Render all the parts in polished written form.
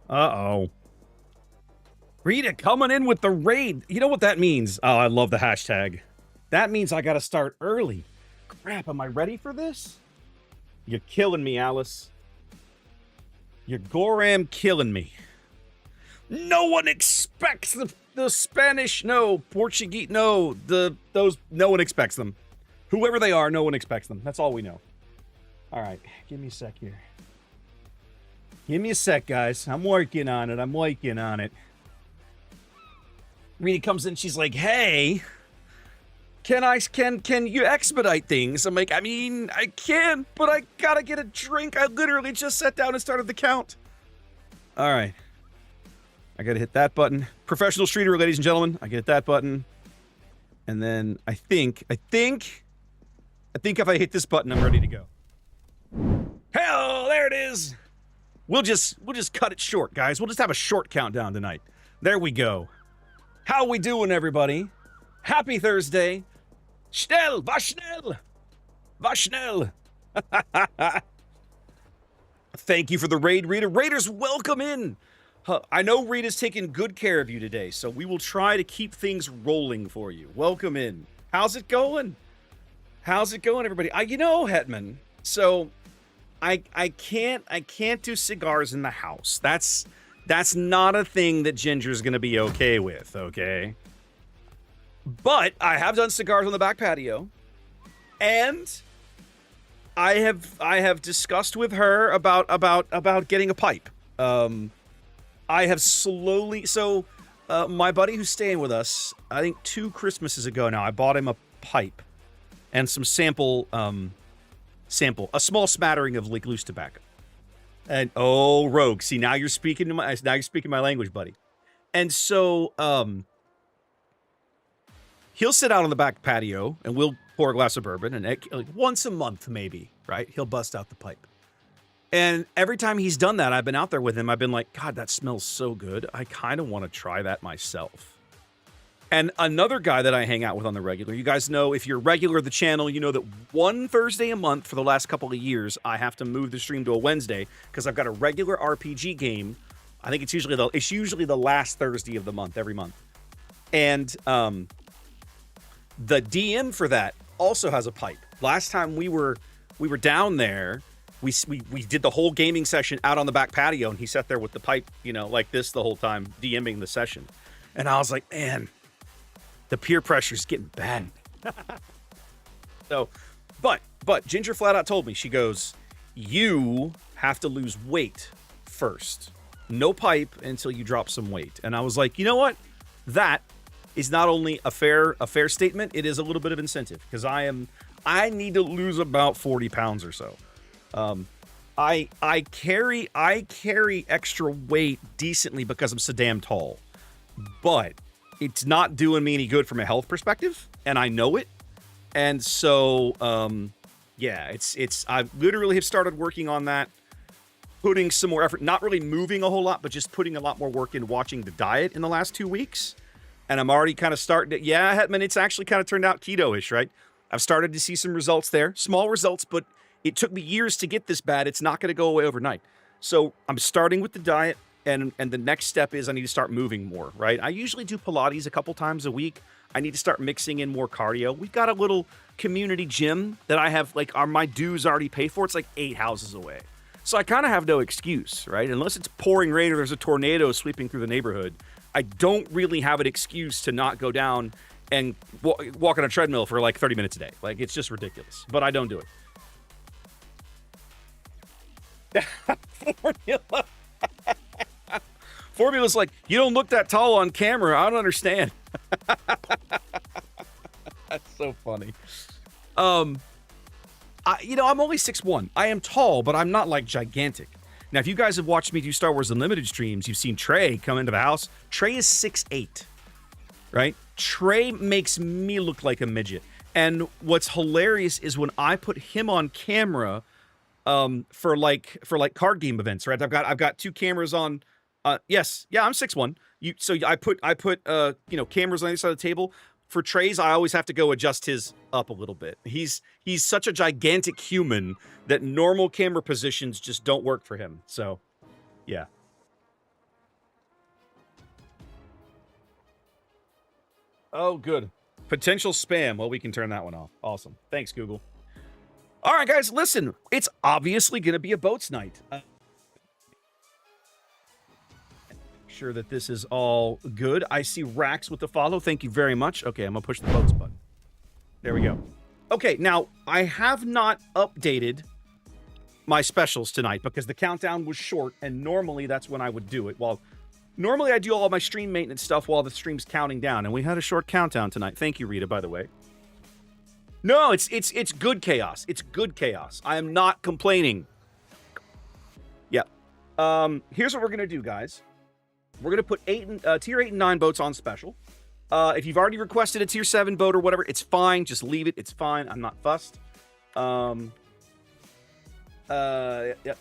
Uh-oh. Rita coming in with the raid. You know what that means? Oh, I love the hashtag. That means I gotta start early. Crap, am I ready for this? You're killing me, Alice. You're Goram killing me. No one expects the Spanish, no, Portuguese, no, no one expects them. Whoever they are, no one expects them. That's all we know. All right, give me a sec here. Give me a sec, guys. I'm working on it. Rita comes in, she's like, hey, can you expedite things? I'm like, I mean, I can, but I gotta get a drink. I literally just sat down and started the count. All right. I gotta hit that button. Professional streeter, ladies and gentlemen. I get that button. And then I think if I hit this button, I'm ready to go. Hell, there it is. We'll just cut it short, guys. We'll just have a short countdown tonight. There we go. How we doing, everybody? Happy Thursday. Schnell, war schnell. War schnell. Thank you for the raid, Rita. Raiders, welcome in. I know Rita's taking good care of you today, so we will try to keep things rolling for you. Welcome in. How's it going? How's it going, everybody? You know, Hetman, so I can't do cigars in the house. That's not a thing that Ginger's gonna be okay with, okay? But I have done cigars on the back patio, and I have discussed with her about getting a pipe. I have slowly, my buddy who's staying with us, I think 2 Christmases ago now, I bought him a pipe and some a small smattering of like loose tobacco. And Rogue, see, now you're speaking my language, buddy. And so he'll sit out on the back patio and we'll pour a glass of bourbon, and like once a month maybe, right? He'll bust out the pipe. And every time he's done that, I've been out there with him, I've been like, God, that smells so good. I kind of want to try that myself. And another guy that I hang out with on the regular, you guys know, if you're regular of the channel, you know that one Thursday a month for the last couple of years, I have to move the stream to a Wednesday because I've got a regular RPG game. I think it's usually the last Thursday of the month, every month. And the DM for that also has a pipe. Last time we were down there, we did the whole gaming session out on the back patio, and he sat there with the pipe, you know, like this the whole time, DMing the session. And I was like, man, the peer pressure's getting bad. So, but Ginger flat out told me, she goes, you have to lose weight first. No pipe until you drop some weight. And I was like, you know what? That is not only a fair statement, it is a little bit of incentive, because I need to lose about 40 pounds or so. I carry extra weight decently because I'm so damn tall, but it's not doing me any good from a health perspective, and I know it. And so, yeah, I literally have started working on that, putting some more effort, not really moving a whole lot, but just putting a lot more work in watching the diet in the last 2 weeks. And I'm already kind of starting to, yeah, Hetman, it's actually kind of turned out keto-ish, right? I've started to see some results there, small results, but it took me years to get this bad. It's not going to go away overnight. So I'm starting with the diet, and the next step is I need to start moving more, right? I usually do Pilates a couple times a week. I need to start mixing in more cardio. We've got a little community gym that I have, like, my dues already paid for. It's like 8 houses away. So I kind of have no excuse, right? Unless it's pouring rain or there's a tornado sweeping through the neighborhood, I don't really have an excuse to not go down and walk on a treadmill for like 30 minutes a day. Like, it's just ridiculous, but I don't do it. Formula. Formula's like, you don't look that tall on camera. I don't understand. That's so funny. I'm only 6'1". I am tall, but I'm not like gigantic. Now, if you guys have watched me do Star Wars Unlimited streams, you've seen Trey come into the house. Trey is 6'8", right? Trey makes me look like a midget. And what's hilarious is when I put him on camera, for card game events, right? I've got 2 cameras on. Yes, yeah, I'm 6'1". So I put cameras on the other side of the table. For Trey's, I always have to go adjust his up a little bit. He's such a gigantic human that normal camera positions just don't work for him. So, yeah. Oh, good. Potential spam. Well, we can turn that one off. Awesome. Thanks, Google. All right, guys, listen. It's obviously going to be a boats night. Sure that this is all good. I see Rax with the follow. Thank you very much. Okay, I'm going to push the boats button. There we go. Okay, now, I have not updated my specials tonight because the countdown was short, and normally that's when I would do it. Well, normally I do all my stream maintenance stuff while the stream's counting down, and we had a short countdown tonight. Thank you, Rita, by the way. No, it's good chaos. It's good chaos. I am not complaining. Yeah. Here's what we're going to do, guys. We're going to put tier 8 and 9 boats on special. If you've already requested a tier 7 boat or whatever, it's fine. Just leave it. It's fine. I'm not fussed. Yeah,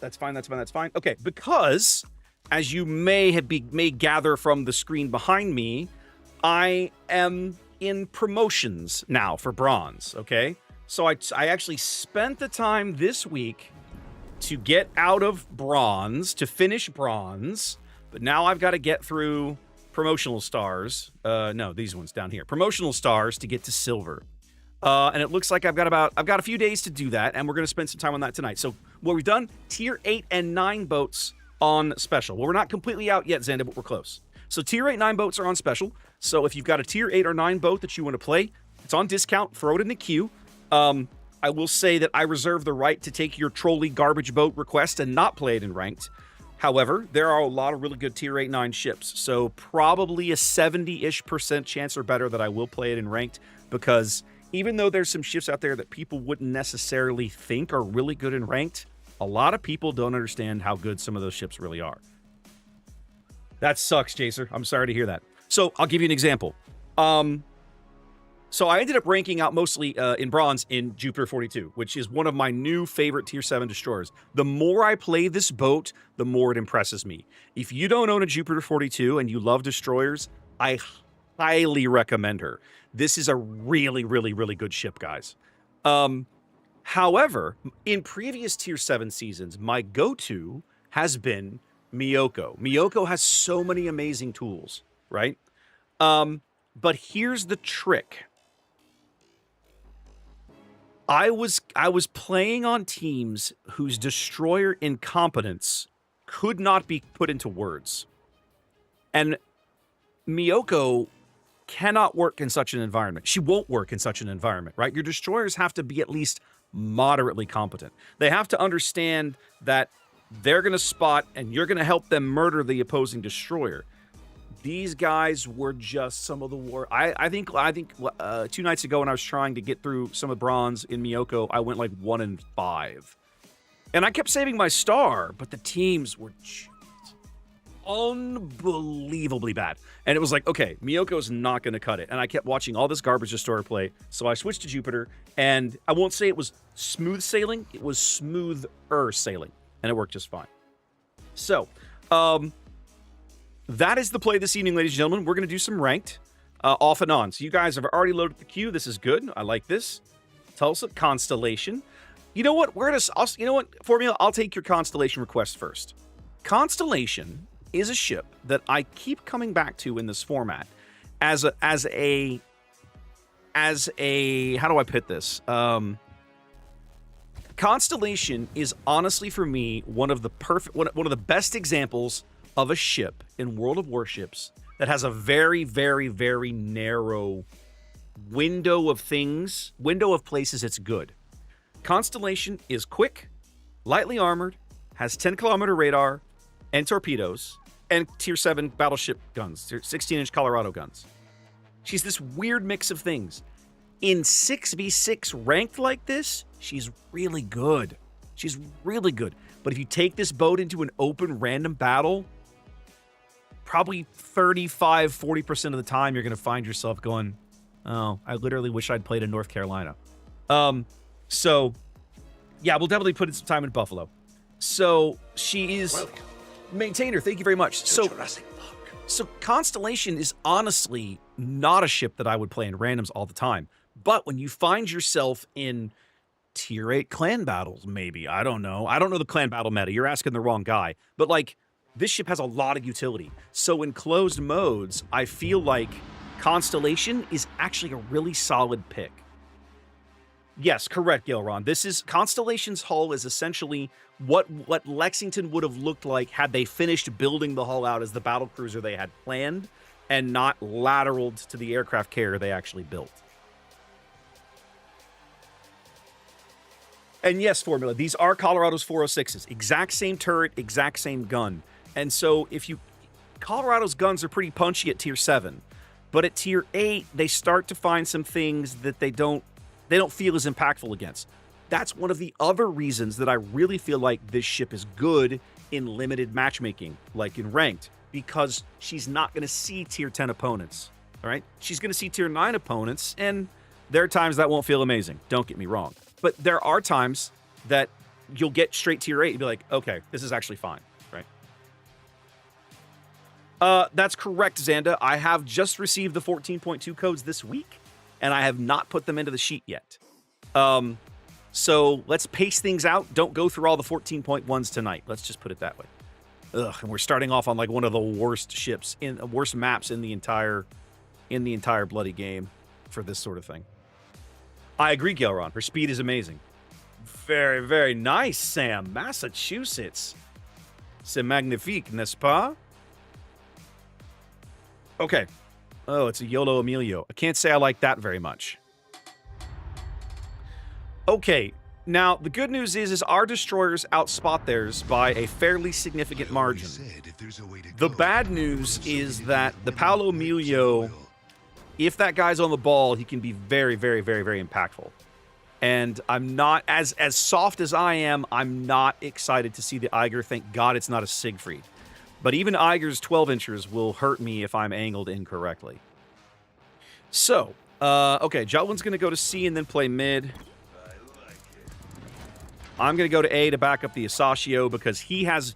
that's fine. That's fine. That's fine. Okay, because as you may gather from the screen behind me, I am in promotions now for bronze. Okay, so I actually spent the time this week to get out of bronze, to finish bronze, but now I've got to get through promotional stars. No, these ones down here. Promotional stars to get to silver. And it looks like I've got a few days to do that, and we're going to spend some time on that tonight. So what we've done, tier 8 and 9 boats on special. Well, we're not completely out yet, Xanda, but we're close. So tier 8, 9 boats are on special. So if you've got a tier 8 or 9 boat that you want to play, it's on discount. Throw it in the queue. I will say that I reserve the right to take your trolley garbage boat request and not play it in ranked. However, there are a lot of really good tier 8, 9 ships. So probably a 70-ish% chance or better that I will play it in ranked, because even though there's some ships out there that people wouldn't necessarily think are really good in ranked, a lot of people don't understand how good some of those ships really are. That sucks, Jacer. I'm sorry to hear that. So I'll give you an example. So I ended up ranking out mostly in bronze in Jupiter 42, which is one of my new favorite tier 7 destroyers. The more I play this boat, the more it impresses me. If you don't own a Jupiter 42 and you love destroyers, I highly recommend her. This is a really, really, really good ship, guys. However, in previous tier 7 seasons, my go-to has been Miyoko. Miyoko has so many amazing tools, right? But here's the trick. I was playing on teams whose destroyer incompetence could not be put into words. And Miyoko cannot work in such an environment. She won't work in such an environment, right? Your destroyers have to be at least moderately competent. They have to understand that they're going to spot and you're going to help them murder the opposing destroyer. These guys were just some of the war. I think 2 nights ago when I was trying to get through some of bronze in Miyoko, I went like 1 in 5. And I kept saving my star, but the teams were just unbelievably bad. And it was like, okay, Miyoko's not going to cut it. And I kept watching all this garbage destroyer play. So I switched to Jupiter, and I won't say it was smooth sailing. It was smoother sailing, and it worked just fine. So, that is the play this evening, ladies and gentlemen. We're going to do some ranked off and on. So you guys have already loaded the queue. This is good. I like this. Tulsa, Constellation. You know what? You know what, Formula? I'll take your Constellation request first. Constellation is a ship that I keep coming back to in this format as a how do I put this? Constellation is honestly for me one of the best examples of a ship in World of Warships that has a very, very, very narrow window of places it's good. Constellation is quick, lightly armored, has 10-kilometer radar and torpedoes, and tier 7 battleship guns, 16-inch Colorado guns. She's this weird mix of things. In 6v6 ranked like this, she's really good. She's really good. But if you take this boat into an open random battle, probably 35-40% of the time you're going to find yourself going, oh, I literally wish I'd played in North Carolina. So, yeah, we'll definitely put in some time in Buffalo. So, she is... Welcome. Maintainer, thank you very much. So Constellation is honestly not a ship that I would play in randoms all the time. But when you find yourself in tier 8 clan battles, maybe, I don't know the clan battle meta. You're asking the wrong guy. But, like, this ship has a lot of utility. So in closed modes, I feel like Constellation is actually a really solid pick. Yes, correct, Gilron. This is Constellation's hull is essentially what Lexington would have looked like had they finished building the hull out as the battlecruiser they had planned and not lateraled to the aircraft carrier they actually built. And yes, Formula, these are Colorado's 406s. Exact same turret, exact same gun. And so Colorado's guns are pretty punchy at tier 7. But at tier 8, they start to find some things that they don't feel as impactful against. That's one of the other reasons that I really feel like this ship is good in limited matchmaking, like in ranked, because she's not going to see tier 10 opponents, all right? She's going to see tier 9 opponents, and there are times that won't feel amazing. Don't get me wrong. But there are times that you'll get straight tier 8 and be like, okay, this is actually fine, right? That's correct, Xanda. I have just received the 14.2 codes this week, and I have not put them into the sheet yet. So let's pace things out. Don't go through all the 14.1s tonight. Let's just put it that way. Ugh, and we're starting off on like one of the worst ships, worst maps in the entire bloody game for this sort of thing. I agree, Gelron. Her speed is amazing. Very, very nice, Sam. Massachusetts. C'est magnifique, n'est-ce pas? Okay. Oh, it's a YOLO Emilio. I can't say I like that very much. Okay. Now, the good news is our destroyers outspot theirs by a fairly significant margin. The bad news is that the Paolo Emilio, if that guy's on the ball, he can be very, very, very, very impactful. And I'm not, as soft as I am, I'm not excited to see the Eiger. Thank God it's not a Siegfried. But even Eiger's 12-inchers will hurt me if I'm angled incorrectly. So, okay, Jutland's going to go to C and then play mid. I'm going to go to A to back up the Asashio because he has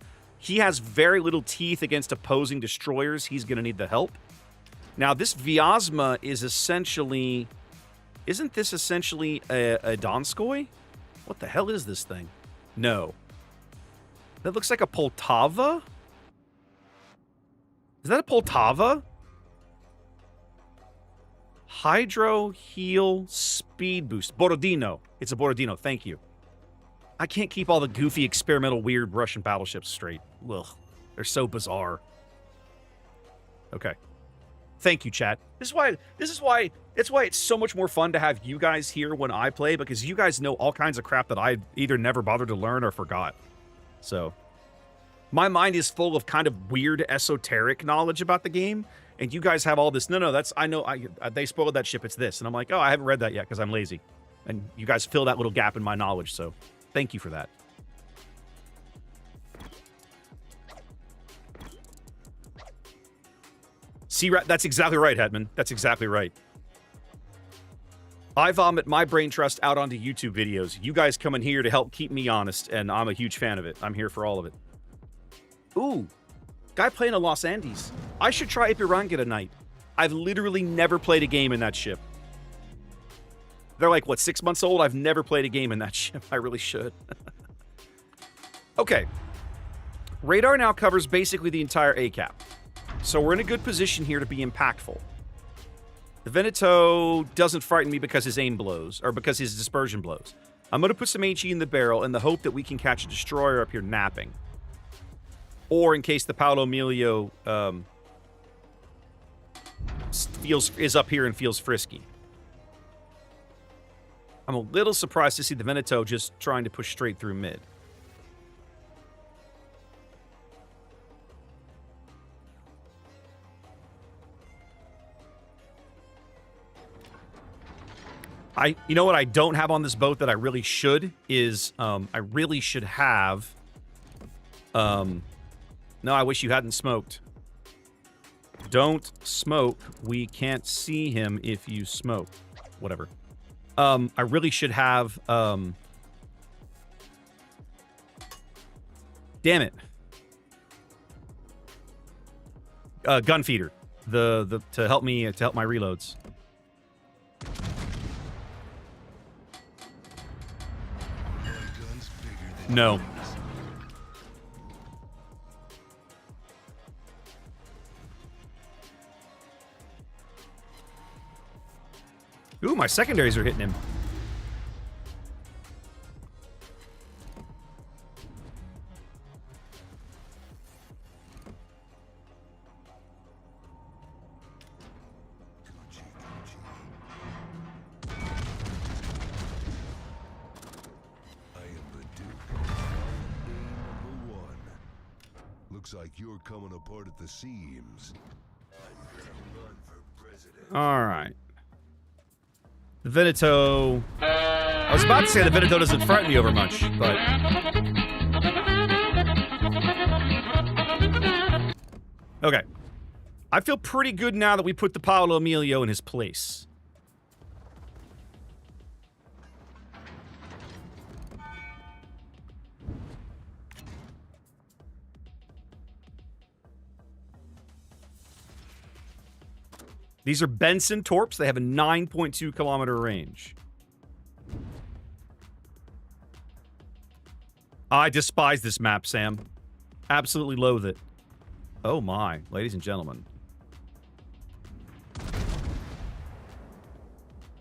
very little teeth against opposing destroyers. He's going to need the help. Now, this Vyazma is essentially... Isn't this essentially a Donskoy? What the hell is this thing? No. That looks like a Poltava? Is that a Poltava? Hydro, heal, speed boost. Borodino. It's a Borodino. Thank you. I can't keep all the goofy, experimental, weird Russian battleships straight. Ugh. They're so bizarre. Okay. Thank you, chat. This is why it's so much more fun to have you guys here when I play, because you guys know all kinds of crap that I either never bothered to learn or forgot. So, my mind is full of kind of weird, esoteric knowledge about the game, and you guys have all this, no, that's, I know, they spoiled that ship, it's this. And I'm like, oh, I haven't read that yet because I'm lazy. And you guys fill that little gap in my knowledge, so thank you for that. That's exactly right, Hetman. That's exactly right. I vomit my brain trust out onto YouTube videos. You guys come in here to help keep me honest, and I'm a huge fan of it. I'm here for all of it. Ooh, guy playing a Los Andes. I should try Ipiranga tonight. I've literally never played a game in that ship. They're like, what, 6 months old? I've never played a game in that ship. I really should. Okay. Radar now covers basically the entire ACAP. So we're in a good position here to be impactful. The Veneto doesn't frighten me because his aim blows, or because his dispersion blows. I'm going to put some HE in the barrel in the hope that we can catch a destroyer up here napping. Or in case the Paolo Emilio is up here and feels frisky. I'm a little surprised to see the Veneto just trying to push straight through mid. You know what I don't have on this boat that I really should is, I really should have, no, I wish you hadn't smoked. Don't smoke. We can't see him if you smoke. Whatever. I really should have, damn it. Gun feeder. To help me, to help my reloads. No. Ooh, my secondaries are hitting him. Looks like you're coming apart at the seams. I'm gonna run for president. All right. The Veneto. I was about to say the Veneto doesn't frighten me over much, but. Okay. I feel pretty good now that we put the Paolo Emilio in his place. These are Benson Torps. They have a 9.2 kilometer range. I despise this map, Sam. Absolutely loathe it. Oh my, ladies and gentlemen.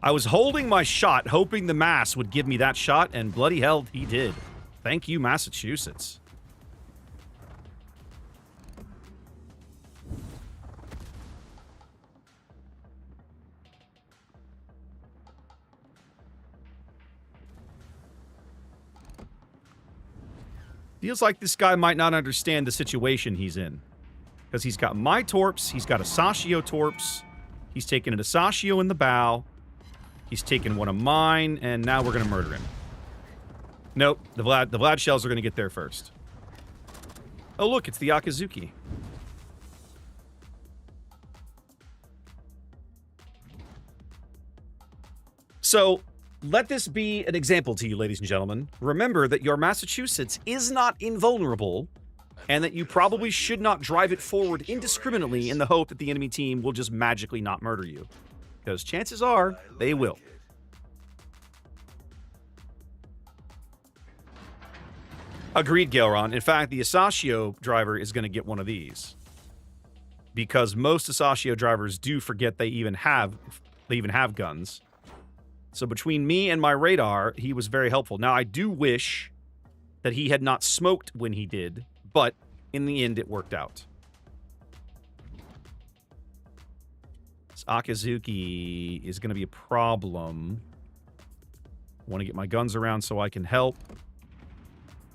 I was holding my shot, hoping the Mass would give me that shot, and bloody hell, he did. Thank you, Massachusetts. Feels like this guy might not understand the situation he's in. Because he's got my torps, he's got a Sashio torps, he's taken an Asashio in the bow, he's taken one of mine, and now we're going to murder him. Nope, the Vlad shells are going to get there first. Oh look, it's the Akazuki. So, let this be an example to you, ladies and gentlemen. Remember that your Massachusetts is not invulnerable, and that you probably should not drive it forward indiscriminately in the hope that the enemy team will just magically not murder you. Because chances are, they will. Agreed, Gaelron. In fact, the Asashio driver is going to get one of these. Because most Asashio drivers do forget they even have guns. So between me and my radar, he was very helpful. Now, I do wish that he had not smoked when he did, but in the end, it worked out. This Akazuki is going to be a problem. I want to get my guns around so I can help.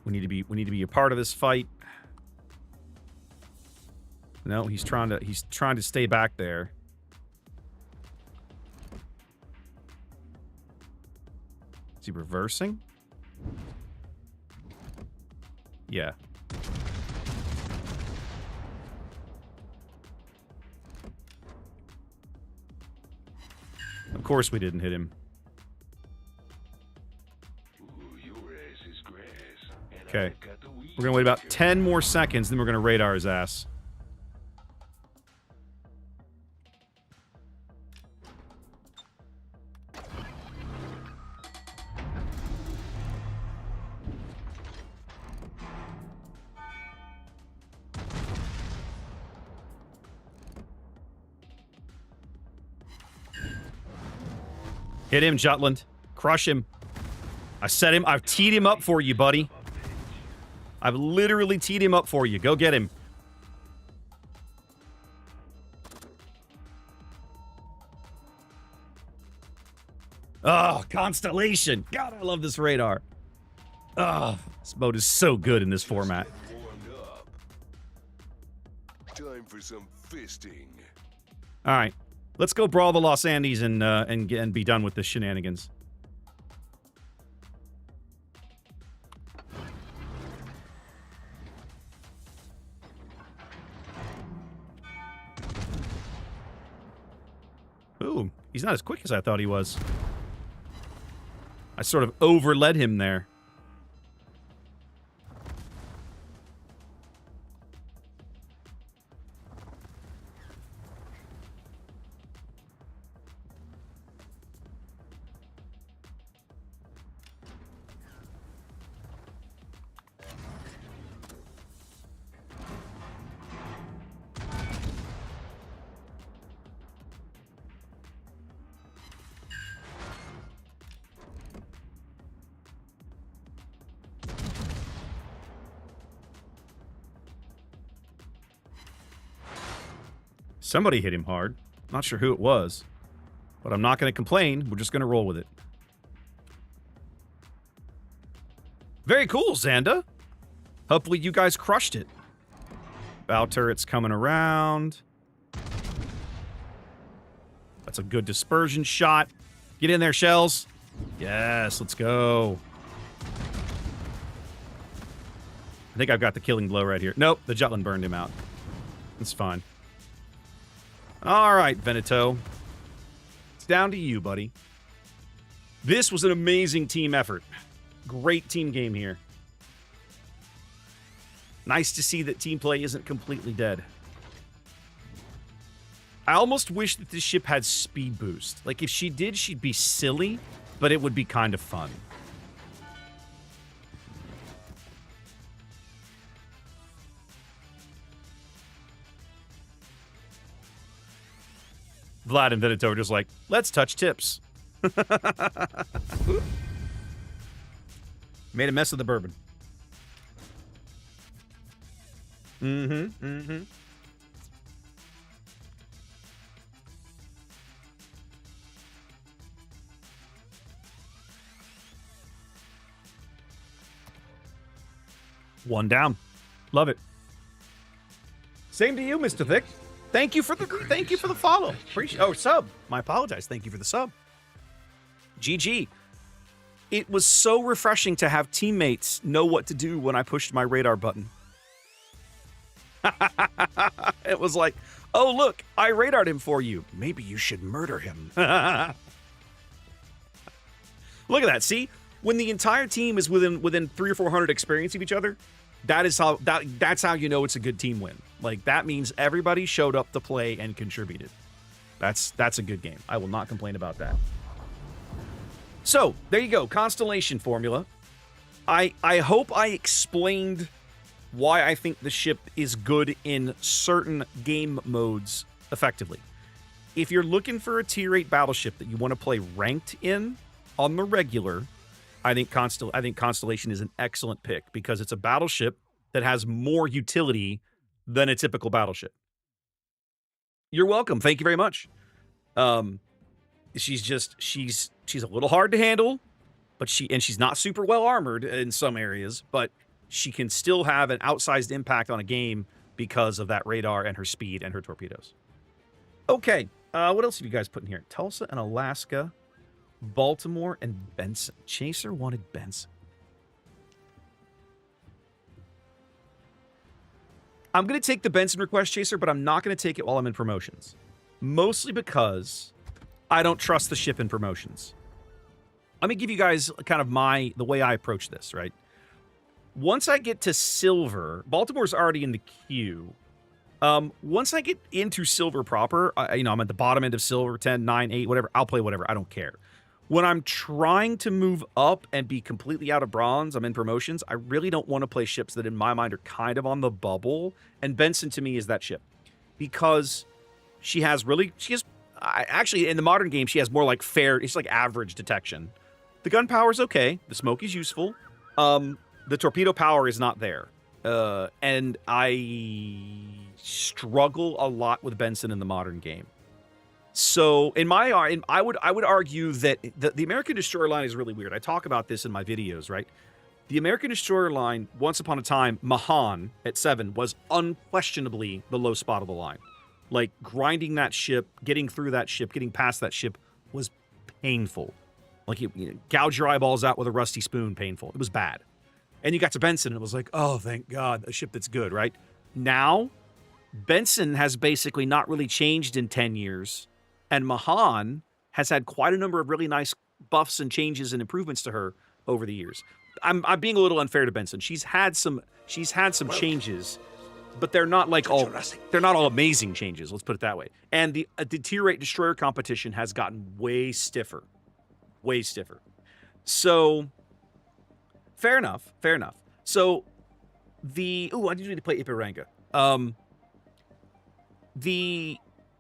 We need to be a part of this fight. No, he's trying to stay back there. Is he reversing? Yeah. Of course we didn't hit him. Okay. We're gonna wait about 10 more seconds, then we're gonna radar his ass. Hit him, Jutland. Crush him. I've teed him up for you, buddy. I've literally teed him up for you. Go get him. Oh, Constellation. God, I love this radar. Oh, this mode is so good in this format. Time for some fisting. All right. Let's go brawl the Los Andes and be done with this shenanigans. Ooh, he's not as quick as I thought he was. I sort of overled him there. Somebody hit him hard. Not sure who it was. But I'm not going to complain. We're just going to roll with it. Very cool, Xanda. Hopefully you guys crushed it. Bow turret's coming around. That's a good dispersion shot. Get in there, shells. Yes, let's go. I think I've got the killing blow right here. Nope, the Jutland burned him out. It's fine. All right, Veneto. It's down to you, buddy. This was an amazing team effort. Great team game here. Nice to see that team play isn't completely dead. I almost wish that this ship had speed boost. Like, if she did, she'd be silly, but it would be kind of fun. Vlad and Veneto are just like, let's touch tips. Made a mess of the bourbon. One down. Love it. Same to you, Mr. Thick. Thank you for the follow. Appreciate. Oh, sub. I apologize. Thank you for the sub. GG. It was so refreshing to have teammates know what to do when I pushed my radar button. It was like, oh, look, I radared him for you. Maybe you should murder him. Look at that. See, when the entire team is within 300 or 400 experience of each other, that's how you know it's a good team win. Like, that means everybody showed up to play and contributed. That's a good game. I will not complain about that. So, there you go. Constellation formula. I hope I explained why I think the ship is good in certain game modes effectively. If you're looking for a tier 8 battleship that you want to play ranked in on the regular, I think Constellation is an excellent pick because it's a battleship that has more utility than a typical battleship. You're welcome. Thank you very much. She's a little hard to handle, but she's not super well armored in some areas, but she can still have an outsized impact on a game because of that radar and her speed and her torpedoes. Okay, what else have you guys put in here? Tulsa and Alaska, Baltimore and Benson. Chaser wanted Benson. I'm going to take the Benson request, Chaser, but I'm not going to take it while I'm in promotions. Mostly because I don't trust the ship in promotions. Let me give you guys kind of the way I approach this, right? Once I get to silver, Baltimore's already in the queue. Once I get into silver proper, I'm at the bottom end of silver, 10, 9, 8, whatever. I'll play whatever. I don't care. When I'm trying to move up and be completely out of bronze, I'm in promotions, I really don't want to play ships that in my mind are kind of on the bubble. And Benson to me is that ship. Because actually in the modern game, she has more like it's like average detection. The gun power is okay. The smoke is useful. The torpedo power is not there. And I struggle a lot with Benson in the modern game. So I would argue that the American Destroyer line is really weird. I talk about this in my videos, right? The American Destroyer line, once upon a time, Mahan at 7 was unquestionably the low spot of the line. Like, grinding that ship, getting through that ship, getting past that ship was painful. Like, gouge your eyeballs out with a rusty spoon, painful. It was bad. And you got to Benson, and it was like, oh, thank God, a ship that's good, right? Now, Benson has basically not really changed in 10 years. And Mahan has had quite a number of really nice buffs and changes and improvements to her over the years. I'm being a little unfair to Benson. She's had some changes, but they're not all amazing changes. Let's put it that way. And the tier 8 destroyer competition has gotten way stiffer. So fair enough. So I need to play Ipiranga.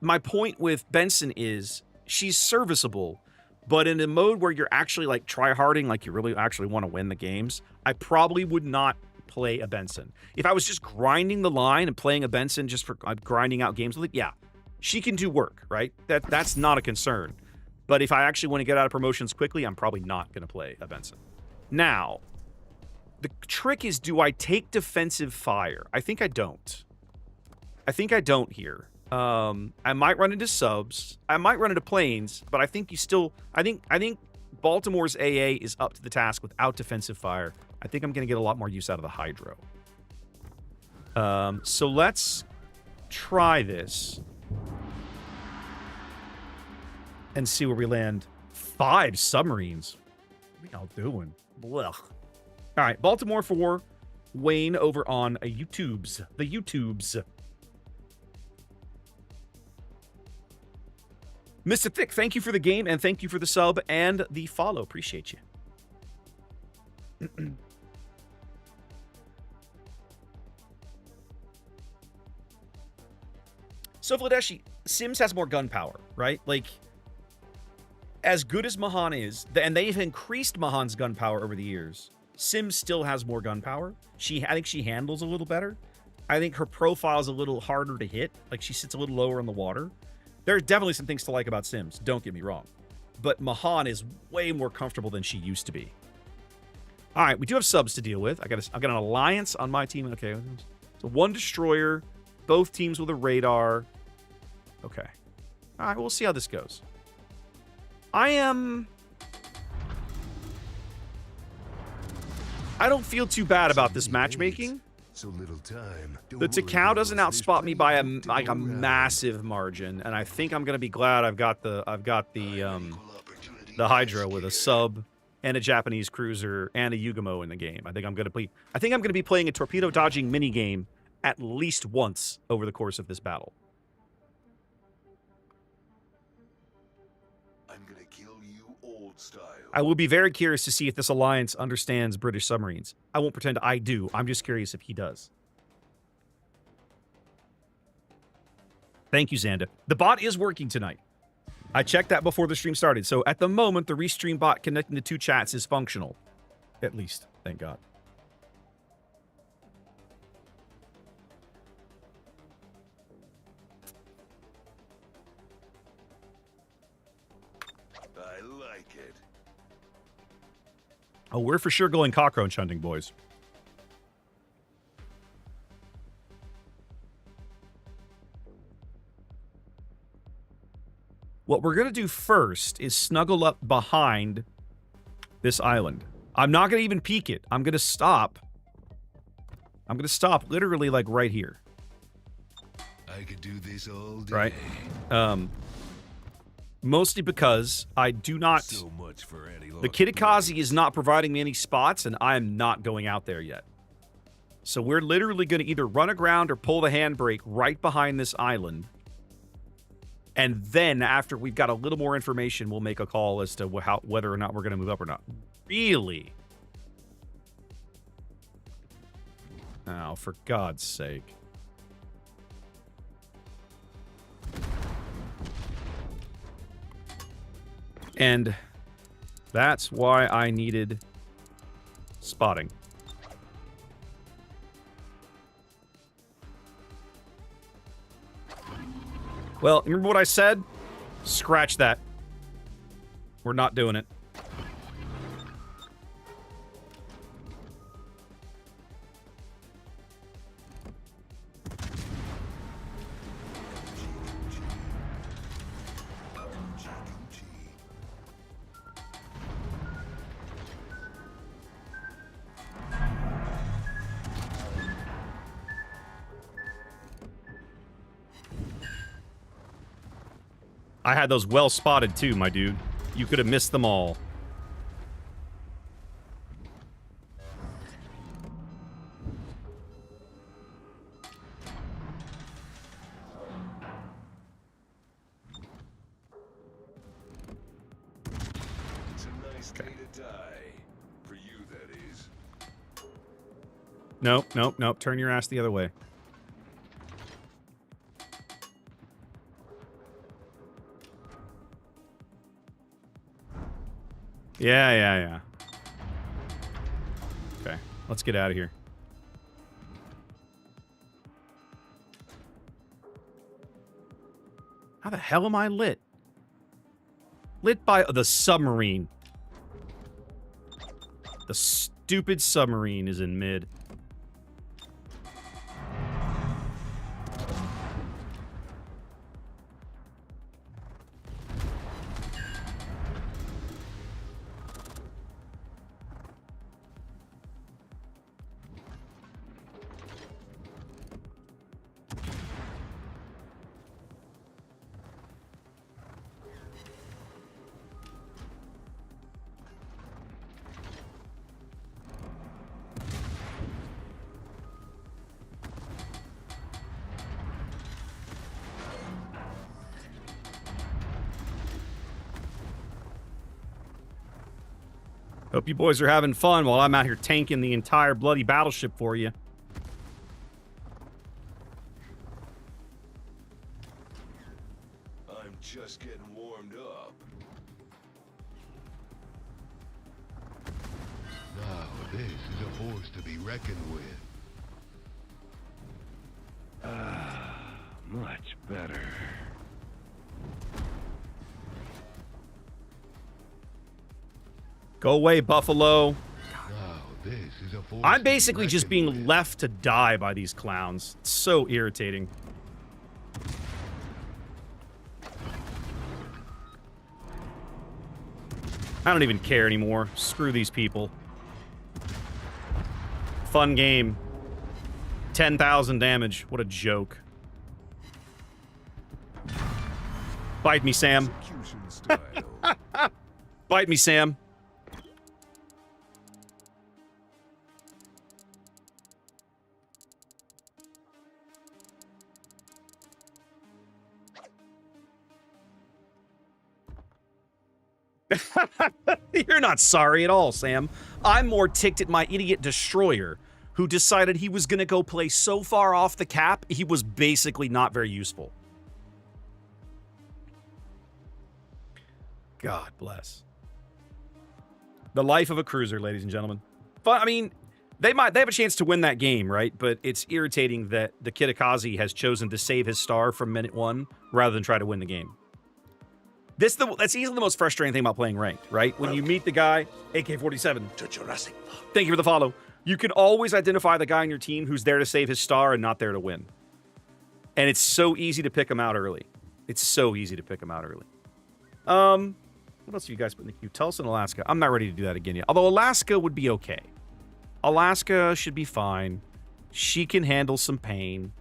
My point with Benson is she's serviceable, but in a mode where you're actually like try-harding, like you really actually want to win the games, I probably would not play a Benson. If I was just grinding the line and playing a Benson just for grinding out games with it, yeah, she can do work, right? That's not a concern. But if I actually want to get out of promotions quickly, I'm probably not going to play a Benson. Now, the trick is, do I take defensive fire? I think I don't. I think I don't here. I might run into subs. I might run into planes, but I think you still... I think Baltimore's AA is up to the task without defensive fire. I think I'm going to get a lot more use out of the Hydro. So let's try this and see where we land. 5 submarines. What are y'all doing? Blech. All right, Baltimore 4. Wayne over on YouTubes. The YouTubes. Mr. Thick, thank you for the game, and thank you for the sub and the follow. Appreciate you. So, Vladeshi, Sims has more gunpowder, right? Like, as good as Mahan is, and they've increased Mahan's gunpowder over the years, Sims still has more gunpowder. I think she handles a little better. I think her profile is a little harder to hit. Like, she sits a little lower in the water. There's definitely some things to like about Sims, don't get me wrong. But Mahan is way more comfortable than she used to be. All right, we do have subs to deal with. I've got an alliance on my team. Okay, so 1 destroyer, both teams with a radar. Okay. All right, we'll see how this goes. I don't feel too bad about this matchmaking. So little time. The Takao doesn't outspot me by a massive margin, and I think I'm gonna be glad I've got the Hydra with a sub and a Japanese cruiser and a Yugamo in the game. I think I'm gonna be playing a torpedo dodging mini game at least once over the course of this battle. I'm gonna kill you old style. I will be very curious to see if this alliance understands British submarines. I won't pretend I do. I'm just curious if he does. Thank you, Xanda. The bot is working tonight. I checked that before the stream started. So at the moment, the Restream bot connecting the 2 chats is functional. At least, thank God. I like it. Oh, we're for sure going cockroach hunting, boys. What we're going to do first is snuggle up behind this island. I'm not going to even peek it. I'm going to stop. I'm going to stop literally like right here. I could do this all day. Right? Mostly because I do not... So much for the Kitakazi is not providing me any spots, and I am not going out there yet. So we're literally going to either run aground or pull the handbrake right behind this island. And then, after we've got a little more information, we'll make a call as to whether or not we're going to move up or not. Really? Oh, for God's sake. And that's why I needed spotting. Well, remember what I said? Scratch that. We're not doing it. I had those well spotted too, my dude. You could have missed them all. It's a nice day to die. For you, that is. Nope, nope, nope. Turn your ass the other way. Yeah. Okay, let's get out of here. How the hell am I lit? Lit by the submarine. The stupid submarine is in mid. Hope you boys are having fun while I'm out here tanking the entire bloody battleship for you. I'm just getting warmed up. Now this is a force to be reckoned with. Much better. Go away, Buffalo. Now this is a force I'm to be basically just reckoned being with. left to die by these clowns. It's so irritating. I don't even care anymore. Screw these people. Fun game. 10,000 damage. What a joke. Bite me, Sam. Execution style. Bite me, Sam. You're not sorry at all, Sam. I'm more ticked at my idiot destroyer, who decided he was going to go play so far off the cap, he was basically not very useful. God bless. The life of a cruiser, ladies and gentlemen. But, I mean, they have a chance to win that game, right? But it's irritating that the Kitakazi has chosen to save his star from minute one rather than try to win the game. That's easily the most frustrating thing about playing ranked, right? When you meet the guy, AK-47, To Jurassic Park. thank you for the follow. You can always identify the guy on your team who's there to save his star and not there to win. And it's so easy to pick him out early. It's so easy to pick him out early. What else have you guys put in the queue? Tulsa and Alaska. I'm not ready to do that again yet. Although Alaska would be okay. Alaska should be fine. She can handle some pain.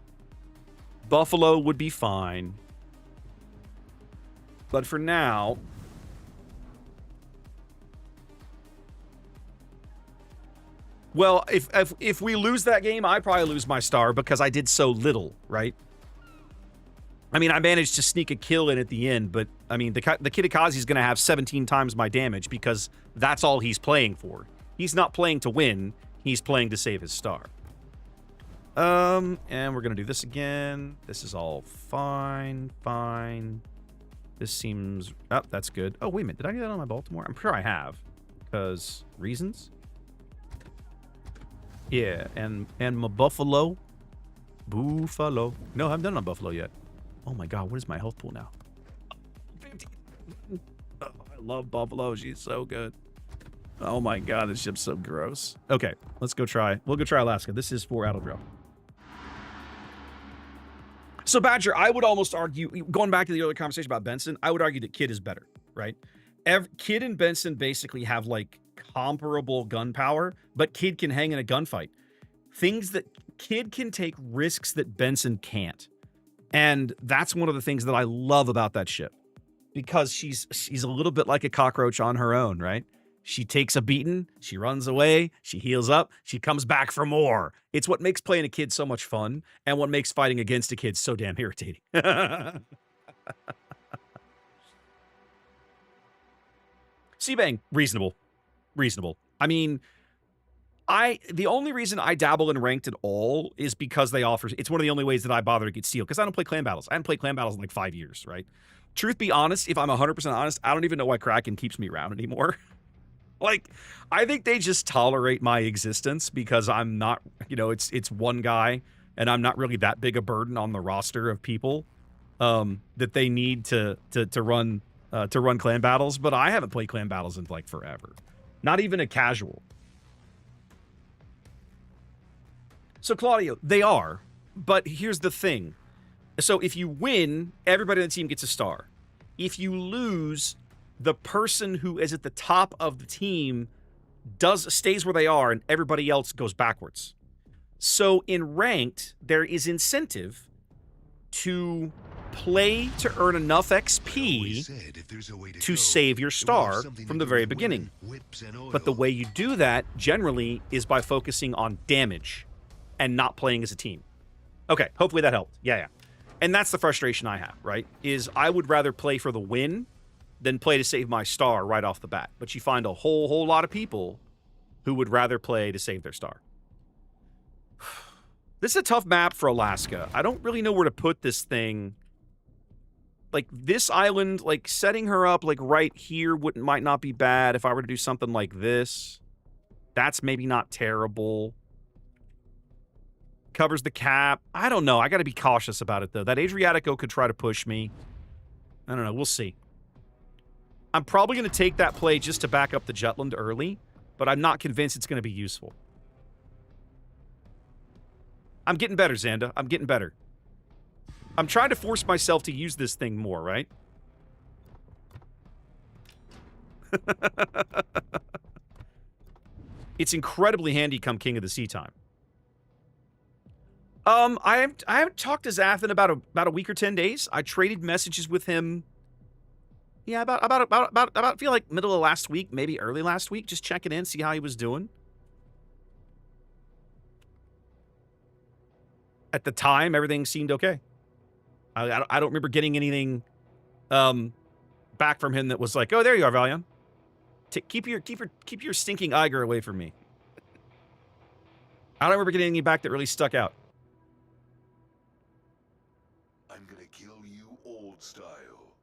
Buffalo would be fine. But for now... Well, if we lose that game, I probably lose my star because I did so little, right? I mean, I managed to sneak a kill in at the end, but, I mean, the Kitakazi's going to have 17 times my damage because that's all he's playing for. He's not playing to win. He's playing to save his star. And we're going to do this again. This is all fine. This seems... Oh, that's good. Oh, wait a minute. Did I do that on my Baltimore? I'm sure I have. Because... reasons? Yeah, and my Buffalo. Buffalo. No, I haven't done it on Buffalo yet. Oh my god, what is my health pool now? 50. Oh, I love Buffalo. She's so good. Oh my god, this ship's so gross. Okay, let's go try. We'll go try Alaska. This is for Adel Drill. So, Badger, I would almost argue, going back to the earlier conversation about Benson, I would argue that Kid is better, right? Kid and Benson basically have, like, comparable gun power, but Kid can hang in a gunfight. Things that Kid can take risks that Benson can't. And that's one of the things that I love about that ship. Because she's a little bit like a cockroach on her own, right? She takes a beating, she runs away, she heals up, she comes back for more. It's what makes playing a Kid so much fun, and what makes fighting against a Kid so damn irritating. Seabang, reasonable. I mean, the only reason I dabble in ranked at all is because they offer, it's one of the only ways that I bother to get steel, because I don't play clan battles. I haven't played clan battles in like 5 years, right? Truth be honest, if I'm 100% honest, I don't even know why Kraken keeps me around anymore. Like, I think they just tolerate my existence because I'm not, it's one guy, and I'm not really that big a burden on the roster of people. that they need to run clan battles, but I haven't played clan battles in like forever. Not even a casual. So Claudio, they are, but here's the thing. So if you win, everybody on the team gets a star. If you lose, the person who is at the top of the team stays where they are, and everybody else goes backwards. So in ranked, there is incentive to play to earn enough XP to save your star from the very beginning. But the way you do that, generally, is by focusing on damage and not playing as a team. Okay, hopefully that helped. Yeah. And that's the frustration I have, right? Is I would rather play for the win than play to save my star right off the bat. But you find a whole lot of people who would rather play to save their star. This is a tough map for Alaska. I don't really know where to put this thing. Like, this island, like, setting her up, like, right here might not be bad if I were to do something like this. That's maybe not terrible. Covers the cap. I don't know. I got to be cautious about it, though. That Adriatico could try to push me. I don't know. We'll see. I'm probably going to take that play just to back up the Jutland early, but I'm not convinced it's going to be useful. I'm getting better, Xanda. I'm getting better. I'm trying to force myself to use this thing more, right? It's incredibly handy come King of the Sea time. I haven't talked to Zathan about a week or 10 days. I traded messages with him. Yeah, about I feel like middle of last week, maybe early last week, just checking in, see how he was doing. At the time, everything seemed okay. I don't remember getting anything back from him that was like, "Oh, there you are, Valion. Keep your stinking Eiger away from me." I don't remember getting anything back that really stuck out. I'm gonna kill you old style.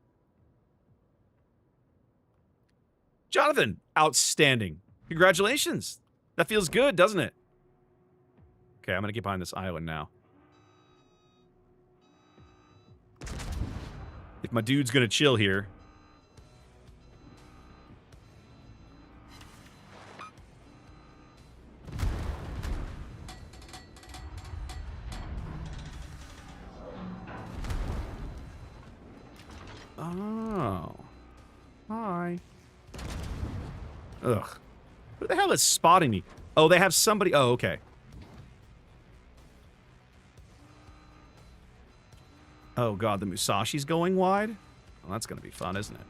Jonathan, outstanding. Congratulations. That feels good, doesn't it? Okay, I'm gonna get behind this island now. If my dude's gonna chill here. Oh. Hi. Ugh. Who the hell is spotting me? Oh, they have somebody. Oh, okay. Oh, God, the Musashi's going wide? Well, that's going to be fun, isn't it?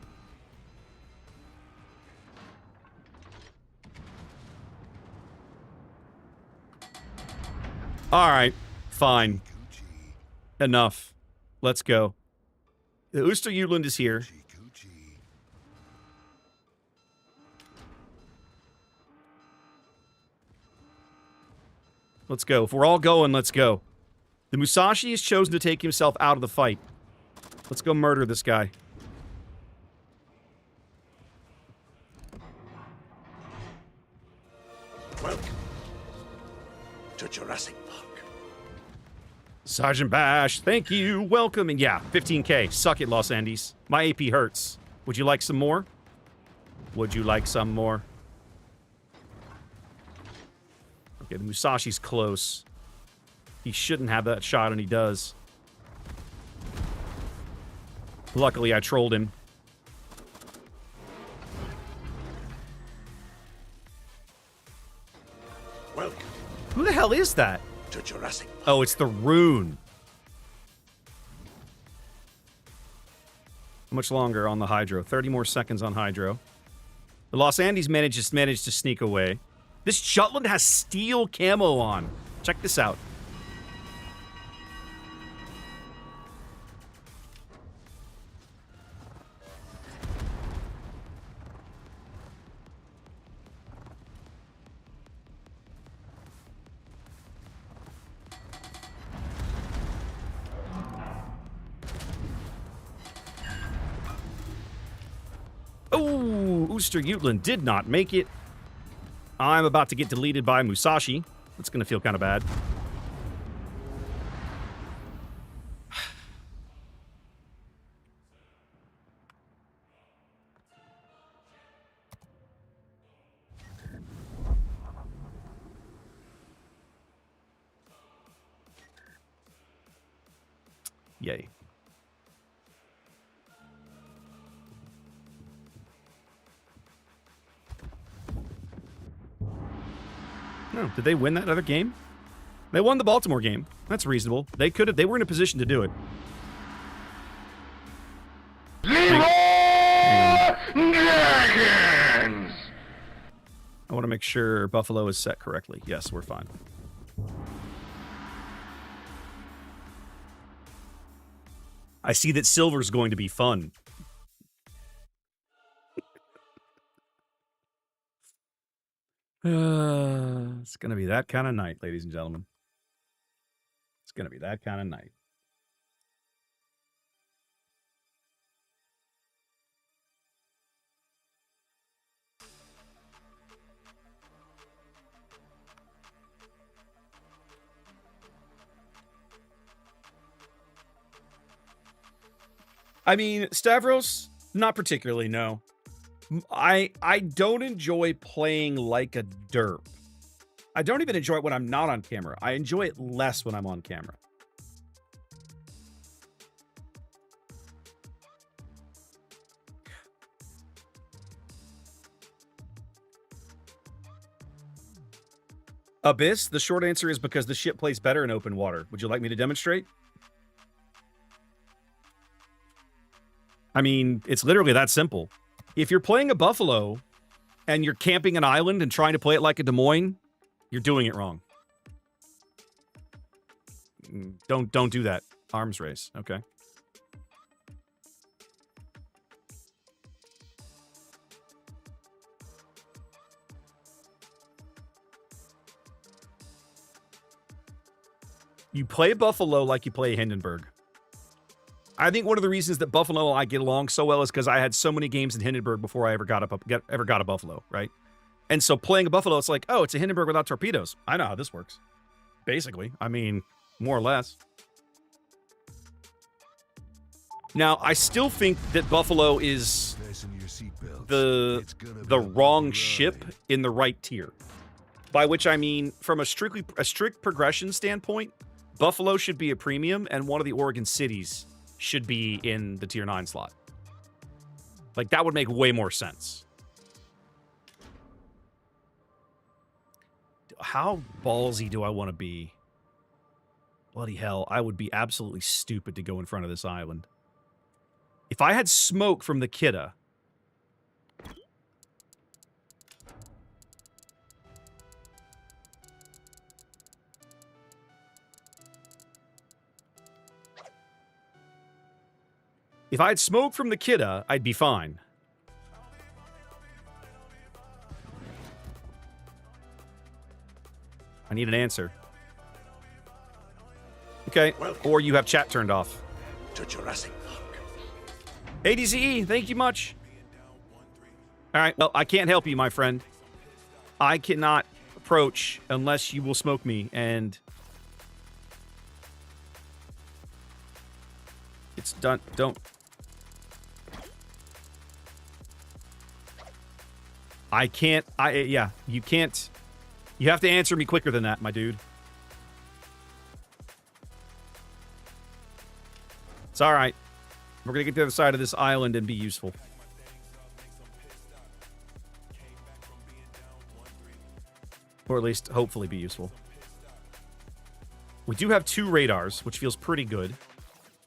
All right. Fine. Enough. Let's go. The Oosterjutland is here. Let's go. If we're all going, let's go. The Musashi has chosen to take himself out of the fight. Let's go murder this guy. Welcome to Jurassic Park. Sergeant Bash, thank you. Welcome. And yeah, 15K. Suck it, Los Andes. My AP hurts. Would you like some more? Would you like some more? Okay, the Musashi's close. He shouldn't have that shot, and he does. Luckily, I trolled him. Welcome Who the hell is that? to Jurassic Park. Oh, it's the rune. How much longer on the Hydro? 30 more seconds on Hydro. The Los Andes managed to sneak away. This Jutland has steel camo on. Check this out. Oh, Oosterjutland did not make it. I'm about to get deleted by Musashi. That's going to feel kind of bad. Yay. No, did they win that other game? They won the Baltimore game. That's reasonable. They could have. They were in a position to do it. Dragons! I want to make sure Buffalo is set correctly. Yes, we're fine. I see that silver's going to be fun. It's going to be that kind of night, ladies and gentlemen. It's going to be that kind of night. I mean, Stavros, not particularly, no. I don't enjoy playing like a derp. I don't even enjoy it when I'm not on camera. I enjoy it less when I'm on camera. Abyss, the short answer is because the ship plays better in open water. Would you like me to demonstrate? I mean, it's literally that simple. If you're playing a Buffalo and you're camping an island and trying to play it like a Des Moines, you're doing it wrong. Don't do that. Arms race, okay? You play Buffalo like you play Hindenburg. I think one of the reasons that Buffalo and I get along so well is because I had so many games in Hindenburg before I ever got a Buffalo, right? And so playing a Buffalo, it's like, oh, it's a Hindenburg without torpedoes. I know how this works. Basically. I mean, more or less. Now, I still think that Buffalo is the wrong ship in the right tier. By which I mean, from a strict progression standpoint, Buffalo should be a premium, and one of the Oregon cities should be in the tier 9 slot. Like, that would make way more sense. How ballsy do I want to be? Bloody hell, I would be absolutely stupid to go in front of this island. If I had smoke from the Kidda... If I had smoke from the Kidda, I'd be fine. I need an answer. Okay, Welcome. or you have chat turned off. To Jurassic Park. ADZE, thank you much. All right, well, I can't help you, my friend. I cannot approach unless you will smoke me, and... It's done. Don't... I can't... Yeah, you can't... You have to answer me quicker than that, my dude. It's all right. We're going to get to the other side of this island and be useful. Or at least, hopefully be useful. We do have 2 radars, which feels pretty good.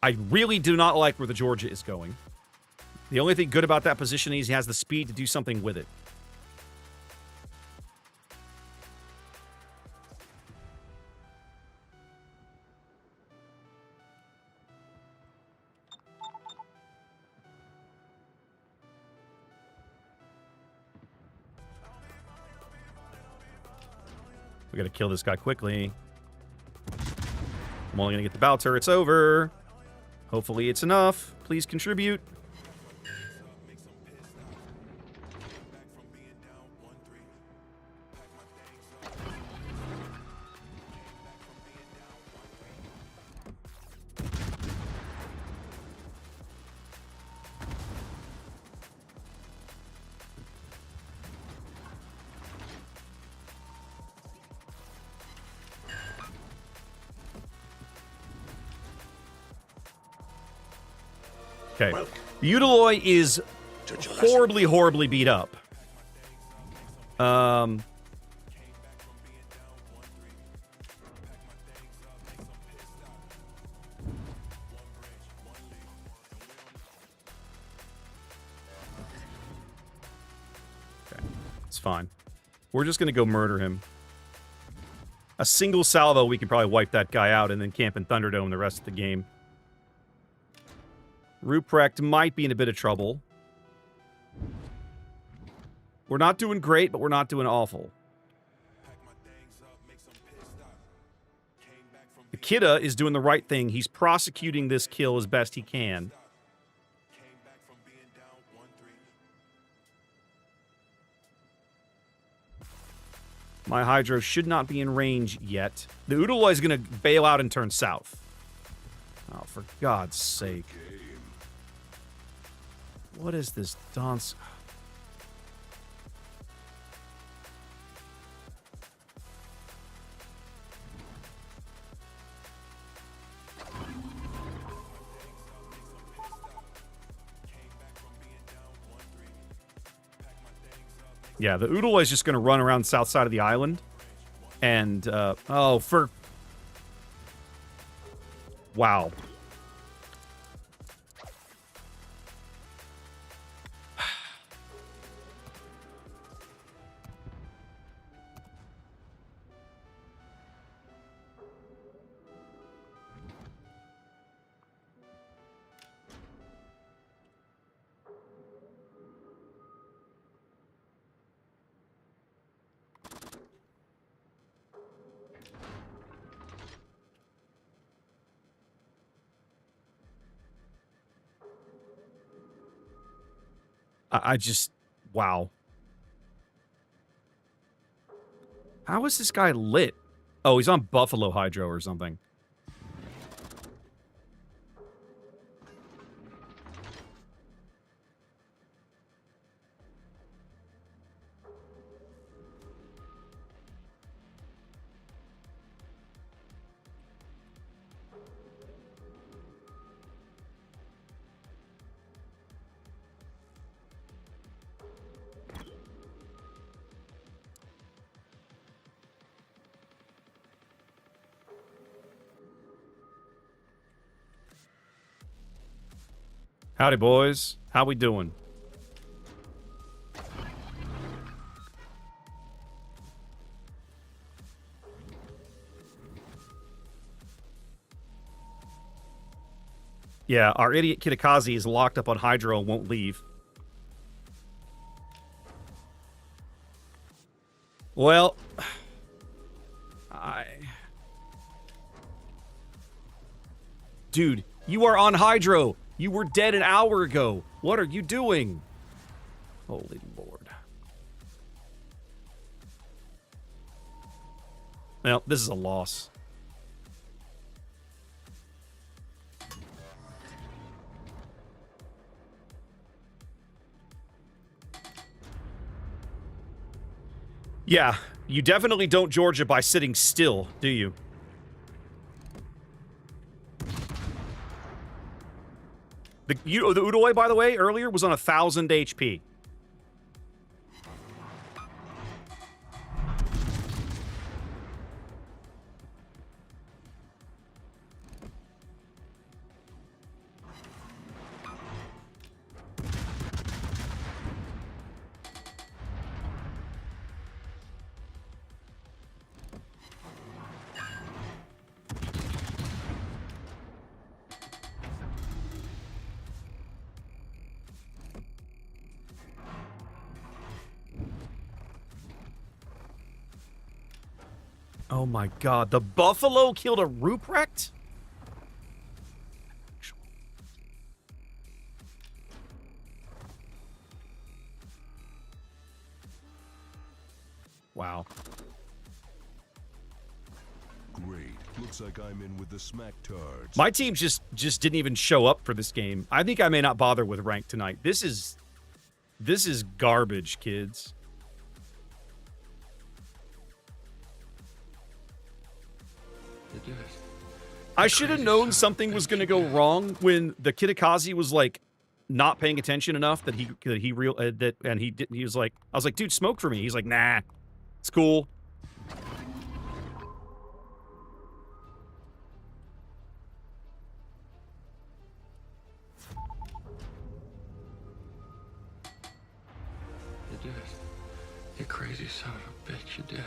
I really do not like where the Georgia is going. The only thing good about that position is he has the speed to do something with it. We gotta kill this guy quickly. I'm only gonna get the bow turrets over. Hopefully it's enough. Please contribute. Okay. Welcome The Eudaloi is to Jurassic horribly, horribly beat up. It's fine. We're just going to go murder him. A single salvo, we can probably wipe that guy out and then camp in Thunderdome the rest of the game. Ruprecht might be in a bit of trouble. We're not doing great, but we're not doing awful. The Kidda is doing the right thing. He's prosecuting this kill as best he can. My Hydro should not be in range yet. The Eudaloi is going to bail out and turn south. Oh, for God's sake. What is this dance? Yeah, the Eudaloi is just going to run around the south side of the island. And, oh, for... Wow. I just... Wow. How is this guy lit? Oh, he's on Buffalo Hydro or something. Howdy, boys. How we doing? Yeah, our idiot Kitakazi is locked up on Hydro and won't leave. Well, Dude, you are on Hydro! You were dead an hour ago! What are you doing? Holy Lord. Well, this is a loss. Yeah, you definitely don't Georgia by sitting still, do you? The Eudaloi, by the way, earlier was on 1,000 HP. Oh my god, the Buffalo killed a Ruprecht? Wow. Great. Looks like I'm in with the smack tards. My team just didn't even show up for this game. I think I may not bother with rank tonight. This is garbage, kids. I should have known something was going to go wrong when the Kitakazi was like not paying attention enough that he was like, I was like, dude, smoke for me. He's like, nah, it's cool. You did. You crazy son of a bitch, you did.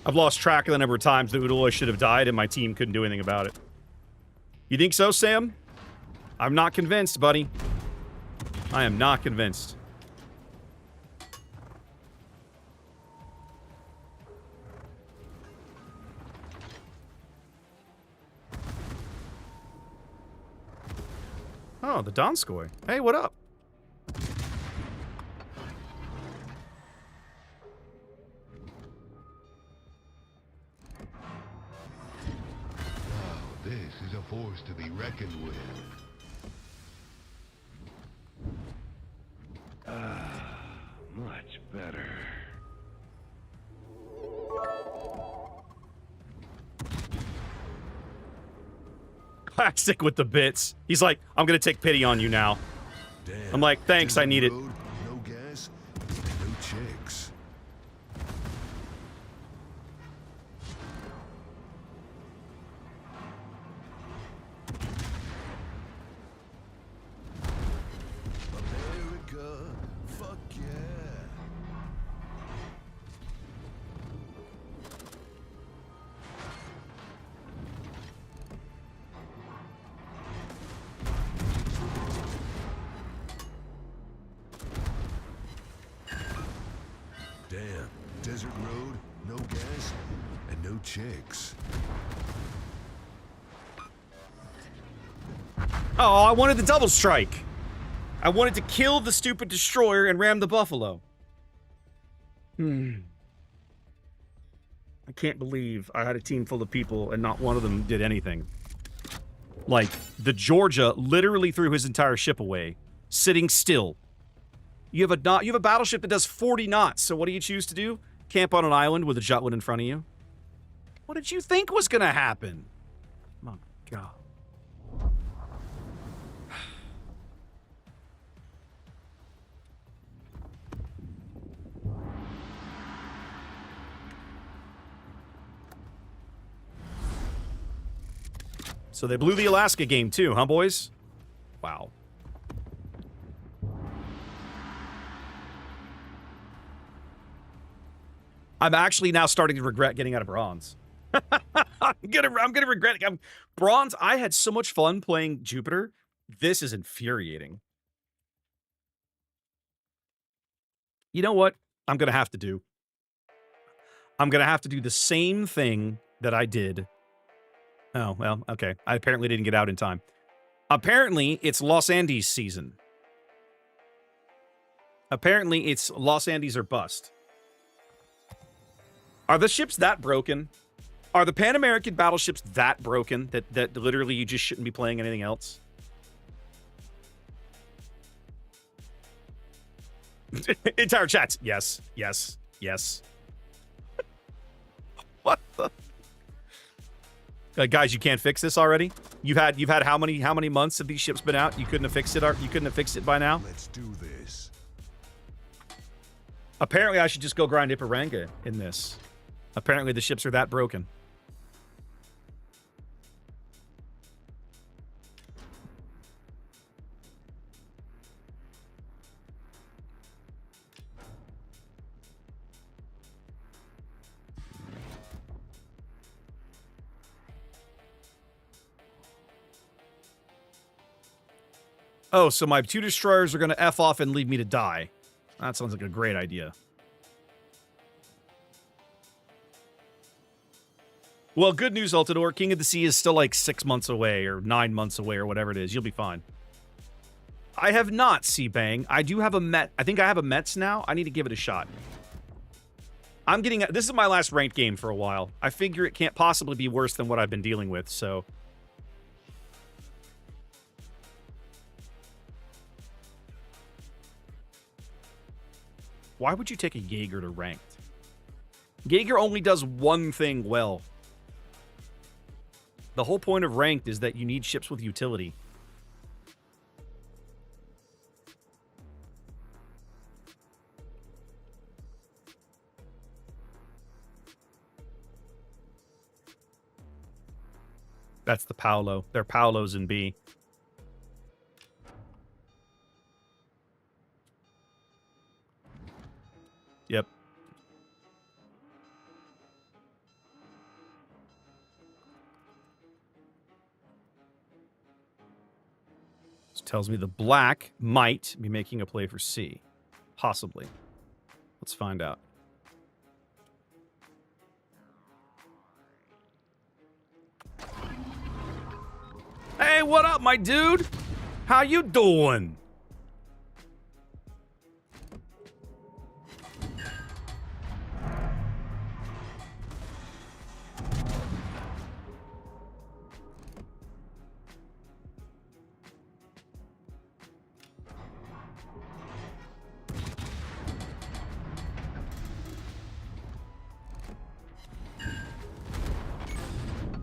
I've lost track of the number of times that Udaloy should have died and my team couldn't do anything about it. You think so, Sam? I'm not convinced, buddy. I am not convinced. Oh, the Donskoy. Hey, what up? This is a force to be reckoned with. Much better. Classic with the bits. He's like, I'm gonna take pity on you now. Damn. I'm like, thanks, I need it. Road, no gas, no chicks. America, fuck yeah. Damn, desert road, no gas, and no chicks. Oh, I wanted the double strike. I wanted to kill the stupid destroyer and ram the buffalo. I can't believe I had a team full of people and not one of them did anything. Like, the Georgia literally threw his entire ship away, sitting still. You have a battleship that does 40 knots, so what do you choose to do? Camp on an island with a Jutwood in front of you? What did you think was gonna happen? My God. So they blew the Alaska game too, huh, boys? Wow. I'm actually now starting to regret getting out of bronze. I'm gonna regret it. Bronze. I had so much fun playing Jupiter. This is infuriating. You know what? I'm gonna have to do. I'm gonna have to do the same thing that I did. Oh, well, okay. I apparently didn't get out in time. Apparently, it's Los Andes season. Apparently, it's Los Andes or bust. Are the ships that broken? Are the Pan American battleships that broken that literally you just shouldn't be playing anything else? Entire chats. Yes, yes, yes. What the? Guys, you can't fix this already? You've had how many months have these ships been out? You couldn't have fixed it. You couldn't have fixed it by now. Let's do this. Apparently, I should just go grind Iparanga in this. Apparently, the ships are that broken. Oh, so my two destroyers are going to F off and leave me to die. That sounds like a great idea. Well, good news, Altador. King of the Sea is still like 6 months away or 9 months away or whatever it is. You'll be fine. I have not, Seabang. I do have a Met. I think I have a Mets now. I need to give it a shot. I'm getting... This is my last ranked game for a while. I figure it can't possibly be worse than what I've been dealing with, so... Why would you take a Jaeger to ranked? Jaeger only does one thing well. The whole point of ranked is that you need ships with utility. That's the Paolo. They're Paolos in B. Yep. This tells me the black might be making a play for C. Possibly. Let's find out. Hey, what up, my dude? How you doing?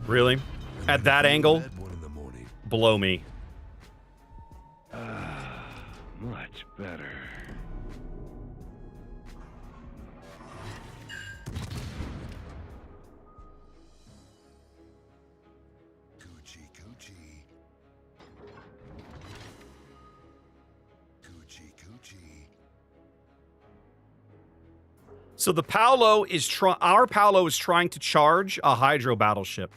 Really? At that angle? At 1 in the morning. Blow me. Much better. Coochie coochie. Coochie coochie. So the Paolo is our Paolo is trying to charge a Hydro battleship.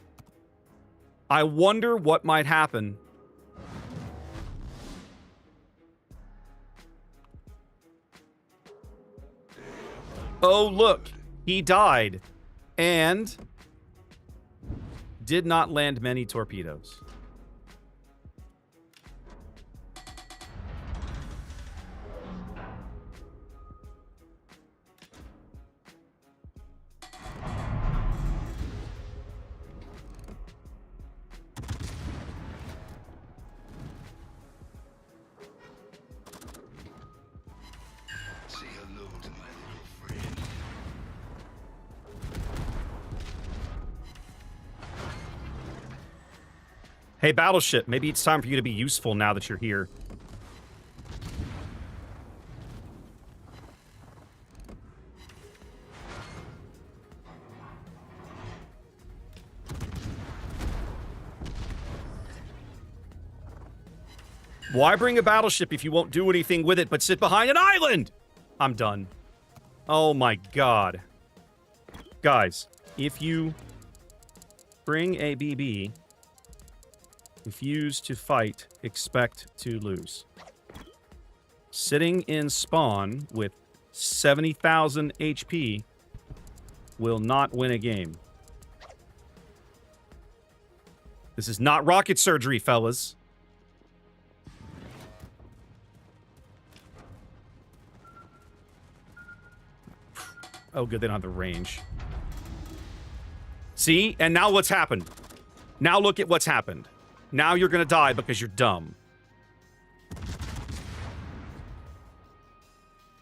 I wonder what might happen. Oh, look. He died. And did not land many torpedoes. Say hello to my little friend. Hey, battleship, maybe it's time for you to be useful now that you're here. Why bring a battleship if you won't do anything with it but sit behind an island? I'm done. Oh my god. Guys, if you bring a BB, refuse to fight, expect to lose. Sitting in spawn with 70,000 HP will not win a game. This is not rocket surgery, fellas. Oh, good, they don't have the range. See? And now what's happened? Now look at what's happened. Now you're gonna die because you're dumb.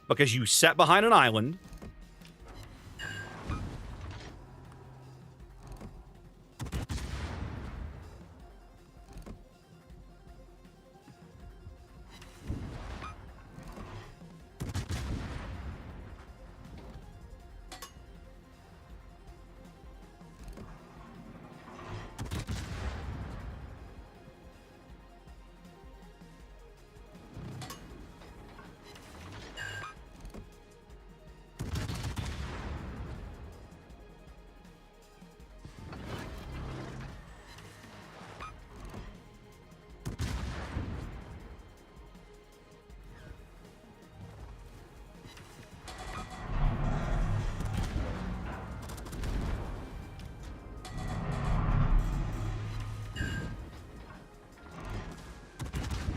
Because you sat behind an island.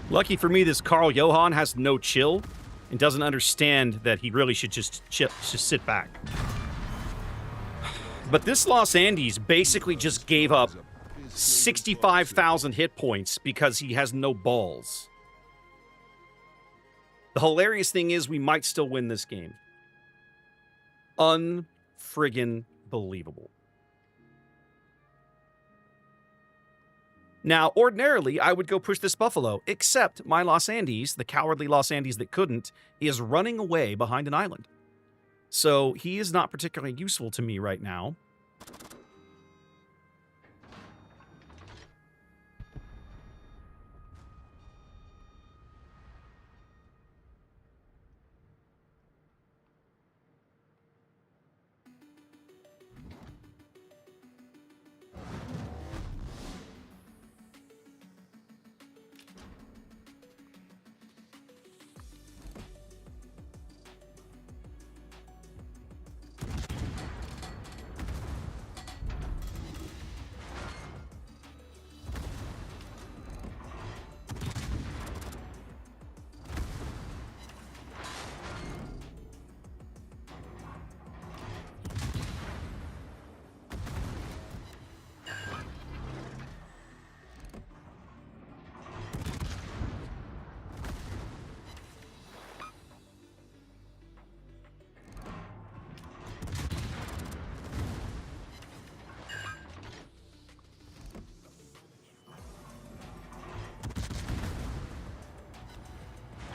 Lucky for me, this Carl Johan has no chill and doesn't understand that he really should just sit back. But this Los Andes basically just gave up 65,000 hit points because he has no balls. The hilarious thing is we might still win this game. Unfriggin' believable. Now, ordinarily, I would go push this buffalo, except my Los Andes, the cowardly Los Andes that couldn't, is running away behind an island. So he is not particularly useful to me right now.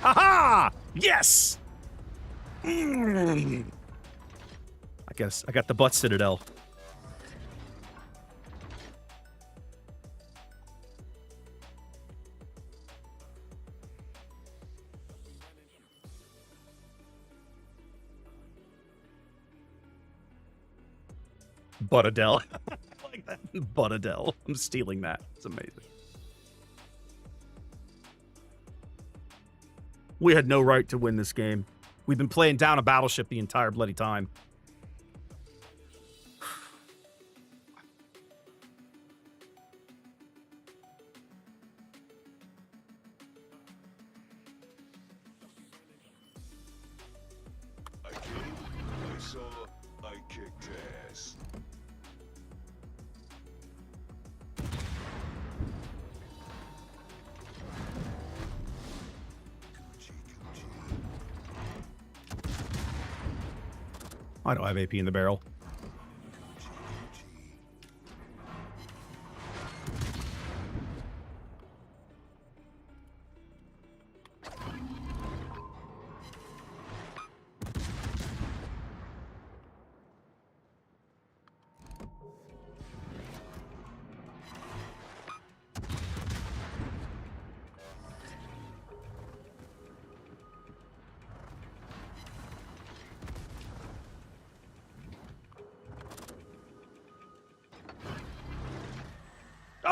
Aha! Yes! I guess I got the butt citadel. Buttadel. I like that. Buttadel. I'm stealing that. It's amazing. We had no right to win this game. We've been playing down a battleship the entire bloody time. I came, I saw, I kicked ass. I don't have AP in the barrel.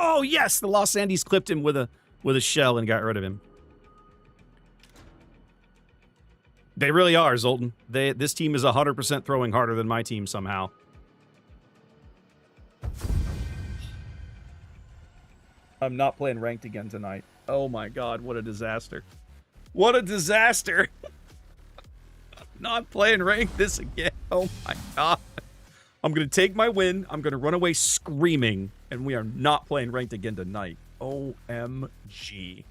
Oh yes, the Los Andes clipped him with a shell and got rid of him. They really are, Zoltan. This team is 100% throwing harder than my team somehow. I'm not playing ranked again tonight. Oh my god, what a disaster. What a disaster. Not playing ranked this again. Oh my god. I'm going to take my win. I'm going to run away screaming. And we are not playing ranked again tonight. OMG.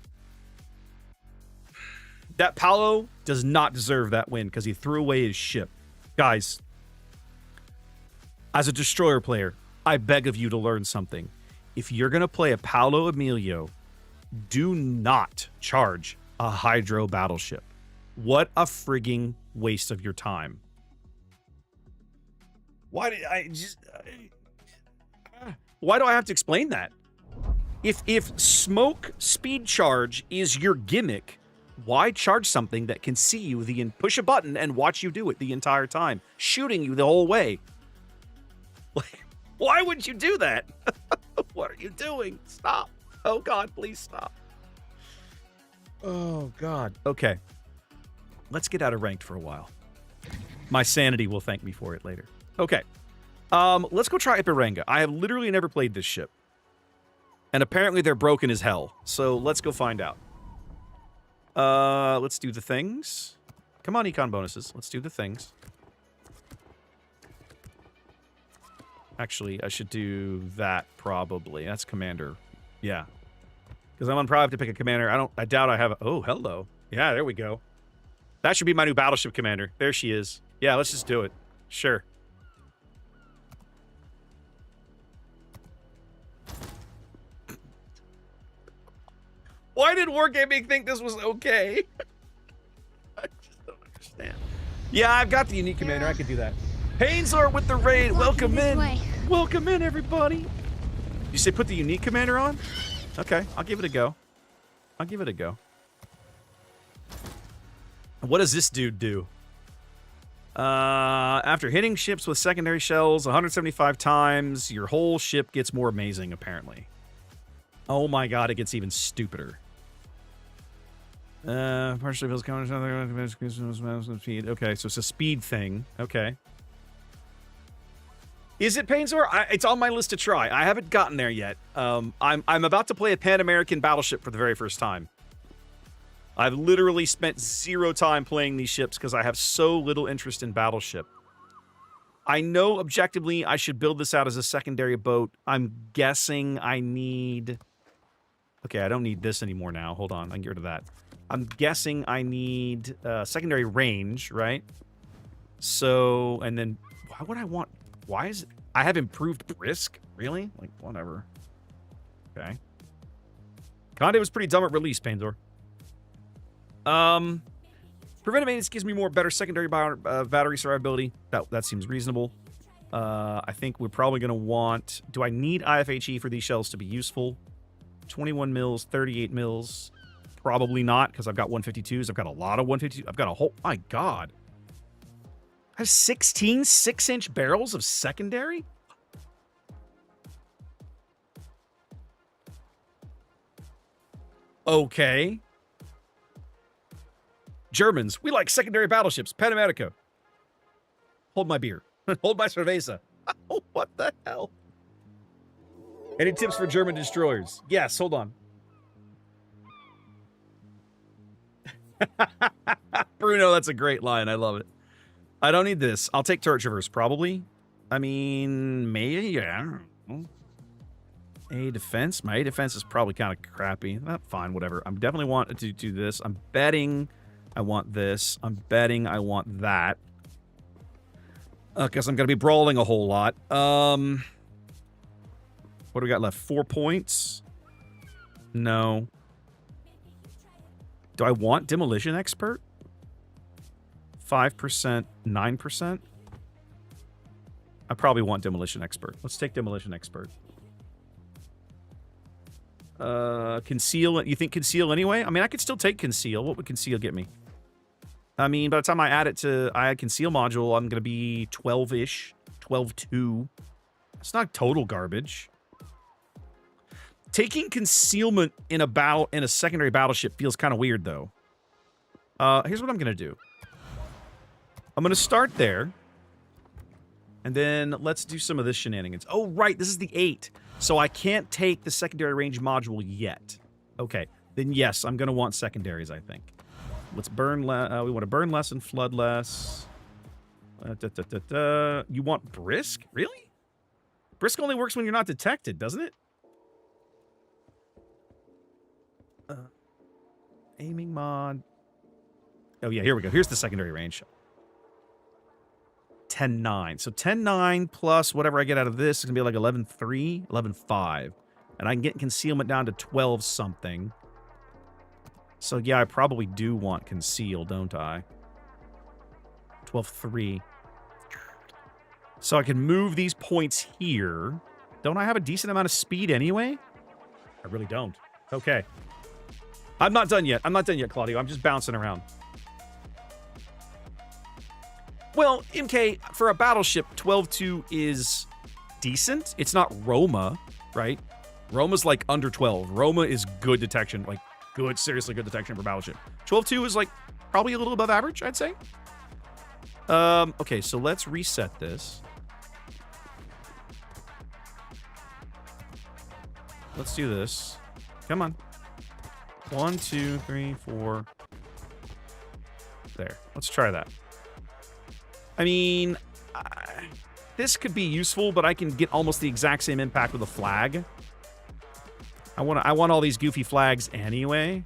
That Paolo does not deserve that win because he threw away his ship. Guys, as a destroyer player, I beg of you to learn something. If you're going to play a Paolo Emilio, do not charge a Hydro battleship. What a frigging waste of your time. Why did I just... why do I have to explain that? If smoke speed charge is your gimmick, why charge something that can see you push a button and watch you do it the entire time, shooting you the whole way? Like, why would you do that? What are you doing? Stop. Oh God, please stop. Oh God. Okay. Let's get out of ranked for a while. My sanity will thank me for it later. Okay. Let's go try Ipiranga. I have literally never played this ship. And apparently they're broken as hell. So let's go find out. Let's do the things. Come on, econ bonuses. Let's do the things. Actually, I should do that probably. That's commander. Yeah. Because I'm on probably have to pick a commander. I doubt I have a... Oh, hello. Yeah, there we go. That should be my new battleship commander. There she is. Yeah, let's just do it. Sure. Why did Wargaming think this was okay? I just don't understand. Yeah, I've got the unique commander. I could do that. Painzor with the raid. Welcome in. Welcome in, everybody. You say put the unique commander on? Okay, I'll give it a go. I'll give it a go. What does this dude do? After hitting ships with secondary shells 175 times, your whole ship gets more amazing, apparently. Oh my god, it gets even stupider. Partially builds counters. Okay, so it's a speed thing. Okay. Is it Painzor? It's on my list to try. I haven't gotten there yet. I'm about to play a Pan-American battleship for the very first time. I've literally spent 0 time playing these ships because I have so little interest in battleship. I know objectively I should build this out as a secondary boat. I'm guessing I need... Okay, I don't need this anymore now. Hold on, I can get rid of that. I'm guessing I need secondary range, right? So, and then why would I want... Why is it... I have improved brisk? Really? Like, whatever. Okay. Conde was pretty dumb at release, Painzor. Preventive maintenance gives me better secondary battery survivability. That seems reasonable. I think we're probably going to want... Do I need IFHE for these shells to be useful? 21 mils, 38 mils. Probably not, because I've got 152s. I've got a lot of 152s. I've got a whole... My God. I have 16 6-inch barrels of secondary? Okay. Germans, we like secondary battleships. Pan America. Hold my beer. Hold my cerveza. Oh, what the hell? Any tips for German destroyers? Yes, hold on. Bruno, that's a great line. I love it. I don't need this. I'll take turret traverse, probably. I mean, maybe, yeah. A defense? My A defense is probably kind of crappy. Fine, whatever. I definitely want to do this. I'm betting I want this. I'm betting I want that. Because I'm going to be brawling a whole lot. What do we got left? 4 points? No. Do I want Demolition Expert? 5%, 9%? I probably want Demolition Expert. Let's take Demolition Expert. Conceal. You think Conceal anyway? I mean, I could still take Conceal. What would Conceal get me? I mean, by the time I add Conceal module, I'm going to be 12-ish. 12-2. It's not total garbage. Taking concealment in a secondary battleship feels kind of weird, though. Here's what I'm going to do. I'm going to start there. And then let's do some of this shenanigans. Oh, right. This is the 8. So I can't take the secondary range module yet. Okay. Then, yes, I'm going to want secondaries, I think. Let's burn less. We want to burn less and flood less. You want Brisk? Really? Brisk only works when you're not detected, doesn't it? Aiming mod. Oh, yeah, here we go. Here's the secondary range. 10-9. So 10-9 plus whatever I get out of this is going to be like 11-3, 11-5. And I can get concealment down to 12-something. So, yeah, I probably do want conceal, don't I? 12-3. So I can move these points here. Don't I have a decent amount of speed anyway? I really don't. Okay. I'm not done yet. I'm not done yet, Claudio. I'm just bouncing around. Well, MK, for a battleship, 12-2 is decent. It's not Roma, right? Roma's like under 12. Roma is good detection, like good, seriously good detection for battleship. 12-2 is like probably a little above average, I'd say. Okay, so let's reset this. Let's do this. Come on. 1, 2, 3, 4. There. Let's try that. I mean, this could be useful, but I can get almost the exact same impact with a flag. I want all these goofy flags anyway.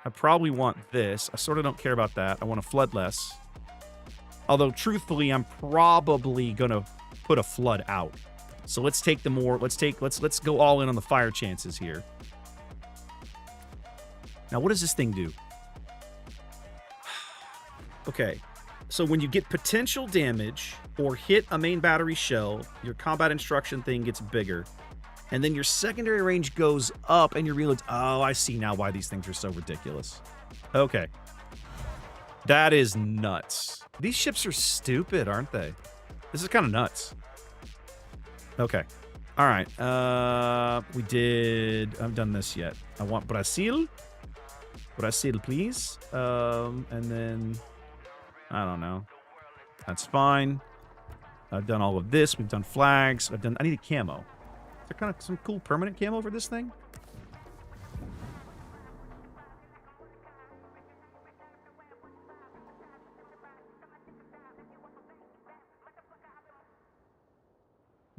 I probably want this. I sort of don't care about that. I want to flood less. Although, truthfully, I'm probably going to put a flood out. So let's take the more... Let's go all in on the fire chances here. Now, what does this thing do? Okay. So when you get potential damage or hit a main battery shell, your combat instruction thing gets bigger. And then your secondary range goes up and you realize, oh, I see now why these things are so ridiculous. Okay. That is nuts. These ships are stupid, aren't they? This is kind of nuts. Okay. All right. We did... I haven't done this yet. I want Brazil. Brazil, please. And then... I don't know. That's fine. I've done all of this. We've done flags. I need a camo. Is there kind of some cool permanent camo for this thing?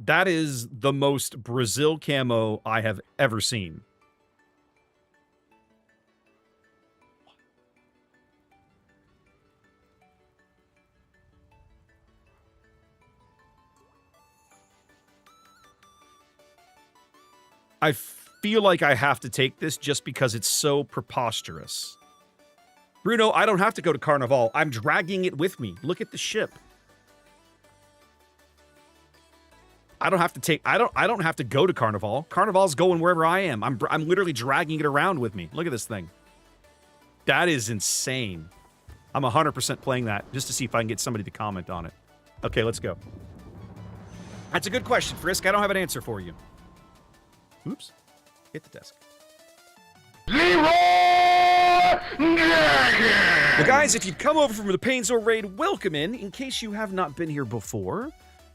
That is the most Brazil camo I have ever seen. I feel like I have to take this just because it's so preposterous. Bruno, I don't have to go to Carnival. I'm dragging it with me. Look at the ship. I don't have to take... I don't have to go to Carnival. Carnival's going wherever I am. I'm literally dragging it around with me. Look at this thing. That is insane. I'm 100% playing that just to see if I can get somebody to comment on it. Okay, let's go. That's a good question, Frisk. I don't have an answer for you. Oops. Hit the desk. Well, guys, if you'd come over from the Painesville raid, welcome in case you have not been here before.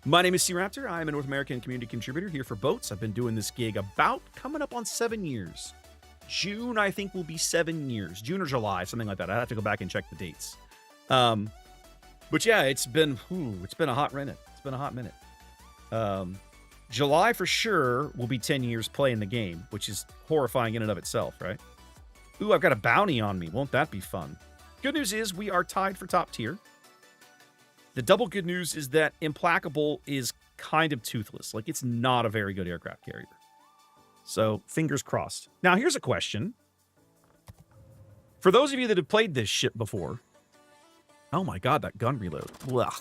My name is SeaRaptor. I'm a North American community contributor here for Boats. I've been doing this gig about coming up on 7 years. June, I think, will be 7 years. June or July, something like that. I have to go back and check the dates. But yeah, it's been a hot minute. It's been a hot minute. July, for sure, will be 10 years playing the game, which is horrifying in and of itself, right? Ooh, I've got a bounty on me. Won't that be fun? Good news is we are tied for top tier. The double good news is that Implacable is kind of toothless. Like, it's not a very good aircraft carrier. So, fingers crossed. Now, here's a question. For those of you that have played this ship before... Oh my god, that gun reload. Blah.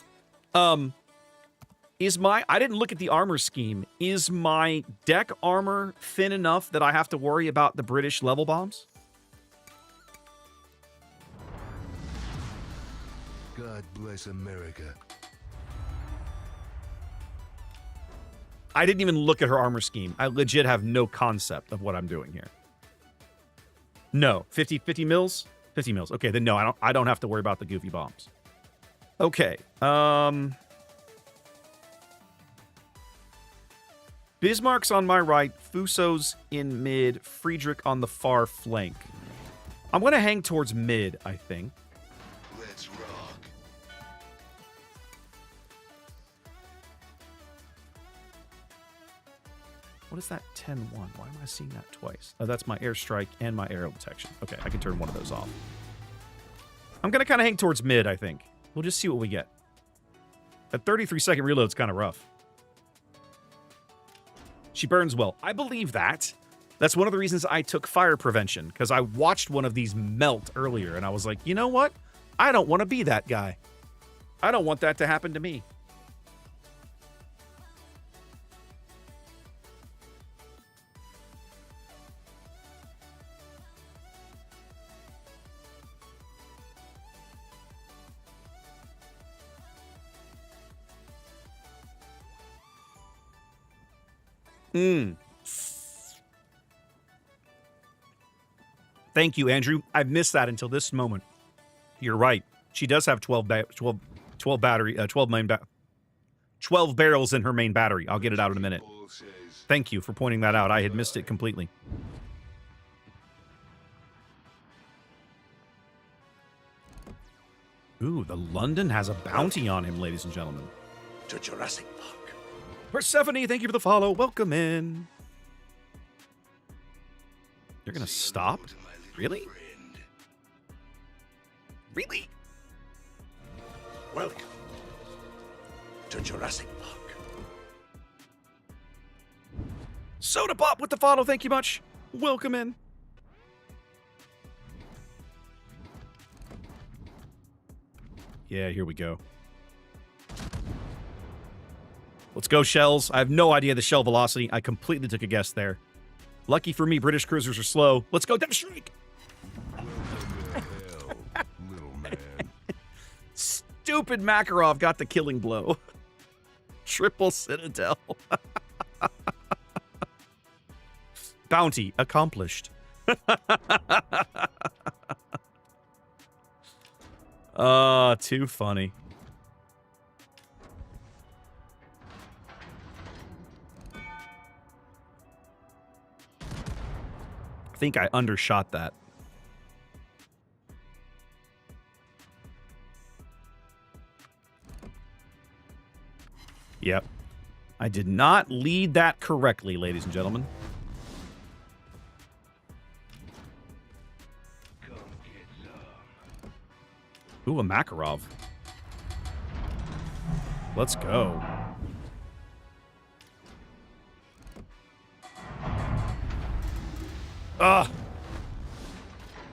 I didn't look at the armor scheme. Is my deck armor thin enough that I have to worry about the British level bombs? God bless America. I didn't even look at her armor scheme. I legit have no concept of what I'm doing here. No. 50 mils? 50 mils. Okay, then no, I don't have to worry about the goofy bombs. Okay. Bismarck's on my right, Fuso's in mid, Friedrich on the far flank. I'm going to hang towards mid, I think. Let's rock. What is that 10-1? Why am I seeing that twice? Oh, that's my airstrike and my aerial detection. Okay, I can turn one of those off. I'm going to kind of hang towards mid, I think. We'll just see what we get. That 33-second reload's kind of rough. She burns well. I believe that. That's one of the reasons I took fire prevention, because I watched one of these melt earlier, and I was like, you know what? I don't want to be that guy. I don't want that to happen to me. Thank you, Andrew. I've missed that until this moment. You're right. She does have 12 barrels in her main battery. I'll get it out in a minute. Thank you for pointing that out. I had missed it completely. Ooh, the London has a bounty on him, ladies and gentlemen. To Jurassic Park. Persephone, thank you for the follow. Welcome in. You're gonna stop? Really? Really? Welcome to Jurassic Park. Soda Pop with the follow. Thank you much. Welcome in. Yeah, here we go. Let's go, shells. I have no idea the shell velocity. I completely took a guess there. Lucky for me, British cruisers are slow. Let's go, Death Strike! Hell, little man. Stupid Makarov got the killing blow. Triple Citadel. Bounty accomplished. Too funny. I think I undershot that. Yep. I did not lead that correctly, ladies and gentlemen. Ooh, a Makarov. Let's go. Ugh.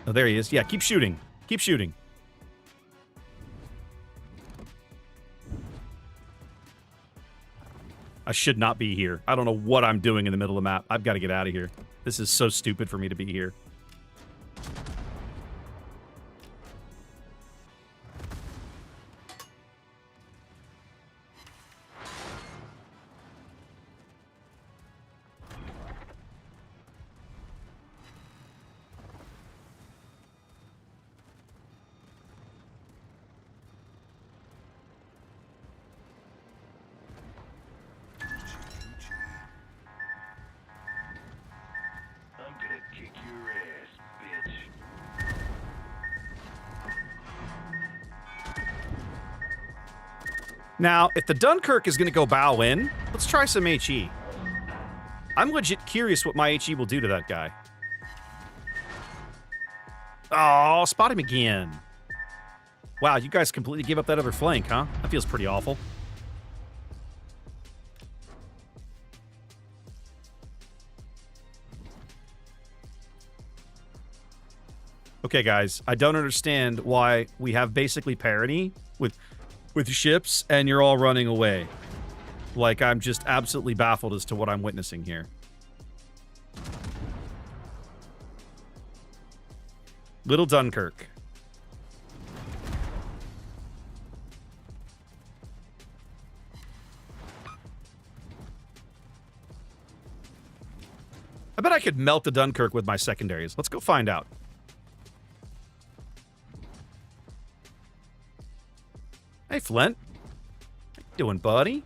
Oh, there he is. Yeah, keep shooting. Keep shooting. I should not be here. I don't know what I'm doing in the middle of the map. I've got to get out of here. This is so stupid for me to be here. Now, if the Dunkirk is going to go bow in, let's try some HE. I'm legit curious what my HE will do to that guy. Oh, spot him again. Wow, you guys completely gave up that other flank, huh? That feels pretty awful. Okay, guys, I don't understand why we have basically parity with ships, and you're all running away. Like, I'm just absolutely baffled as to what I'm witnessing here. Little Dunkirk. I bet I could melt the Dunkirk with my secondaries. Let's go find out. Hey, Flint. How you doing, buddy?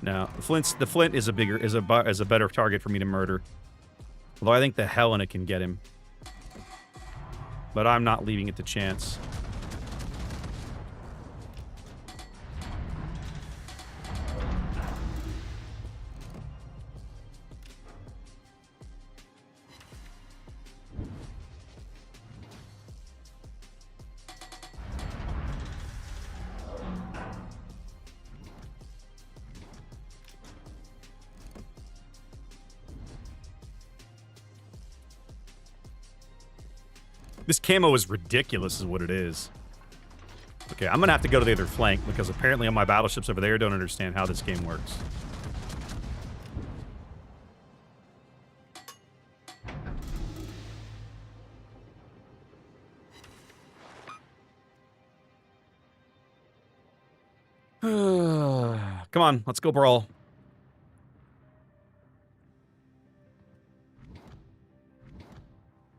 No, the Flint is a better target for me to murder. Although I think the Helena can get him. But I'm not leaving it to chance. This camo is ridiculous is what it is. Okay, I'm gonna have to go to the other flank because apparently on my battleships over there don't understand how this game works. Come on, let's go brawl.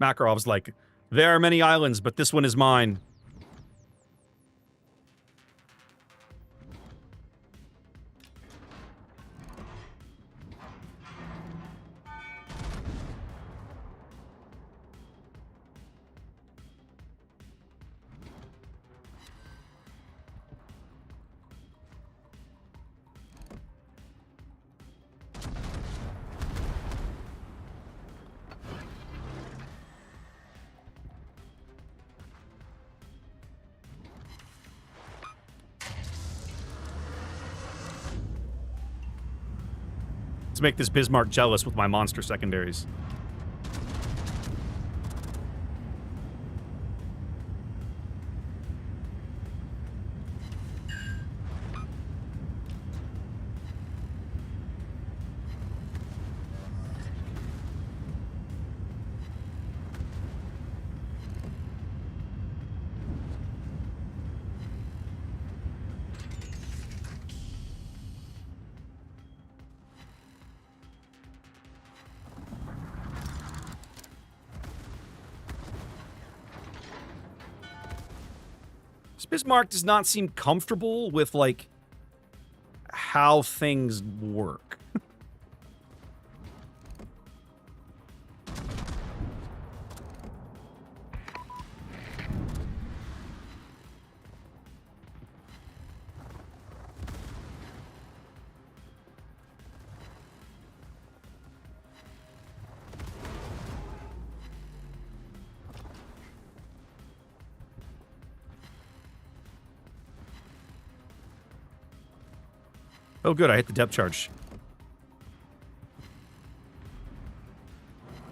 Makarov's like, there are many islands, but this one is mine. Let's make this Bismarck jealous with my monster secondaries. Bismarck does not seem comfortable with, like, how things work. Oh, good. I hit the depth charge.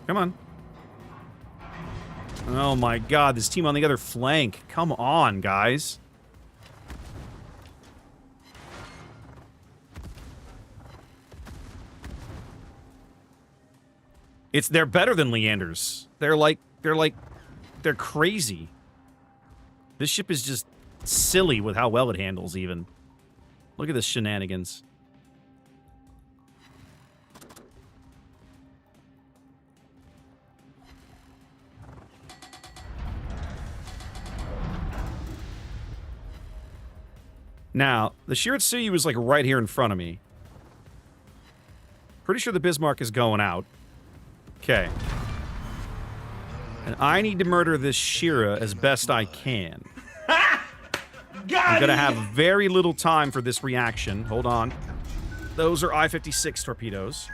Come on. Oh, my God. This team on the other flank. Come on, guys. They're better than Leander's. They're crazy. This ship is just silly with how well it handles, even. Look at this shenanigans. Now, the Shiratsuyu is like right here in front of me. Pretty sure the Bismarck is going out. Okay. And I need to murder this Shira as best I can. I'm gonna have very little time for this reaction. Hold on. Those are I-56 torpedoes.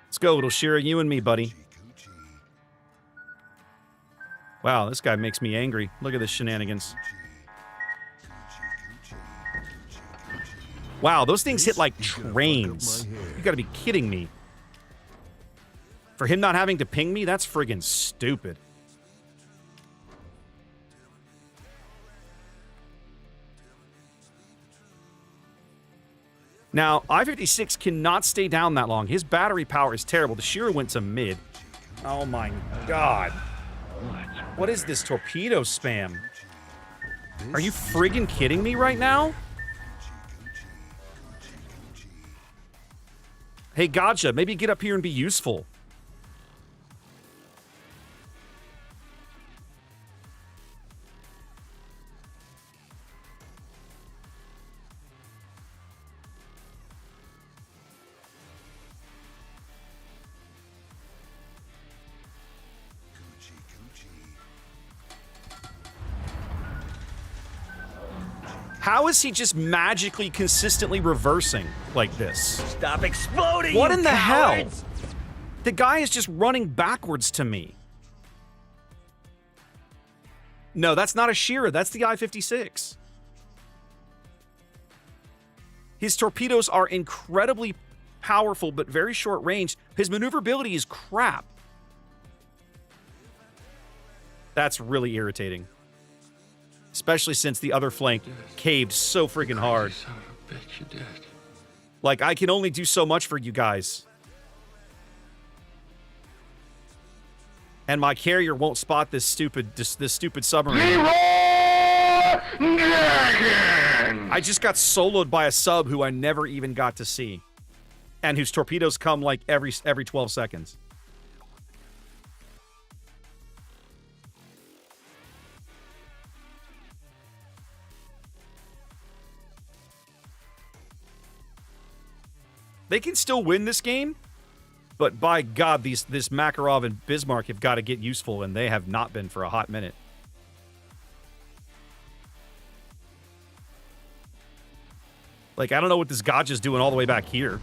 Let's go, little Shira, you and me, buddy. Wow, this guy makes me angry. Look at this shenanigans. Wow, those things hit like trains. You gotta be kidding me. For him not having to ping me, that's friggin' stupid. Now, I-56 cannot stay down that long. His battery power is terrible. The Shira went to mid. Oh my God. What is this torpedo spam? Are you friggin' kidding me right now? Hey, gotcha. Maybe get up here and be useful. How is he just magically, consistently reversing like this? Stop exploding! What in the cowards! hell? The guy is just running backwards to me. No, that's not a Shira. That's the I-56. His torpedoes are incredibly powerful, but very short range. His maneuverability is crap. That's really irritating. Especially since the other flank caved so friggin' hard. Son of a bitch, you did. Like, I can only do so much for you guys. And my carrier won't spot this stupid submarine. I just got soloed by a sub who I never even got to see. And whose torpedoes come like every 12 seconds. They can still win this game, but by God, this Makarov and Bismarck have got to get useful, and they have not been for a hot minute. Like, I don't know what this gotcha's doing all the way back here.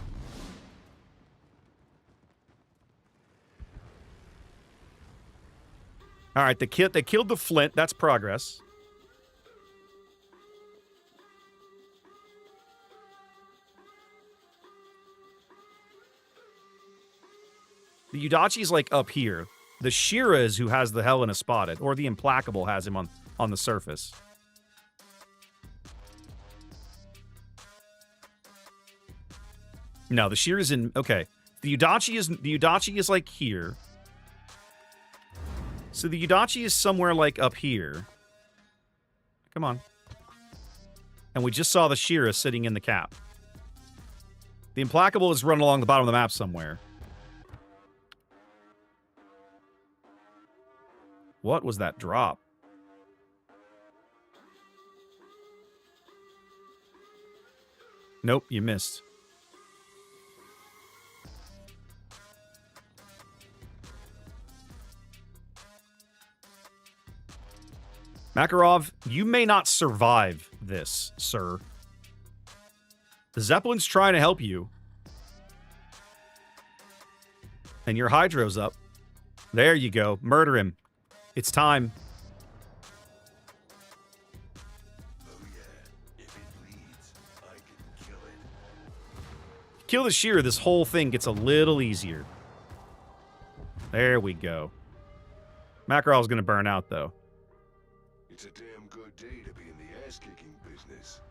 All right, they killed the Flint. That's progress. The Udachi's like up here. The Shira is who has the Helena spotted, or the Implacable has him on the surface. No, the Shira's in. Okay, the Udachi is like here. So the Udachi is somewhere like up here. Come on. And we just saw the Shira sitting in the cap. The Implacable is running along the bottom of the map somewhere. What was that drop? Nope, you missed. Makarov, you may not survive this, sir. The Zeppelin's trying to help you. And your Hydro's up. There you go. Murder him. It's time. Oh yeah, if it bleeds, I can kill it. Kill the Shearer, this whole thing gets a little easier. There we go. Makarov's gonna burn out, though. It's a damn good day to be in the ass-kicking business.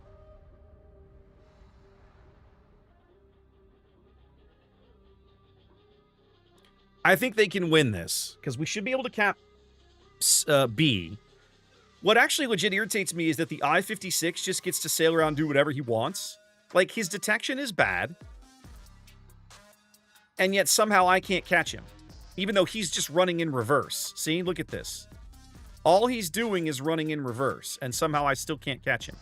I think they can win this, because we should be able to cap B. What actually legit irritates me is that the I-56 just gets to sail around and do whatever he wants. Like, his detection is bad. And yet somehow I can't catch him. Even though he's just running in reverse. See? Look at this. All he's doing is running in reverse, and somehow I still can't catch him.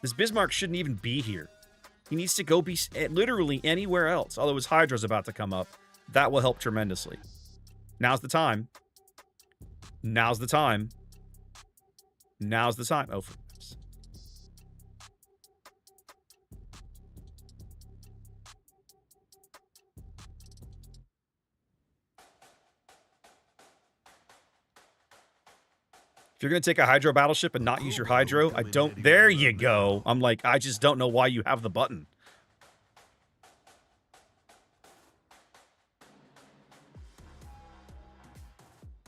This Bismarck shouldn't even be here. He needs to go be literally anywhere else. Although his Hydra's about to come up. That will help tremendously. Now's the time. Now's the time. Now's the time. Oh, for goodness. If you're going to take a Hydro battleship and not use your Hydro, I don't... There you go. I'm like, I just don't know why you have the button.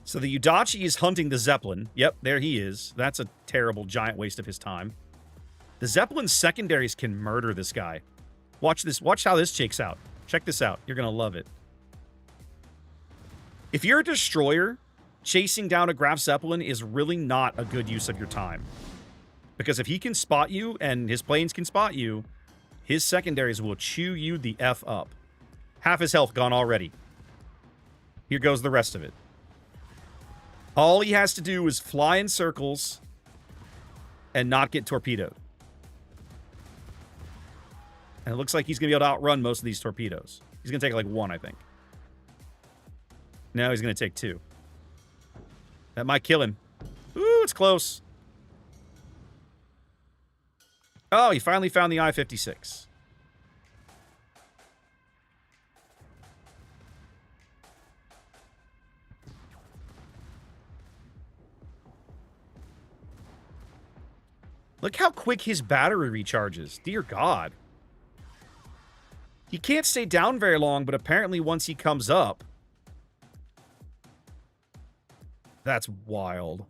So the Udachi is hunting the Zeppelin. Yep, there he is. That's a terrible, giant waste of his time. The Zeppelin's secondaries can murder this guy. Watch this. Watch how this shakes out. Check this out. You're going to love it. If you're a destroyer... chasing down a Graf Zeppelin is really not a good use of your time. Because if he can spot you, and his planes can spot you, his secondaries will chew you the F up. Half his health gone already. Here goes the rest of it. All he has to do is fly in circles and not get torpedoed. And it looks like he's going to be able to outrun most of these torpedoes. He's going to take like one, I think. No, he's going to take two. That might kill him. Ooh, it's close. Oh, he finally found the I-56. Look how quick his battery recharges. Dear God. He can't stay down very long, but apparently once he comes up... That's wild.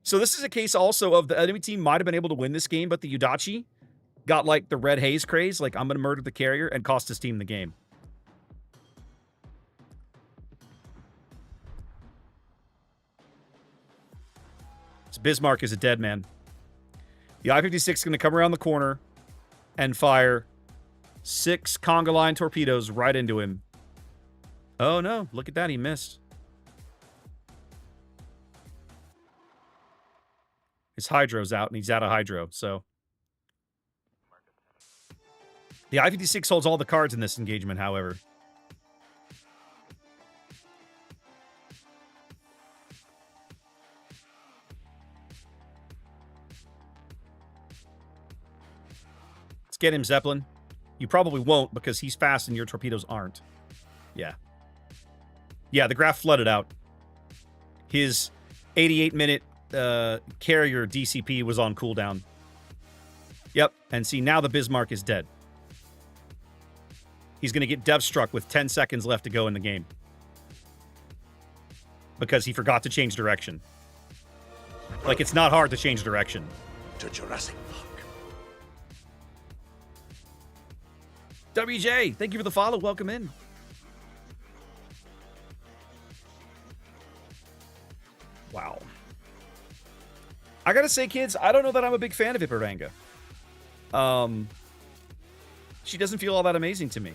So this is a case also of the enemy team might have been able to win this game, but the Udachi got like the red haze craze, like I'm going to murder the carrier, and cost his team the game. So Bismarck is a dead man. The I-56 is going to come around the corner and fire 6 conga line torpedoes right into him. Oh no, look at that, he missed. His Hydro's out, and he's out of Hydro, so... The I-56 holds all the cards in this engagement, however. Let's get him, Zeppelin. You probably won't because he's fast and your torpedoes aren't. Yeah. Yeah, the graph flooded out. His 88-minute carrier DCP was on cooldown. Yep, and see, now the Bismarck is dead. He's going to get dev struck with 10 seconds left to go in the game. Because he forgot to change direction. Like, it's not hard to change direction. To Jurassic Park. WJ, thank you for the follow. Welcome in. Wow. I gotta say, kids, I don't know that I'm a big fan of Ipiranga. She doesn't feel all that amazing to me.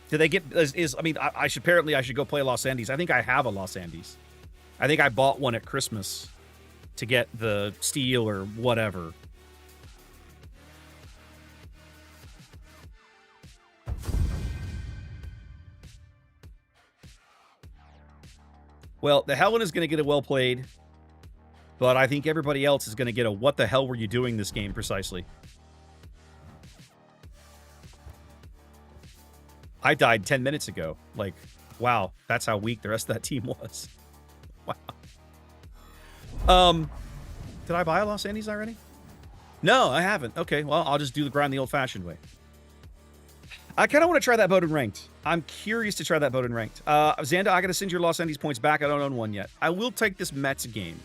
Do they get... I mean, I should go play Los Andes. I think I have a Los Andes. I think I bought one at Christmas to get the steel or whatever. Well, the Helen is going to get a well played, but I think everybody else is going to get a what the hell were you doing this game precisely. I died 10 minutes ago. Like, wow, that's how weak the rest of that team was. Wow. Did I buy a Los Andes already? No, I haven't. Okay, well, I'll just do the grind the old-fashioned way. I kind of want to try that boat in ranked. I'm curious to try that boat in ranked. Xanda, I got to send your Los Andes points back. I don't own one yet. I will take this Mets game.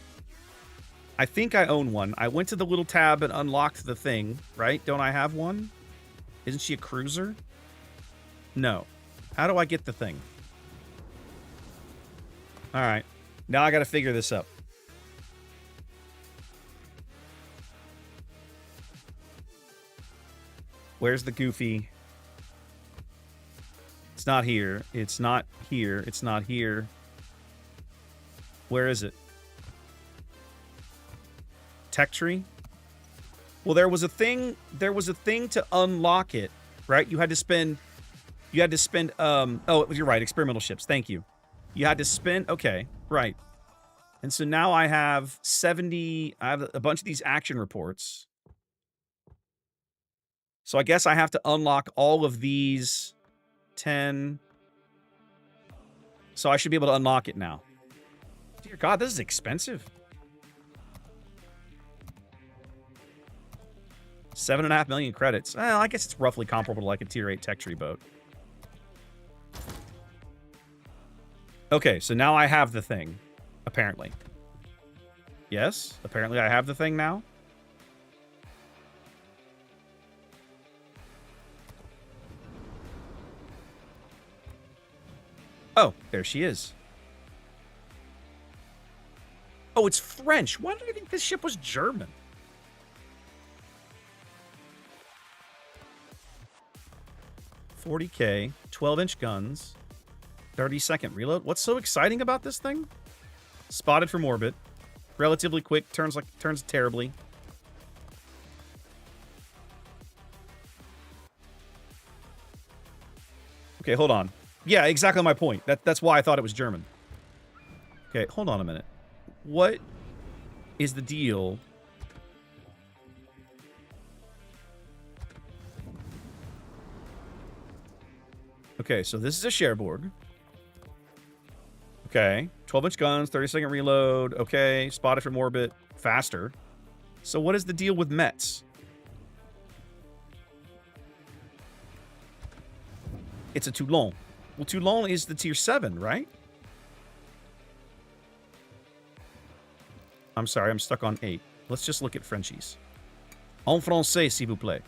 I think I own one. I went to the little tab and unlocked the thing, right? Don't I have one? Isn't she a cruiser? No. How do I get the thing? All right. Now I got to figure this up. Where's the Goofy? It's not here. It's not here. It's not here. Where is it? Tech tree? Well, there was a thing to unlock it, right? You had to spend oh, you're right, experimental ships. Thank you. You had to spend, okay, right. And so now I have 70, I have a bunch of these action reports. So I guess I have to unlock all of these 10. So I should be able to unlock it now. Dear God, this is expensive. 7.5 million credits. Well, I guess it's roughly comparable to like a tier 8 tech tree boat. Okay, so now I have the thing, apparently. Yes, apparently I have the thing now. Oh, there she is. Oh, it's French. Why did I think this ship was German? $40K, 12-inch guns, 30-second reload. What's so exciting about this thing? Spotted from orbit. Relatively quick, turns terribly. Okay, hold on. Yeah, exactly my point. That's why I thought it was German. Okay, hold on a minute. What is the deal? Okay, so this is a Cherbourg. Okay, 12-inch guns, 30-second reload. Okay, spotted from orbit, faster. So what is the deal with Mets? It's a Toulon. Well, Toulon is the tier 7, right? I'm sorry, I'm stuck on 8. Let's just look at Frenchies. En français, s'il vous plaît.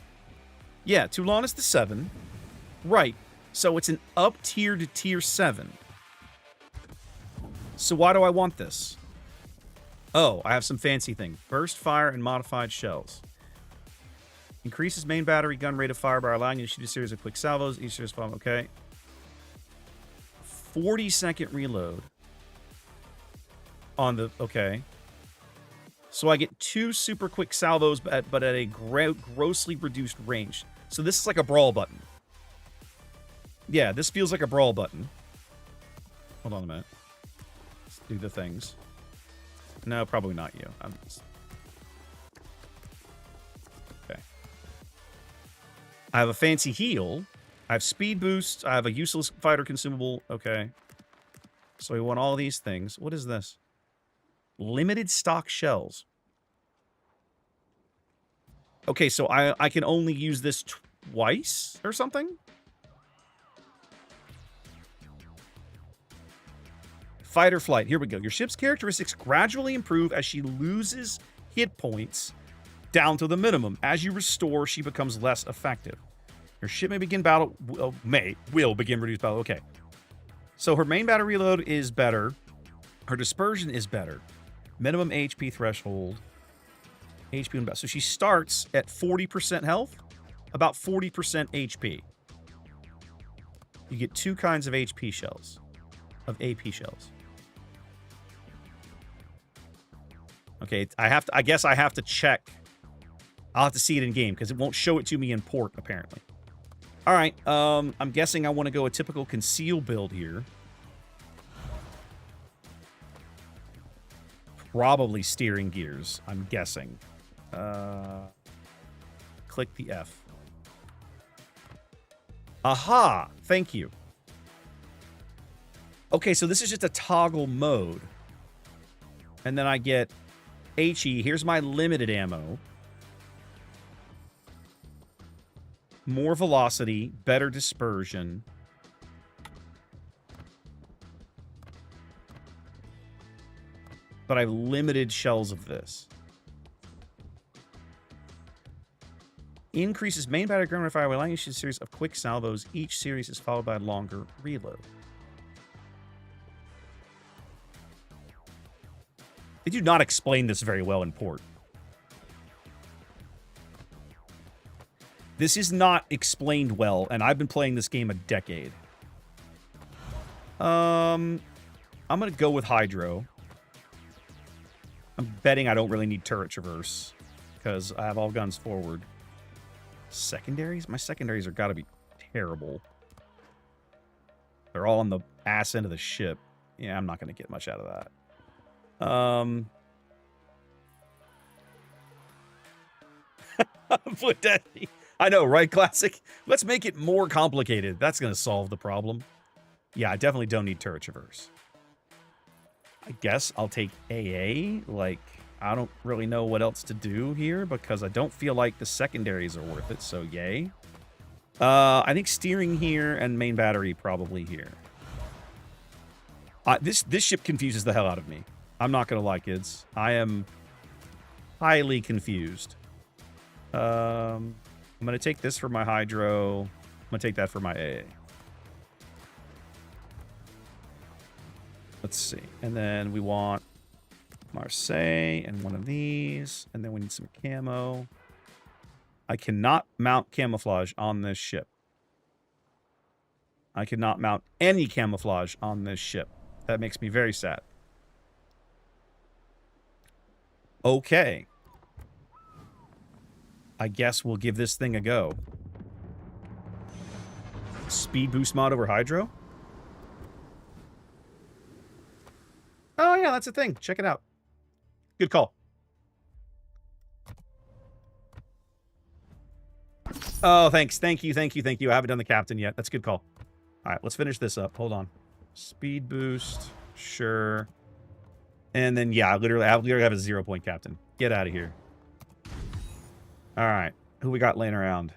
Yeah, Toulon is the 7. Right. So it's an up tier to tier 7. So why do I want this? Oh, I have some fancy thing. Burst fire and modified shells. Increases main battery gun rate of fire by allowing you to shoot a series of quick salvos. Each series of okay. 40-second reload. On the... Okay. So I get 2 super quick salvos, but at a grossly reduced range. So this is like a brawl button. Yeah, this feels like a brawl button. Hold on a minute. Let's do the things. No, probably not you. Okay. I have a fancy heal. I have speed boost. I have a useless fighter consumable. Okay. So we want all these things. What is this? Limited stock shells. Okay, so I can only use this twice or something? Fight or flight. Here we go. Your ship's characteristics gradually improve as she loses hit points down to the minimum. As you restore, she becomes less effective. Your ship may begin battle... will begin reduced battle. Okay. So her main battle reload is better. Her dispersion is better. Minimum HP threshold. HP and battle. So she starts at 40% health. About 40% HP. You get 2 kinds of HP shells. Of AP shells. Okay, I guess I have to check. I'll have to see it in game because it won't show it to me in port apparently. All right, I'm guessing I want to go a typical conceal build here. Probably steering gears, I'm guessing. Click the F. Aha! Thank you. Okay, so this is just a toggle mode. And then I get HE. Here's my limited ammo. More velocity, better dispersion. But I have limited shells of this. Increases main battery gun fire by allowing you to shoot a series of quick salvos. Each series is followed by a longer reload. They do not explain this very well in port. This is not explained well, and I've been playing this game a decade. I'm going to go with Hydro. I'm betting I don't really need turret traverse, because I have all guns forward. Secondaries? My secondaries are got to be terrible. They're all on the ass end of the ship. Yeah, I'm not going to get much out of that. I know, right, Classic? Let's make it more complicated. That's going to solve the problem. Yeah, I definitely don't need turret traverse. I guess I'll take AA. Like, I don't really know what else to do here because I don't feel like the secondaries are worth it, so yay. I think steering here and main battery probably here. This ship confuses the hell out of me. I'm not going to lie, kids. I am highly confused. I'm going to take this for my Hydro. I'm going to take that for my AA. Let's see. And then we want Marseille and one of these. And then we need some camo. I cannot mount camouflage on this ship. I cannot mount any camouflage on this ship. That makes me very sad. Okay. I guess we'll give this thing a go. Speed boost mod over Hydro? Oh, yeah, that's a thing. Check it out. Good call. Oh, thanks. Thank you, thank you, thank you. I haven't done the captain yet. That's a good call. All right, let's finish this up. Hold on. Speed boost. Sure. And then, yeah, I literally have a 0-point captain. Get out of here. All right. Who we got laying around?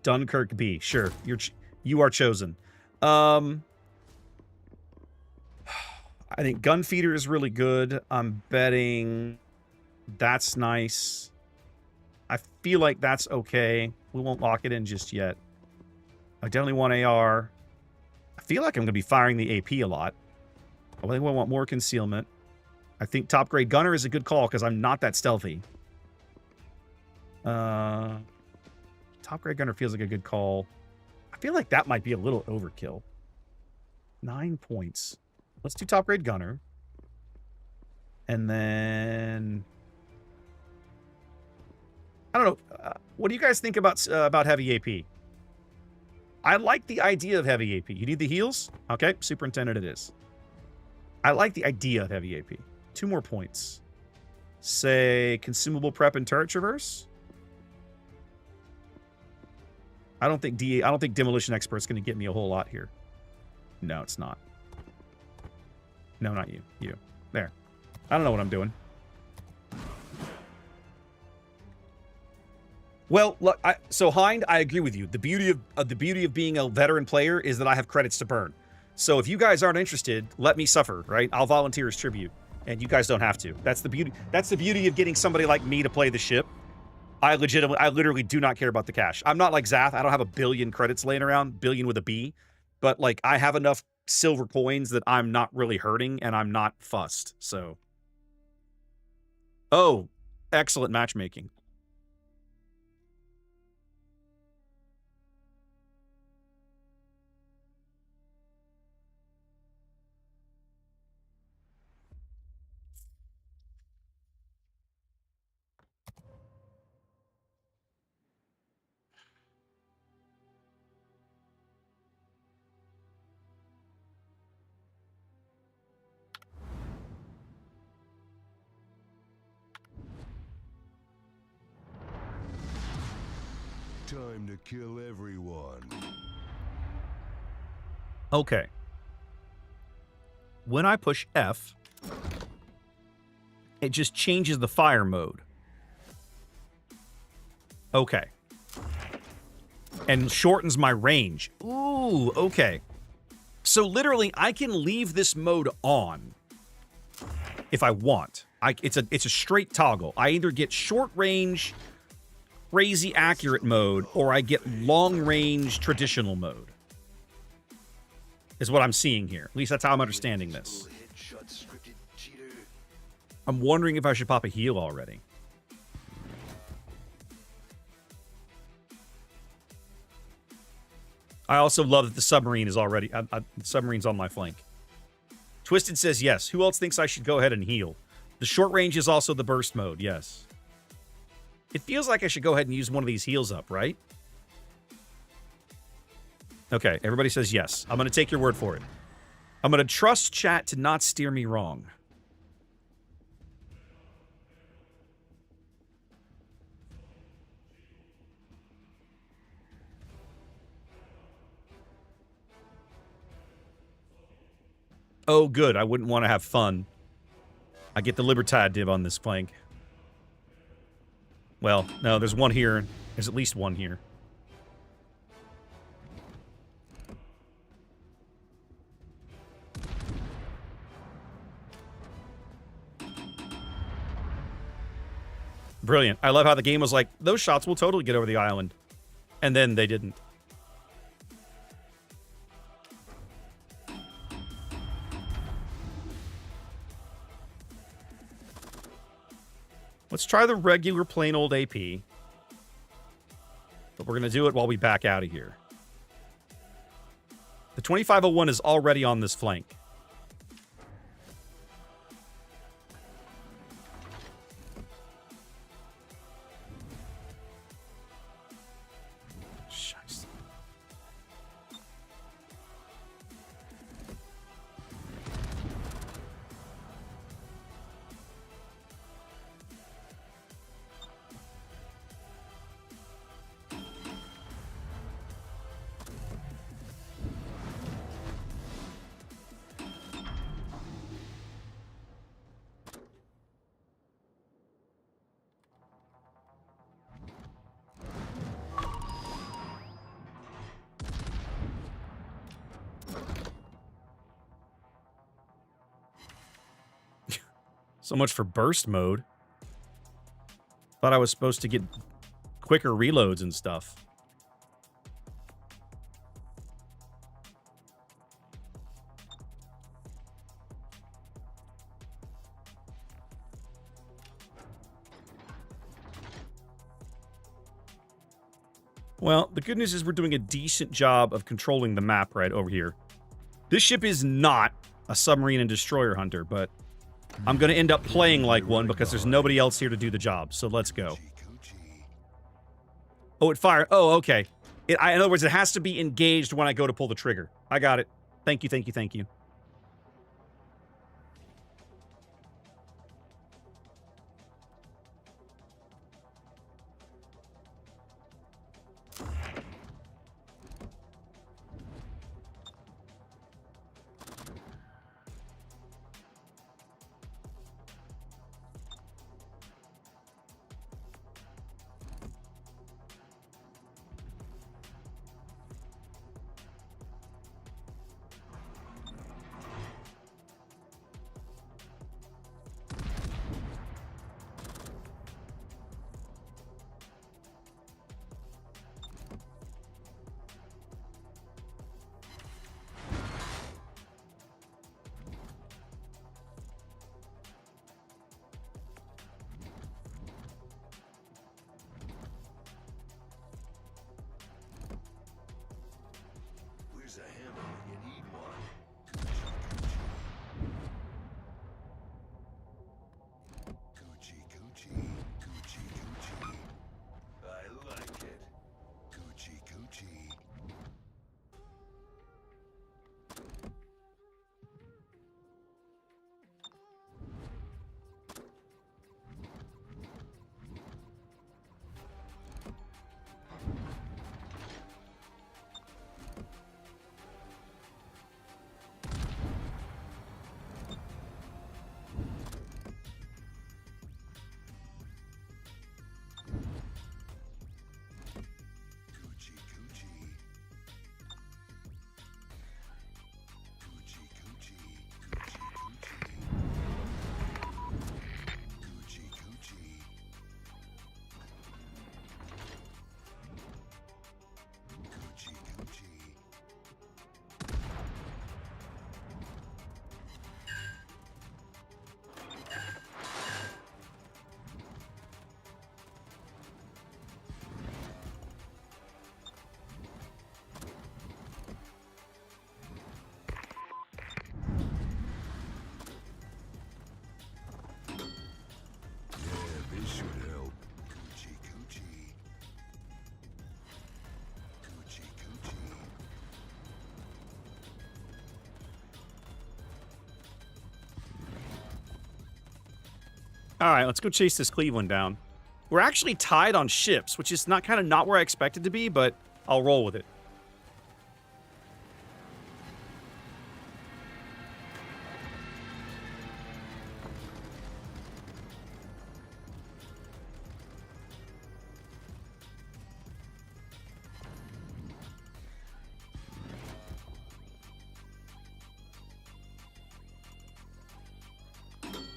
Dunkirk B. Sure. You are chosen. I think Gunfeeder is really good. I'm betting that's nice. I feel like that's okay. We won't lock it in just yet. I definitely want AR. I feel like I'm going to be firing the AP a lot. I think I want more concealment. I think top grade gunner is a good call because I'm not that stealthy. Top grade gunner feels like a good call. I feel like that might be a little overkill. 9 points. Let's do top grade gunner. And then I don't know. What do you guys think about heavy AP? I like the idea of heavy AP. You need the heals? Okay, superintendent it is. I like the idea of heavy AP. 2 more points. Say consumable prep and turret traverse. I don't think Demolition Expert's going to get me a whole lot here. No, it's not. No, not you. You. There. I don't know what I'm doing. Well, look, so Hind, I agree with you. The beauty of being a veteran player is that I have credits to burn. So if you guys aren't interested, let me suffer, right? I'll volunteer as tribute, and you guys don't have to. That's the beauty. That's the beauty of getting somebody like me to play the ship. I literally do not care about the cash. I'm not like Zath. I don't have a billion credits laying around, billion with a B, but like I have enough silver coins that I'm not really hurting, and I'm not fussed. So, oh, excellent matchmaking. Time to kill everyone. Okay. When I push F, it just changes the fire mode. Okay. And shortens my range. Ooh, okay. So literally, I can leave this mode on if I want. It's a straight toggle. I either get short range, crazy accurate mode, or I get long range traditional mode. Is what I'm seeing here. At least that's how I'm understanding this. I'm wondering if I should pop a heal already. I also love that the submarine is already... the submarine's on my flank. Twisted says yes. Who else thinks I should go ahead and heal? The short range is also the burst mode, yes. It feels like I should go ahead and use one of these heals up, right? Okay, everybody says yes. I'm going to take your word for it. I'm going to trust chat to not steer me wrong. Oh, good. I wouldn't want to have fun. I get the Libertad div on this flank. Well, no, there's one here. There's at least one here. Brilliant. I love how the game was like, those shots will totally get over the island. And then they didn't. Let's try the regular plain old AP. But we're going to do it while we back out of here. The 2501 is already on this flank. Scheiße. So much for burst mode. Thought I was supposed to get quicker reloads and stuff. Well, the good news is we're doing a decent job of controlling the map right over here. This ship is not a submarine and destroyer hunter, but I'm going to end up playing like one because there's nobody else here to do the job, so let's go. Oh, it fired. Oh, okay. In other words, it has to be engaged when I go to pull the trigger. I got it. Thank you, thank you, thank you. All right, let's go chase this Cleveland down. We're actually tied on ships, which is not not where I expected to be, but I'll roll with it.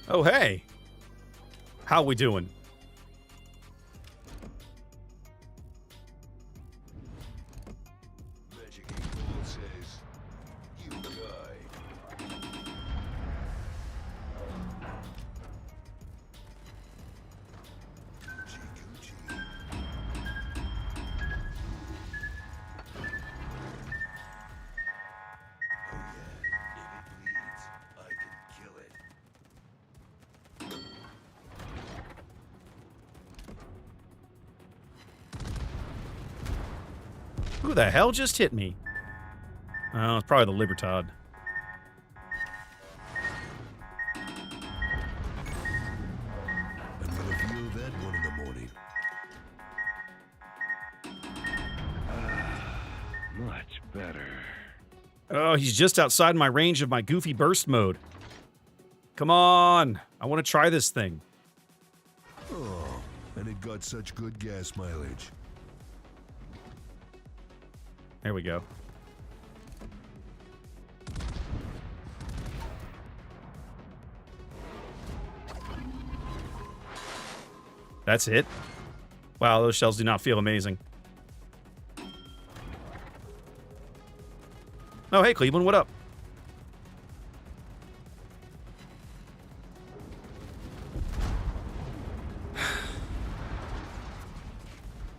Oh, hey. How we doing? Magic 8 Ball says, you die. Gucci, Gucci. Oh yeah, if it bleeds, I can kill it. Who the hell just hit me? Oh, it's probably the Libertad. I'm gonna feel that one in the morning. Much better. Oh, he's just outside my range of my goofy burst mode. Come on. I want to try this thing. Oh, and it got such good gas mileage. There we go. That's it? Wow, those shells do not feel amazing. Oh, hey, Cleveland, what up?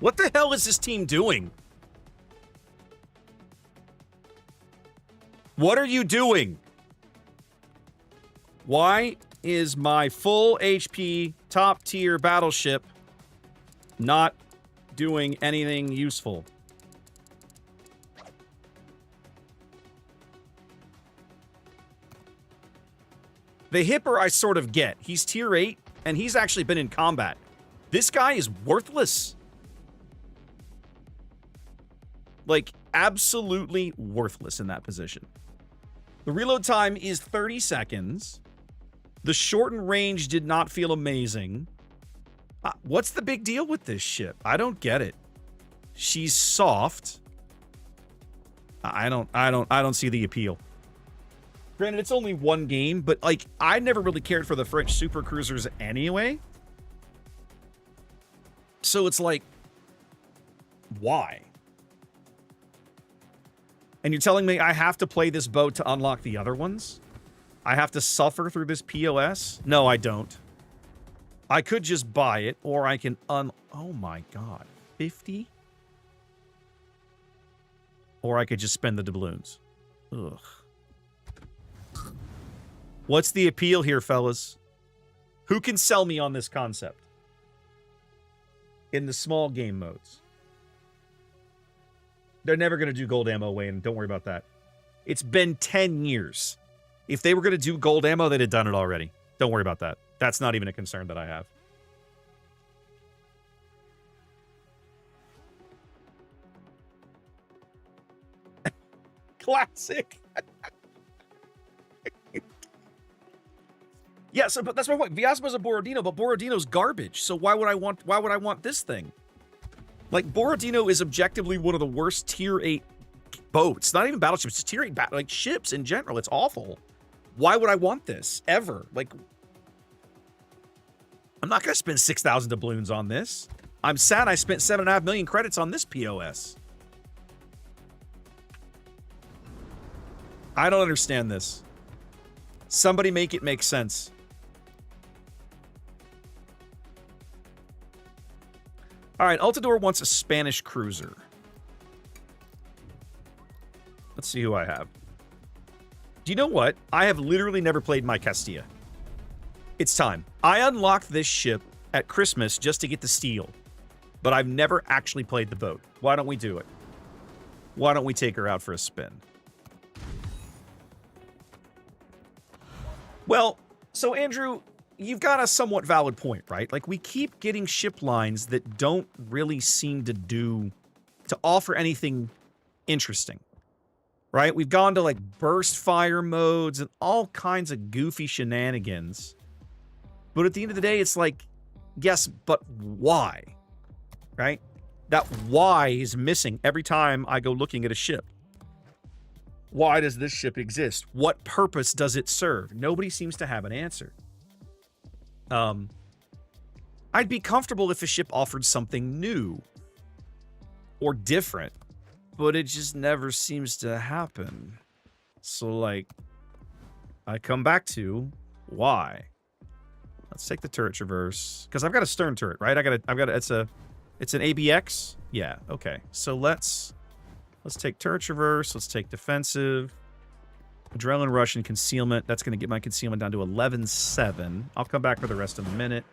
What the hell is this team doing? What are you doing? Why is my full HP top tier battleship not doing anything useful? The Hipper I sort of get. He's tier 8 and he's actually been in combat. This guy is worthless. Like, absolutely worthless in that position. The reload time is 30 seconds. The shortened range did not feel amazing. What's the big deal with this ship? I don't get it. She's soft. I don't see the appeal. Granted, it's only one game, but like I never really cared for the French super cruisers anyway. So it's like, why? And you're telling me I have to play this boat to unlock the other ones? I have to suffer through this POS? No, I don't. I could just buy it, or I can oh my god. 50? Or I could just spend the doubloons. Ugh. What's the appeal here, fellas? Who can sell me on this concept? In the small game modes. They're never going to do gold ammo, Wayne. Don't worry about that. It's been 10 years. If they were going to do gold ammo, they'd have done it already. Don't worry about that. That's not even a concern that I have. Classic. Yeah, so but that's my point. Viasma's a Borodino, but Borodino's garbage. So why would I want this thing? Like, Borodino is objectively one of the worst tier 8 boats. Not even battleships, it's tier 8 like ships in general. It's awful. Why would I want this ever? Like, I'm not gonna spend 6,000 doubloons on this. I'm sad I spent 7.5 million credits on this POS. I don't understand this. Somebody make it make sense. All right, Altador wants a Spanish cruiser. Let's see who I have. Do you know what? I have literally never played my Castilla. It's time. I unlocked this ship at Christmas just to get the steel, but I've never actually played the boat. Why don't we do it? Why don't we take her out for a spin? Well, so Andrew, you've got a somewhat valid point, right? Like, we keep getting ship lines that don't really seem to offer anything interesting, right? We've gone to, like, burst fire modes and all kinds of goofy shenanigans. But at the end of the day, it's like, yes, but why? Right? That why is missing every time I go looking at a ship. Why does this ship exist? What purpose does it serve? Nobody seems to have an answer. I'd be comfortable if a ship offered something new or different, but it just never seems to happen. So, like, I come back to why. Let's take the turret traverse, because I've got a stern turret, right? It's an ABX. Yeah, okay. So let's take turret traverse. Let's take defensive, adrenaline rush, and concealment. That's going to get my concealment down to 11.7. I'll come back for the rest in a minute.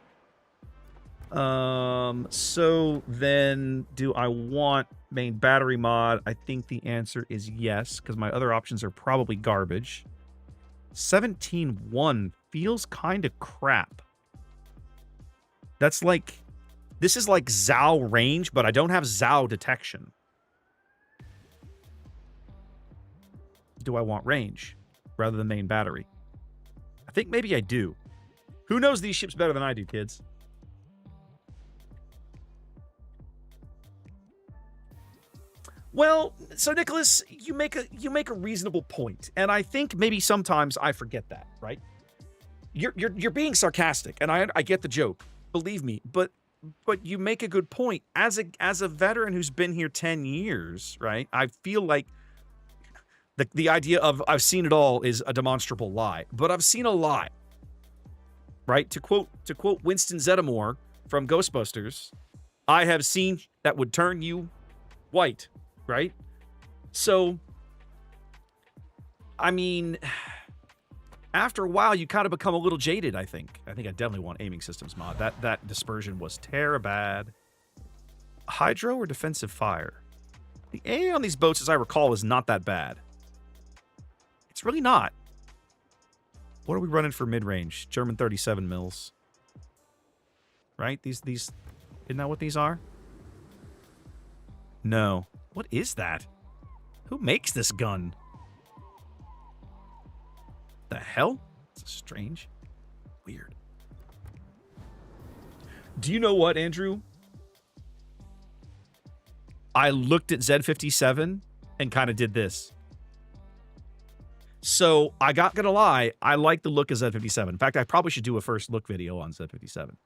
So then, do I want main battery mod? I think the answer is yes, because my other options are probably garbage. 17.1 feels kind of crap. That's like, this is like Zao range, but I don't have Zao detection. Do I want range rather than main battery? I think maybe I do. Who knows these ships better than I do, kids? Well, so Nicholas, you make a reasonable point, and I think maybe sometimes I forget that, right? You're being sarcastic, and I get the joke, believe me, but you make a good point. As a veteran who's been here 10 years, right? I feel like the idea of I've seen it all is a demonstrable lie, but I've seen a lot, right? To quote Winston Zeddemore from Ghostbusters, I have seen that would turn you white, right? So, I mean, after a while, you kind of become a little jaded, I think. I definitely want aiming systems mod. That dispersion was bad. Hydro or defensive fire? The AA on these boats, as I recall, is not that bad. It's really not. What are we running for mid-range? German 37 mils. Right? These isn't that what these are? No. What is that? Who makes this gun? The hell? It's strange. Weird. Do you know what, Andrew? I looked at Z57 and kind of did this. So, I got gonna lie, I like the look of Z57. In fact, I probably should do a first look video on Z57.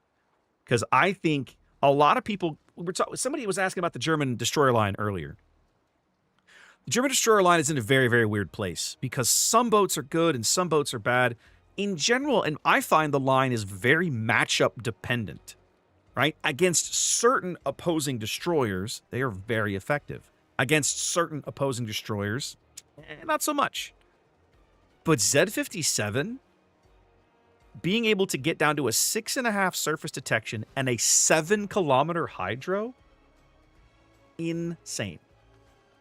Because I think a lot of people... somebody was asking about the German destroyer line earlier. The German destroyer line is in a very, very weird place because some boats are good and some boats are bad. In general, and I find the line is very matchup dependent, right? Against certain opposing destroyers, they are very effective. Against certain opposing destroyers, not so much. But Z57, being able to get down to a 6.5 surface detection and a 7-kilometer hydro, insane.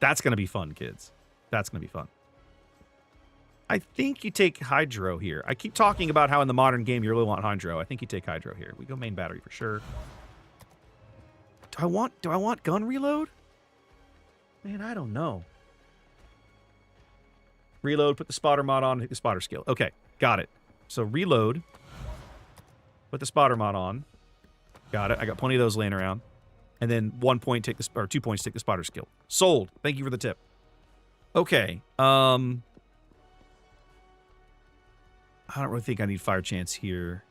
That's going to be fun, kids. That's going to be fun. I think you take hydro here. I keep talking about how in the modern game you really want hydro. I think you take hydro here. We go main battery for sure. Do I want gun reload? Man, I don't know. Reload, put the spotter mod on, hit the spotter skill. Okay, got it. So reload, put the spotter mod on. Got it. I got plenty of those laying around. And then 1 point, take the, or 2 points, take the spotter skill. Sold. Thank you for the tip. Okay. I don't really think I need fire chance here.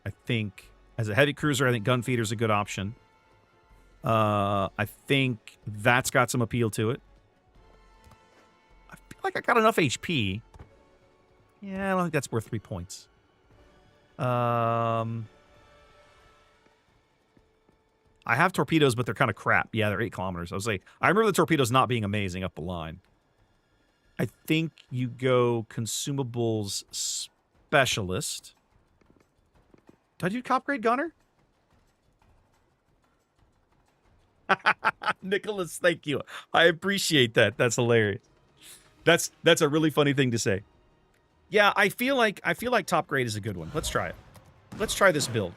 I think as a heavy cruiser, I think gun feeder's a good option. I think that's got some appeal to it. I feel like I got enough HP. Yeah, I don't think that's worth 3 points. I have torpedoes, but they're kind of crap. Yeah, they're 8 kilometers. I remember the torpedoes not being amazing up the line. I think you go consumables specialist. Did I do cop grade gunner? Nicholas, thank you. I appreciate that. That's hilarious. That's a really funny thing to say. Yeah, I feel like top grade is a good one. Let's try it. let's try this build.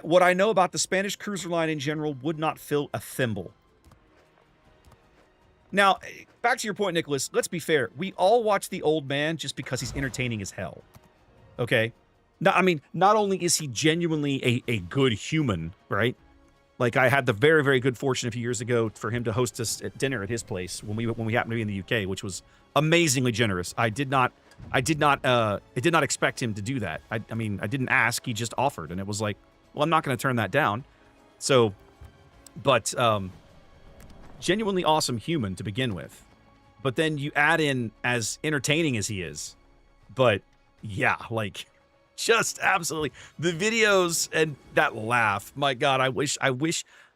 What I know about the Spanish cruiser line in general would not fill a thimble. Now, back to your point, Nicholas, let's be fair. We all watch the old man just because he's entertaining as hell. Okay? No, I mean, not only is he genuinely a good human, right? Like, I had the very, very good fortune a few years ago for him to host us at dinner at his place when we happened to be in the UK, which was amazingly generous. I did not expect him to do that. I mean, I didn't ask, he just offered, and it was like, well, I'm not going to turn that down. So, but genuinely awesome human to begin with. But then you add in as entertaining as he is. But yeah, like, just absolutely the videos and that laugh. My God, I wish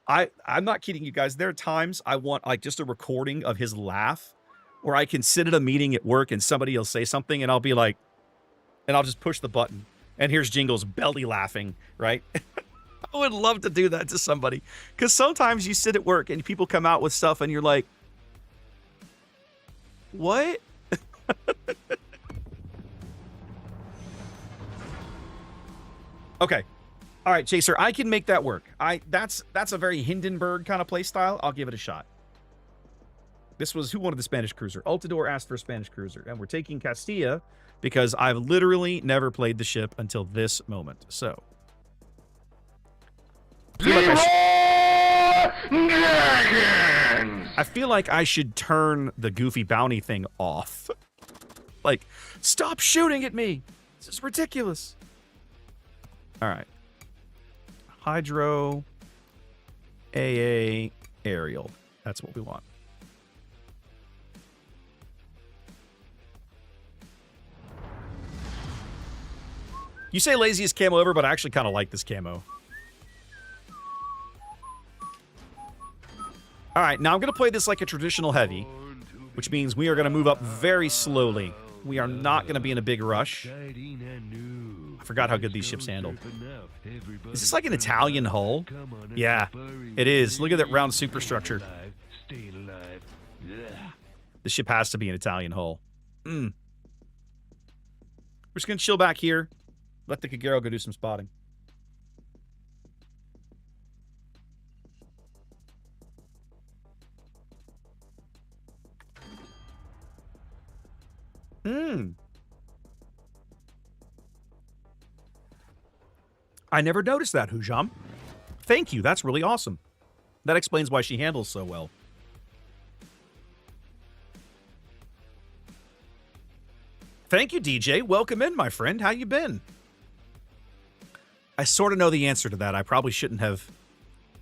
I'm not kidding you guys. There are times I want like just a recording of his laugh where I can sit at a meeting at work and somebody will say something and I'll be like, and I'll just push the button and here's Jingle's belly laughing, right? I would love to do that to somebody because sometimes you sit at work and people come out with stuff and you're like, what? Okay. All right, Chaser, I can make that work. That's a very Hindenburg kind of play style. I'll give it a shot. This was who wanted the Spanish cruiser. Altador asked for a Spanish cruiser, and we're taking Castilla because I've literally never played the ship until this moment. So, I feel like I should turn the goofy bounty thing off. Like, stop shooting at me. This is ridiculous. All right. Hydro, AA, aerial. That's what we want. You say laziest camo ever, but I actually kind of like this camo. All right, now I'm going to play this like a traditional heavy, which means we are going to move up very slowly. We are not going to be in a big rush. I forgot how good these ships handled. Is this like an Italian hull? Yeah, it is. Look at that round superstructure. This ship has to be an Italian hull. We're just going to chill back here. Let the Kagero go do some spotting. I never noticed that, Hujam. Thank you. That's really awesome. That explains why she handles so well. Thank you, DJ. Welcome in, my friend. How you been? I sort of know the answer to that. I probably shouldn't have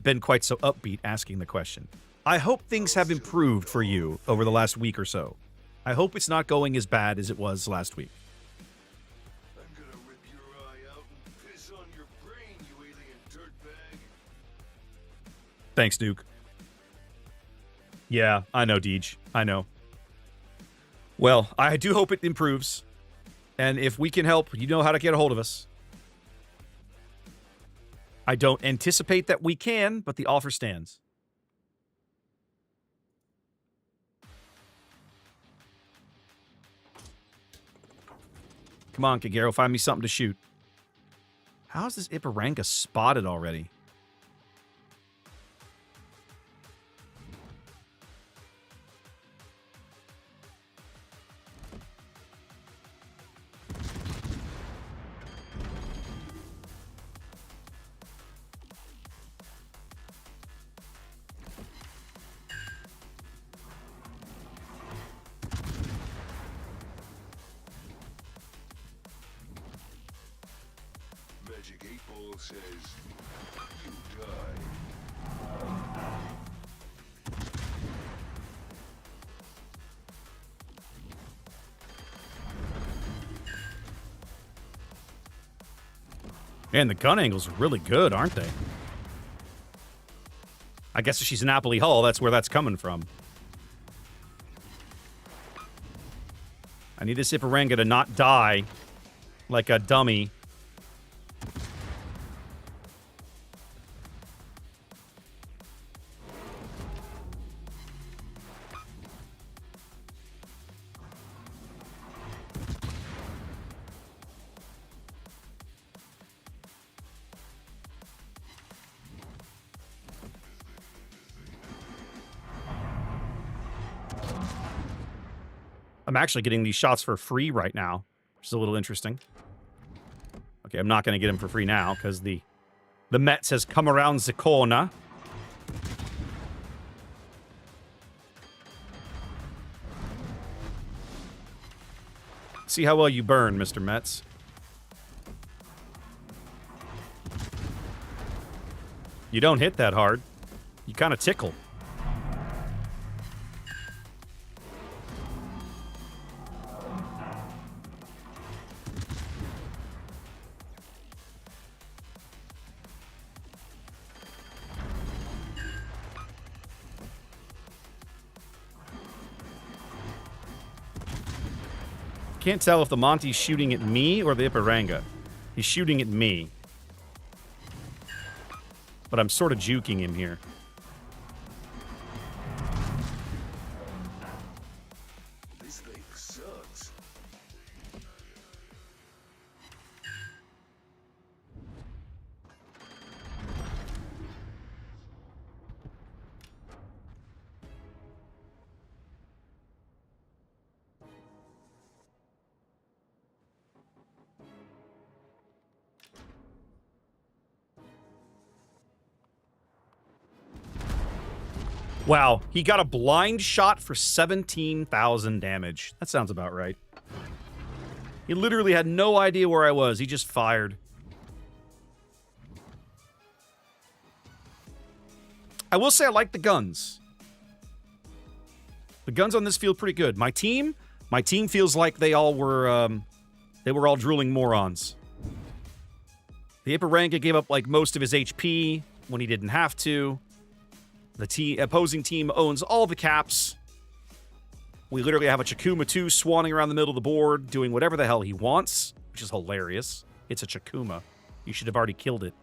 been quite so upbeat asking the question. I hope things have improved for you over the last week or so. I hope it's not going as bad as it was last week. I'm gonna rip your eye out and piss on your brain, you alien dirtbag. Thanks, Duke. Yeah, I know, Deej. I know. Well, I do hope it improves. And if we can help, you know how to get a hold of us. I don't anticipate that we can, but the offer stands. Come on, Kagero, find me something to shoot. How's this Iparanga spotted already? Magic 8-Ball says, you die. Man, the gun angles are really good, aren't they? I guess if she's an Napoli hull, that's where that's coming from. I need this Iparanga to not die like a dummy. I'm actually getting these shots for free right now, which is a little interesting. Okay, I'm not going to get them for free now because the Mets has come around the corner. See how well you burn, Mr. Mets. You don't hit that hard. You kind of tickle. Can't tell if the Monty's shooting at me or the Iparanga. He's shooting at me. But I'm sort of juking him here. This thing sucks. Wow, he got a blind shot for 17,000 damage. That sounds about right. He literally had no idea where I was. He just fired. I will say I like the guns. The guns on this feel pretty good. My team feels like they all were all drooling morons. The Iparanga gave up like most of his HP when he didn't have to. The opposing team owns all the caps. We literally have a Chakuma 2 swanning around the middle of the board, doing whatever the hell he wants, which is hilarious. It's a Chakuma. You should have already killed it.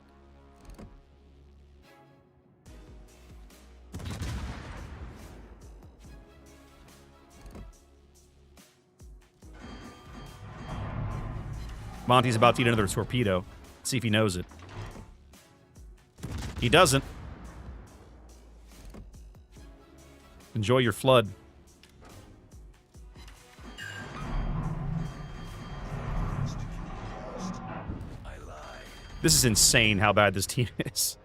Monty's about to eat another torpedo. Let's see if he knows it. He doesn't. Enjoy your flood. This is insane how bad this team is.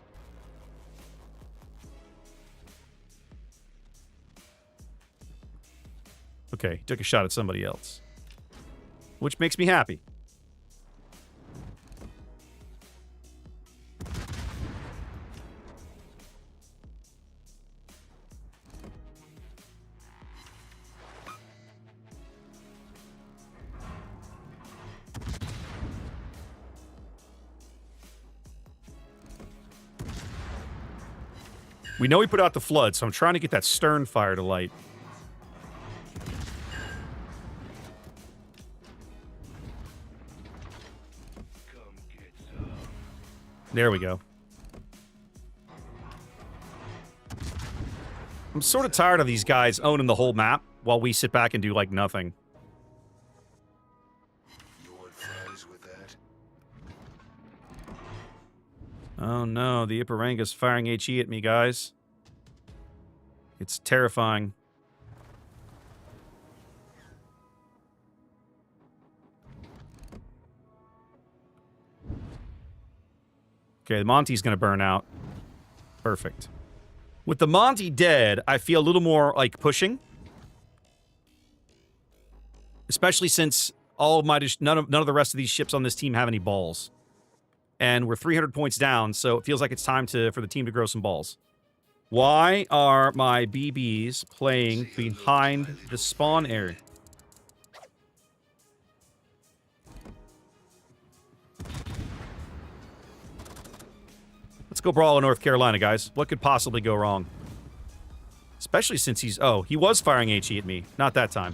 Okay, took a shot at somebody else. Which makes me happy. We know he put out the flood, so I'm trying to get that stern fire to light. There we go. I'm sort of tired of these guys owning the whole map while we sit back and do, like, nothing. You want fries with that? Oh no, the Iparanga's firing HE at me, guys. It's terrifying. Okay, the Monty's gonna burn out. Perfect. With the Monty dead, I feel a little more like pushing. Especially since all of my none of the rest of these ships on this team have any balls. And we're 300 points down, so it feels like it's time for the team to grow some balls. Why are my BBs playing behind the spawn area? Let's go brawl in North Carolina, guys. What could possibly go wrong? Especially since he's... Oh, he was firing HE at me. Not that time.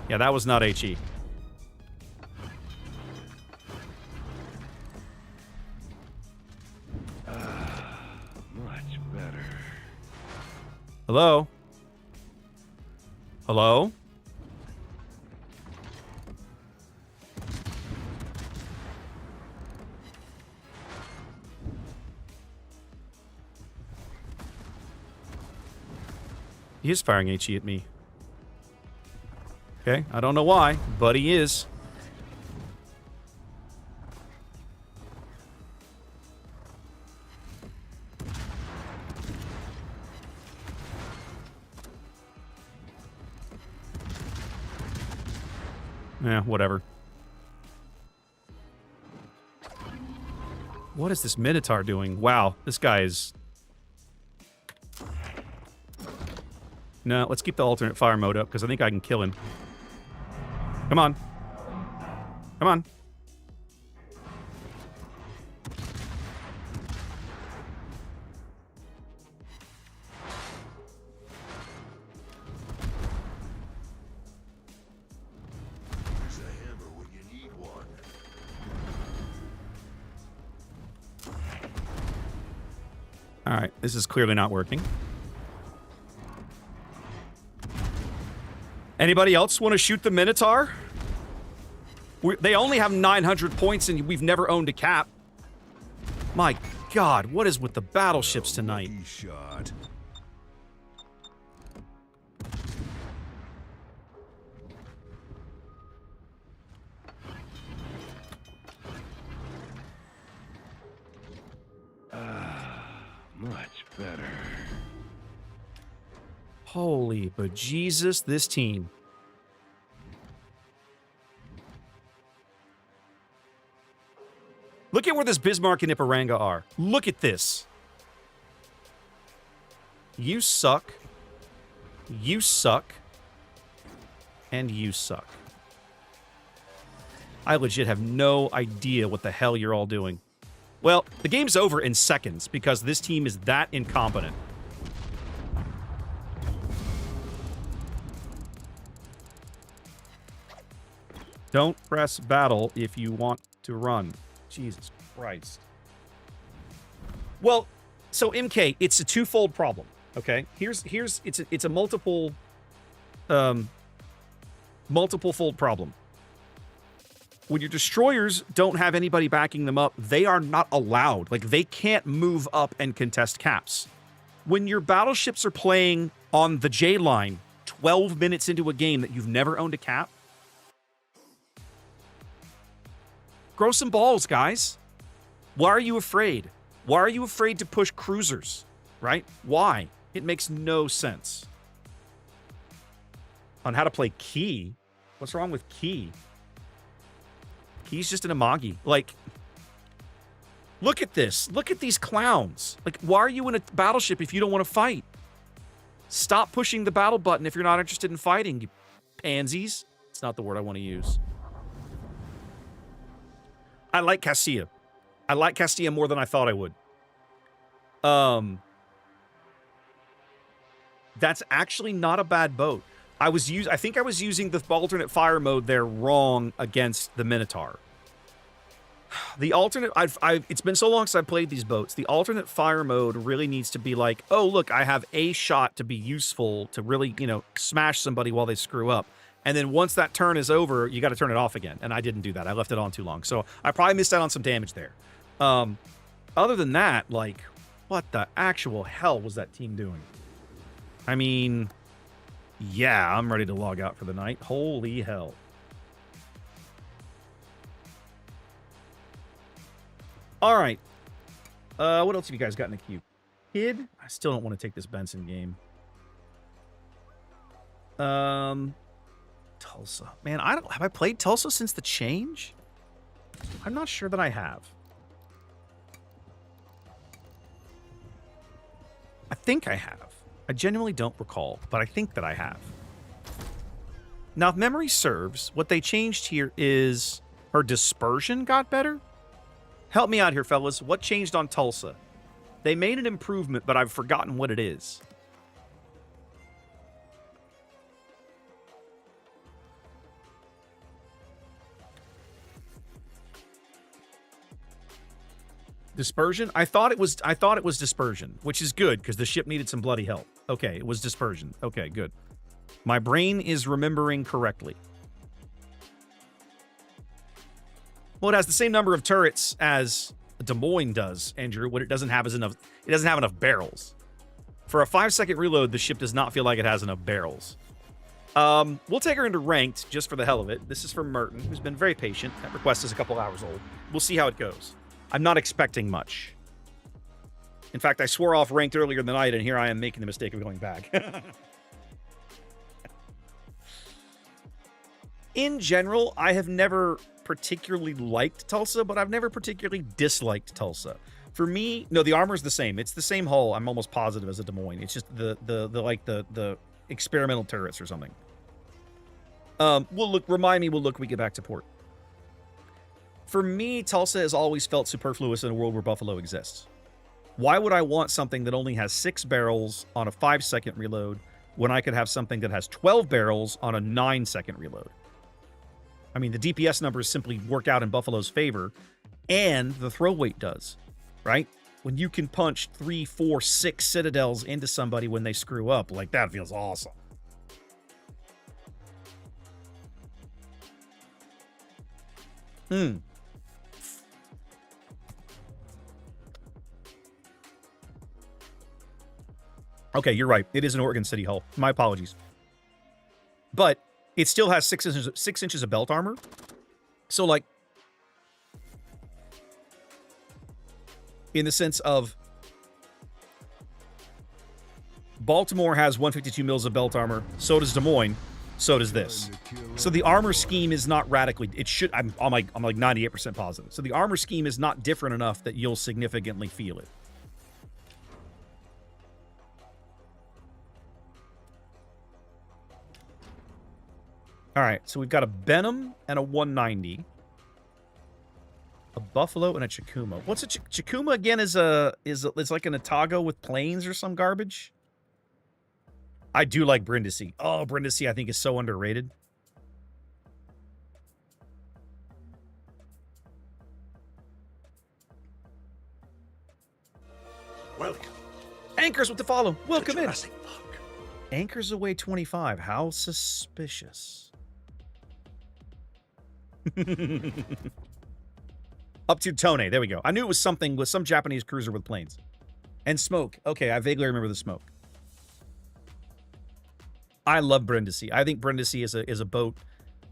Yeah, that was not HE. Much better. Hello? Hello? He is firing HE at me. Okay, I don't know why, but he is. Yeah, whatever. What is this Minotaur doing? Wow, this guy is... No, let's keep the alternate fire mode up, because I think I can kill him. Come on. Come on. There's a hammer when you need one. Alright, this is clearly not working. Anybody else want to shoot the Minotaur? They only have 900 points and we've never owned a cap. My God, what is with the battleships tonight? Lucky shot. Much better. Holy bejesus, this team. Look at where this Bismarck and Aanga are. Look at this. You suck. You suck. And you suck. I legit have no idea what the hell you're all doing. Well, the game's over in seconds because this team is that incompetent. Don't press battle if you want to run. Jesus Christ. Well, so MK, it's a twofold problem. Okay, it's a multiple fold problem. When your destroyers don't have anybody backing them up, they are not allowed. Like, they can't move up and contest caps. When your battleships are playing on the J line 12 minutes into a game that you've never owned a cap, grow some balls, guys. Why are you afraid? Why are you afraid to push cruisers? Right? Why? It makes no sense. On how to play Key? What's wrong with Key? Key's just an Amagi. Like, look at this. Look at these clowns. Like, why are you in a battleship if you don't want to fight? Stop pushing the battle button if you're not interested in fighting, you pansies. It's not the word I want to use. I like Castilla. I like Castilla more than I thought I would. That's actually not a bad boat. I think I was using the alternate fire mode there wrong against the Minotaur. The alternate, it's been so long since I've played these boats. The alternate fire mode really needs to be like, oh, look, I have a shot to be useful to really, smash somebody while they screw up. And then once that turn is over, you got to turn it off again. And I didn't do that. I left it on too long. So I probably missed out on some damage there. Other than that, like, what the actual hell was that team doing? I mean, yeah, I'm ready to log out for the night. Holy hell. All right. What else have you guys got in the queue? Kid? I still don't want to take this Benson game. Tulsa. Man, have I played Tulsa since the change? I'm not sure that I have. I think I have. I genuinely don't recall, but I think that I have. Now, if memory serves, what they changed here is her dispersion got better? Help me out here, fellas. What changed on Tulsa? They made an improvement, but I've forgotten what it is. Dispersion? I thought it was dispersion, which is good because the ship needed some bloody help. Okay, it was dispersion. Okay, good. My brain is remembering correctly. Well, it has the same number of turrets as Des Moines does, Andrew. What it doesn't have is enough. It doesn't have enough barrels. For a 5-second reload, the ship does not feel like it has enough barrels. We'll take her into ranked just for the hell of it. This is from Merton, who's been very patient. That request is a couple hours old. We'll see how it goes. I'm not expecting much. In fact, I swore off ranked earlier in the night, and here I am making the mistake of going back. In general, I have never particularly liked Tulsa, but I've never particularly disliked Tulsa. For me, no, the armor's the same. It's the same hull. I'm almost positive as a Des Moines. It's just the experimental turrets or something. Remind me, we'll look when we get back to port. For me, Tulsa has always felt superfluous in a world where Buffalo exists. Why would I want something that only has 6 barrels on a 5-second reload when I could have something that has 12 barrels on a 9-second reload? I mean, the DPS numbers simply work out in Buffalo's favor, and the throw weight does, right? When you can punch 3, 4, 6 citadels into somebody when they screw up, like, that feels awesome. Okay, you're right. It is an Oregon City hull. My apologies. But it still has 6 inches of belt armor. So, like, in the sense of Baltimore has 152 mils of belt armor. So does Des Moines. So does this. So the armor scheme is not radically. It should. I'm like 98% positive. So the armor scheme is not different enough that you'll significantly feel it. All right, so we've got a Benham and a 190. A Buffalo and a Chikuma. What's a Chikuma again? Is like an Otago with planes or some garbage? I do like Brindisi. Oh, Brindisi I think is so underrated. Welcome. Anchors with the follow. Welcome in. Jurassic Park. Anchors away 25. How suspicious. Up to Tone. There we go. I knew it was something with some Japanese cruiser with planes. And smoke. Okay, I vaguely remember the smoke. I love Brindisi. I think Brindisi is a boat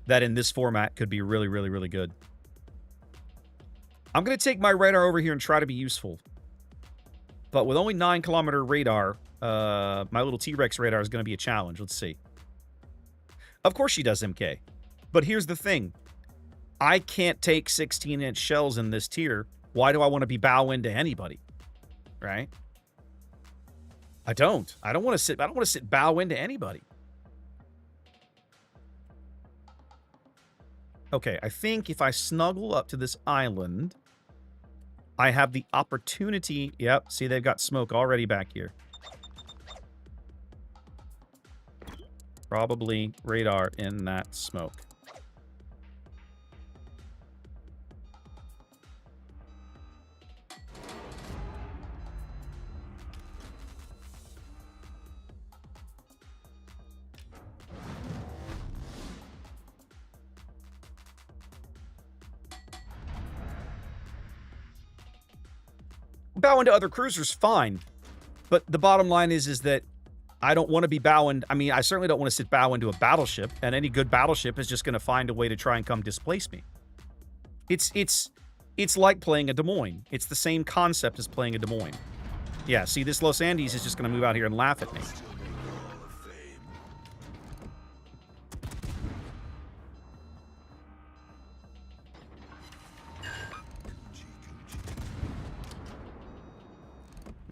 that in this format could be really, really, really good. I'm going to take my radar over here and try to be useful. But with only 9-kilometer radar, my little T-Rex radar is going to be a challenge. Let's see. Of course she does MK. But here's the thing. I can't take 16-inch shells in this tier. Why do I want to be bow into anybody? Right? I don't. I don't want to sit bow into anybody. Okay, I think if I snuggle up to this island, I have the opportunity. Yep, see, they've got smoke already back here. Probably radar in that smoke. Bow into other cruisers, fine. But the bottom line is that I don't want to be bowing. I mean, I certainly don't want to sit bow into a battleship, and any good battleship is just going to find a way to try and come displace me. It's like playing a Des Moines. It's the same concept as playing a Des Moines. Yeah, see, this Los Andes is just going to move out here and laugh at me.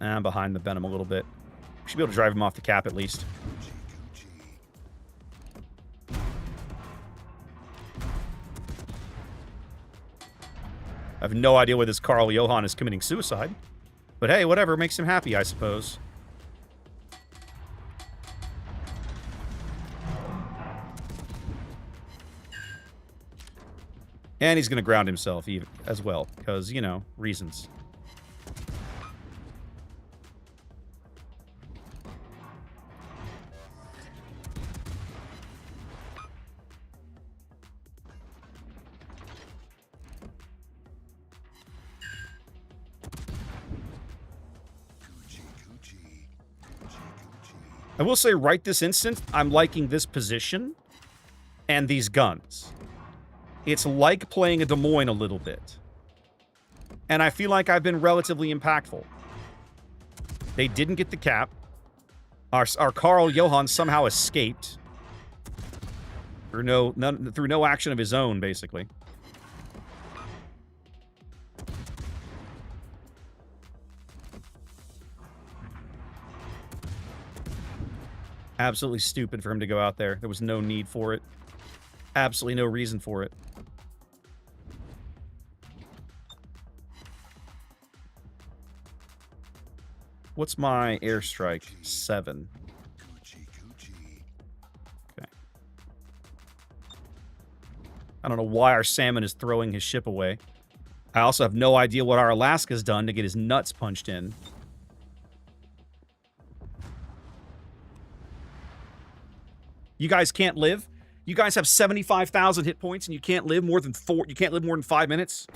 I'm behind the Benham a little bit. Should be able to drive him off the cap at least. I have no idea why this Carl Johan is committing suicide. But hey, whatever makes him happy, I suppose. And he's going to ground himself even as well, because, you know, reasons. I will say right this instant, I'm liking this position and these guns. It's like playing a Des Moines a little bit. And I feel like I've been relatively impactful. They didn't get the cap. Our Carl Johan somehow escaped. Through no action of his own, basically. Absolutely stupid for him to go out there. There was no need for it. Absolutely no reason for it. What's my airstrike? 7. Okay. I don't know why our salmon is throwing his ship away. I also have no idea what our Alaska's done to get his nuts punched in. You guys can't live? You guys have 75,000 hit points and you can't live more than 4. You can't live more than 5 minutes?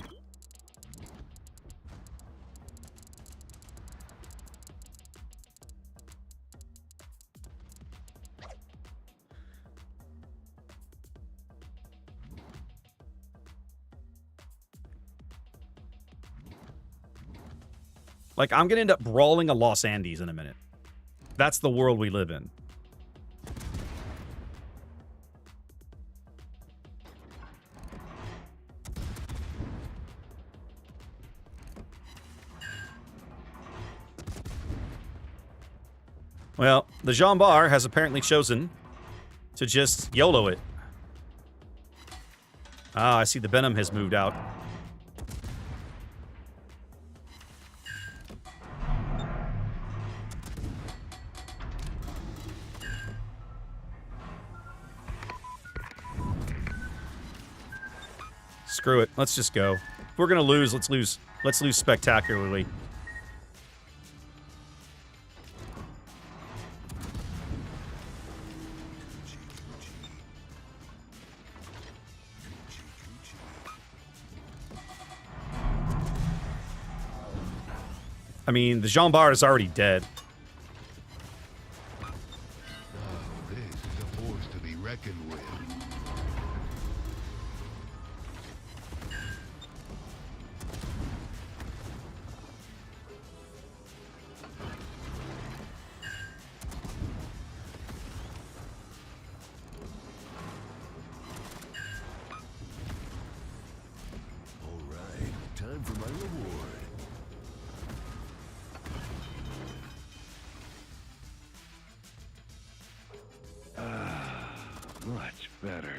Like, I'm gonna end up brawling a Los Andes in a minute. That's the world we live in. Well, the Jean Bar has apparently chosen to just YOLO it. Ah, I see the Benham has moved out. Screw it. Let's just go. If we're gonna lose, let's lose. Let's lose spectacularly. I mean, the Jean Bart is already dead. Oh, this is a force to be reckoned with. All right, time for my reward. Much better.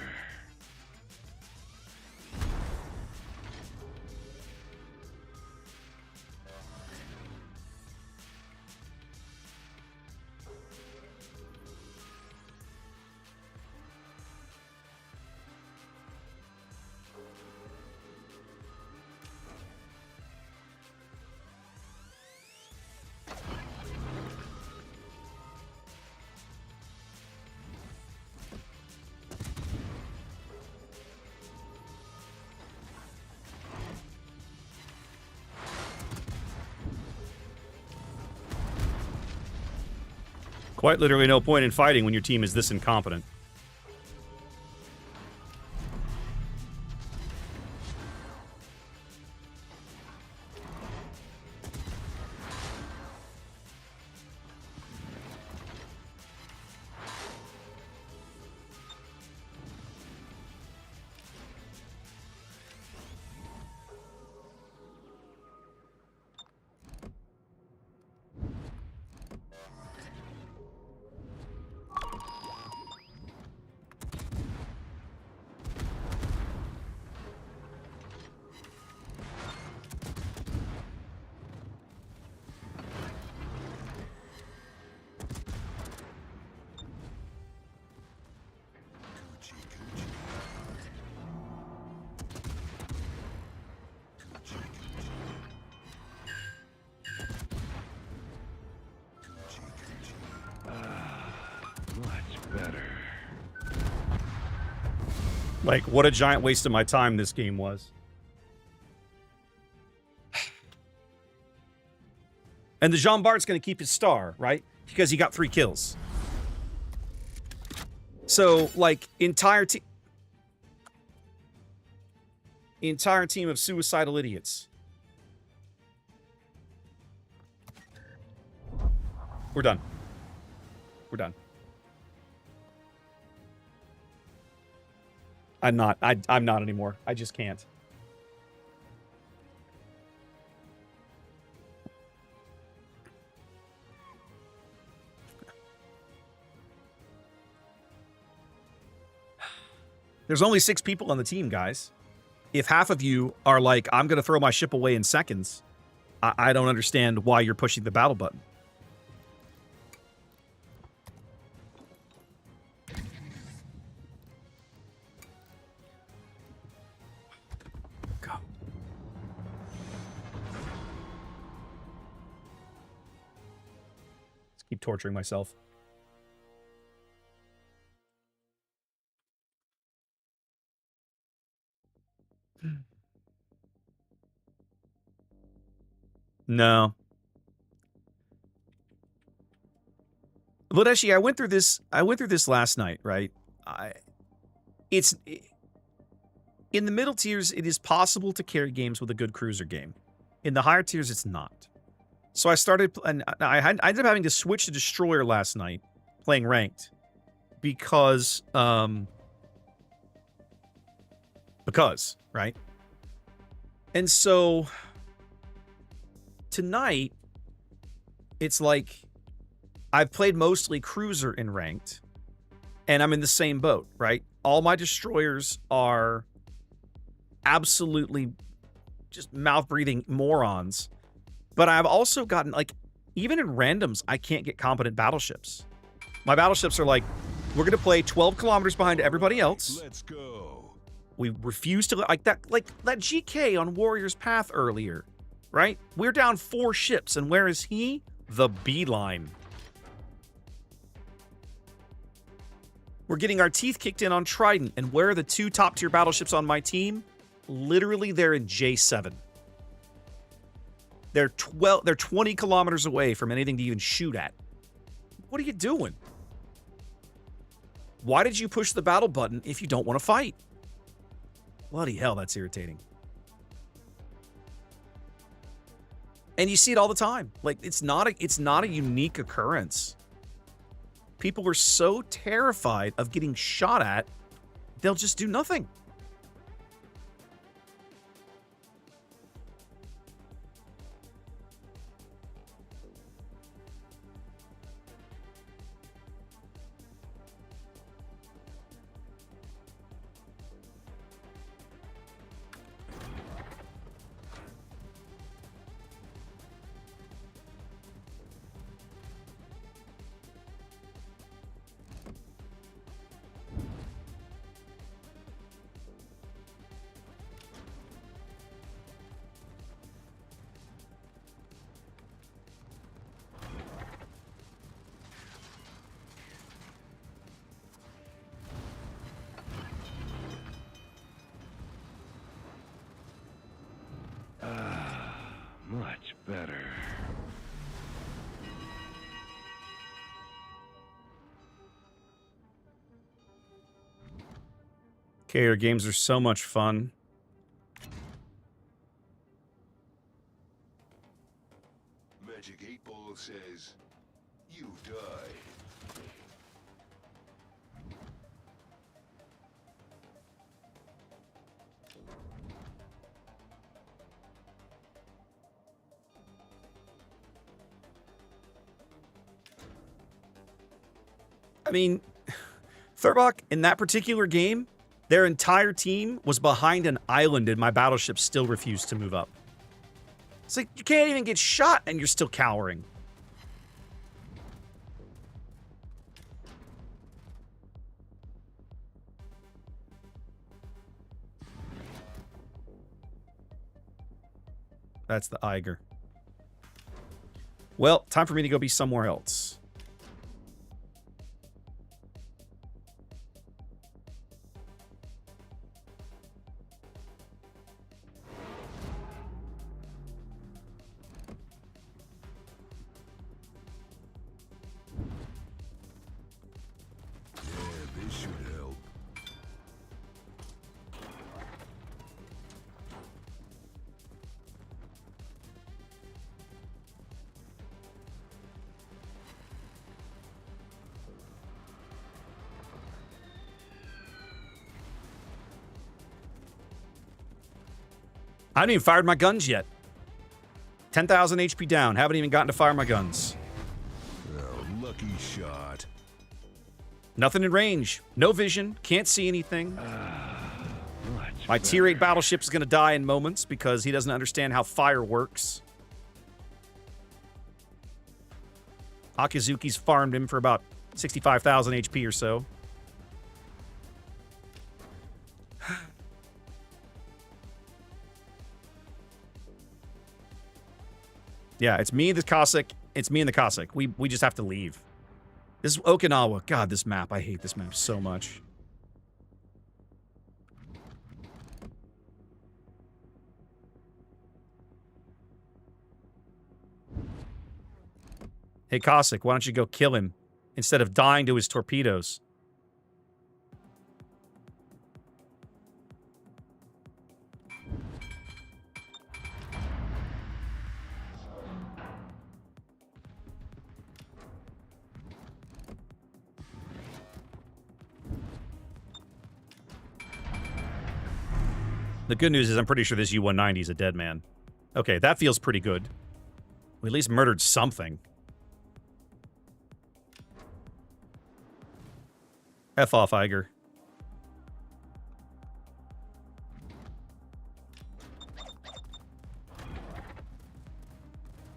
Quite literally no point in fighting when your team is this incompetent. Much better. Like, what a giant waste of my time this game was. And the Jean Bart's going to keep his star, right? Because he got 3 kills. So, like, entire team of suicidal idiots. We're done. We're done. I'm not. I'm not anymore. I just can't. There's only 6 people on the team, guys. If half of you are like, I'm going to throw my ship away in seconds, I don't understand why you're pushing the battle button. Go. Let's keep torturing myself. No. But actually, I went through this last night, right? It's in the middle tiers, it is possible to carry games with a good cruiser game. In the higher tiers, it's not. So I started, and I ended up having to switch to Destroyer last night, playing ranked, because, right? And so tonight, it's like I've played mostly cruiser in ranked, and I'm in the same boat, right? All my destroyers are absolutely just mouth-breathing morons. But I've also gotten, like, even in randoms, I can't get competent battleships. My battleships are like, we're going to play 12 kilometers behind everybody else. Let's go. We refuse to, like that GK on Warrior's Path earlier, right? We're down 4 ships, and where is he? The beeline. We're getting our teeth kicked in on Trident, and where are the 2 top-tier battleships on my team? Literally, they're in J7. They're 20 kilometers away from anything to even shoot at. What are you doing? Why did you push the battle button if you don't want to fight? Bloody hell, that's irritating. And you see it all the time. Like, it's not a unique occurrence. People are so terrified of getting shot at, they'll just do nothing. Much better. Carrier games are so much fun. Magic 8 Ball says, you've died. I mean, Thurbach, in that particular game, their entire team was behind an island and my battleship still refused to move up. It's like, you can't even get shot and you're still cowering. That's the Eiger. Well, time for me to go be somewhere else. Yeah, this I haven't even fired my guns yet. 10,000 HP down. Haven't even gotten to fire my guns. Oh, lucky shot. Nothing in range. No vision. Can't see anything. Much My better. tier 8 battleship is going to die in moments because he doesn't understand how fire works. Akizuki's farmed him for about 65,000 HP or so. Yeah, it's me, the Cossack. It's me and the Cossack. We just have to leave. This is Okinawa. God, this map. I hate this map so much. Hey, Cossack, why don't you go kill him instead of dying to his torpedoes? The good news is I'm pretty sure this U-190 is a dead man. Okay, that feels pretty good. We at least murdered something. F off, Iger.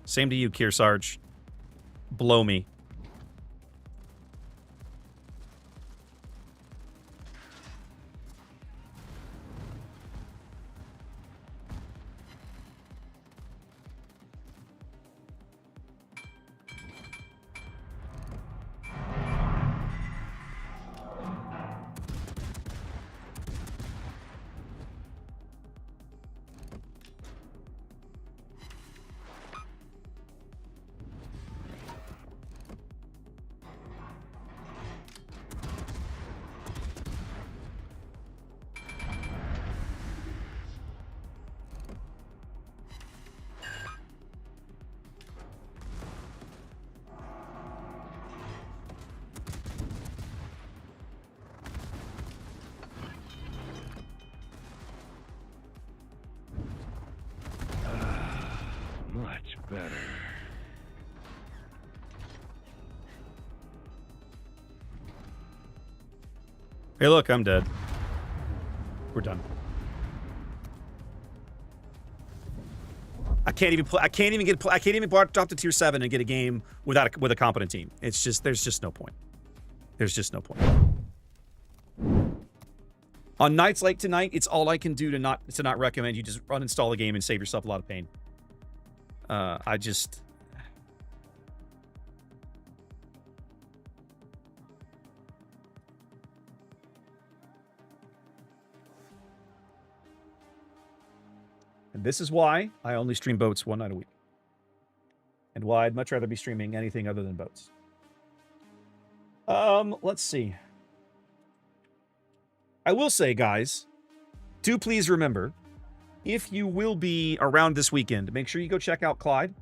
Same to you, Kearsarge. Blow me. Much better. Hey, look, I'm dead. We're done. I can't even drop to tier 7 and get a game with a competent team. It's just there's just no point. There's just no point. On nights like tonight, it's all I can do to not recommend you just uninstall the game and save yourself a lot of pain. I just... And this is why I only stream boats one night a week. And why I'd much rather be streaming anything other than boats. Let's see. I will say, guys, do please remember, if you will be around this weekend, make sure you go check out Clyde.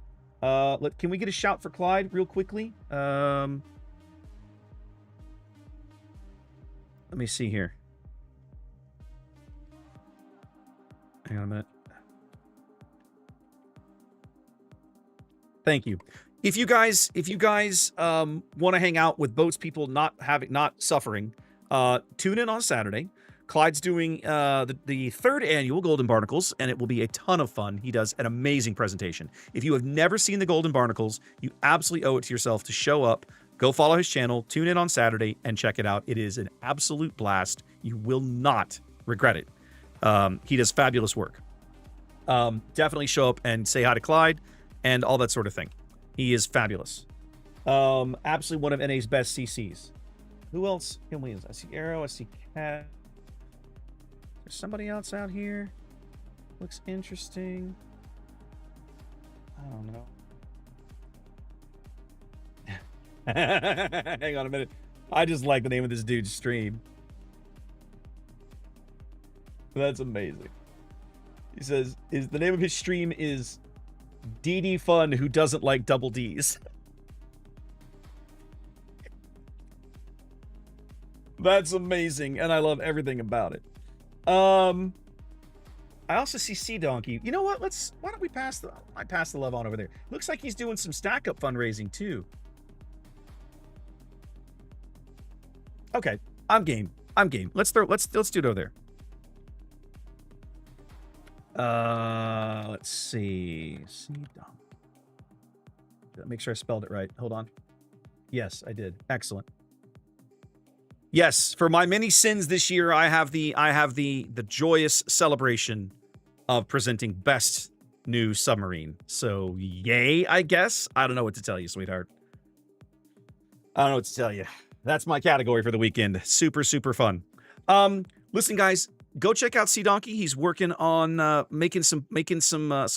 Can we get a shout for Clyde real quickly? Let me see here. Hang on a minute. Thank you. If you guys want to hang out with boats people not suffering, tune in on Saturday. Clyde's doing the third annual Golden Barnacles, and it will be a ton of fun. He does an amazing presentation. If you have never seen the Golden Barnacles, you absolutely owe it to yourself to show up, go follow his channel, tune in on Saturday, and check it out. It is an absolute blast. You will not regret it. He does fabulous work. Definitely show up and say hi to Clyde and all that sort of thing. He is fabulous. Absolutely one of NA's best CCs. Who else can we use? I see Arrow, I see Cat. There's somebody else out here. Looks interesting. I don't know. Hang on a minute. I just like the name of this dude's stream. That's amazing. He says, the name of his stream is DD Fun Who Doesn't Like Double Ds. That's amazing, and I love everything about it. I also see Sea Donkey. You know what? Why don't we I pass the love on over there. Looks like he's doing some stack up fundraising too. Okay, I'm game. Let's do it over there. Let's see. Sea Donkey. Make sure I spelled it right. Hold on. Yes, I did. Excellent. Yes, for my many sins this year, I have the joyous celebration of presenting best new submarine. So yay, I guess. I don't know what to tell you, sweetheart. I don't know what to tell you. That's my category for the weekend. Super, super fun. Listen, guys, go check out Sea Donkey. He's working on making some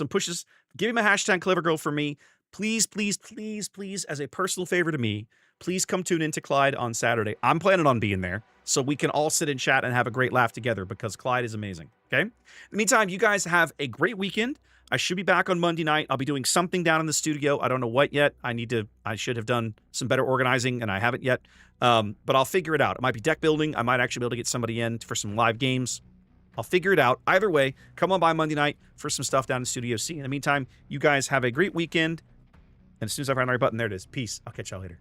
pushes. Give him a hashtag Clever Girl for me. Please, please, please, please, as a personal favor to me, please come tune into Clyde on Saturday. I'm planning on being there so we can all sit and chat and have a great laugh together because Clyde is amazing. Okay? In the meantime, you guys have a great weekend. I should be back on Monday night. I'll be doing something down in the studio. I don't know what yet. I should have done some better organizing and I haven't yet. But I'll figure it out. It might be deck building. I might actually be able to get somebody in for some live games. I'll figure it out. Either way, come on by Monday night for some stuff down in Studio C. In the meantime, you guys have a great weekend. And as soon as I find the right button, there it is. Peace. I'll catch y'all later.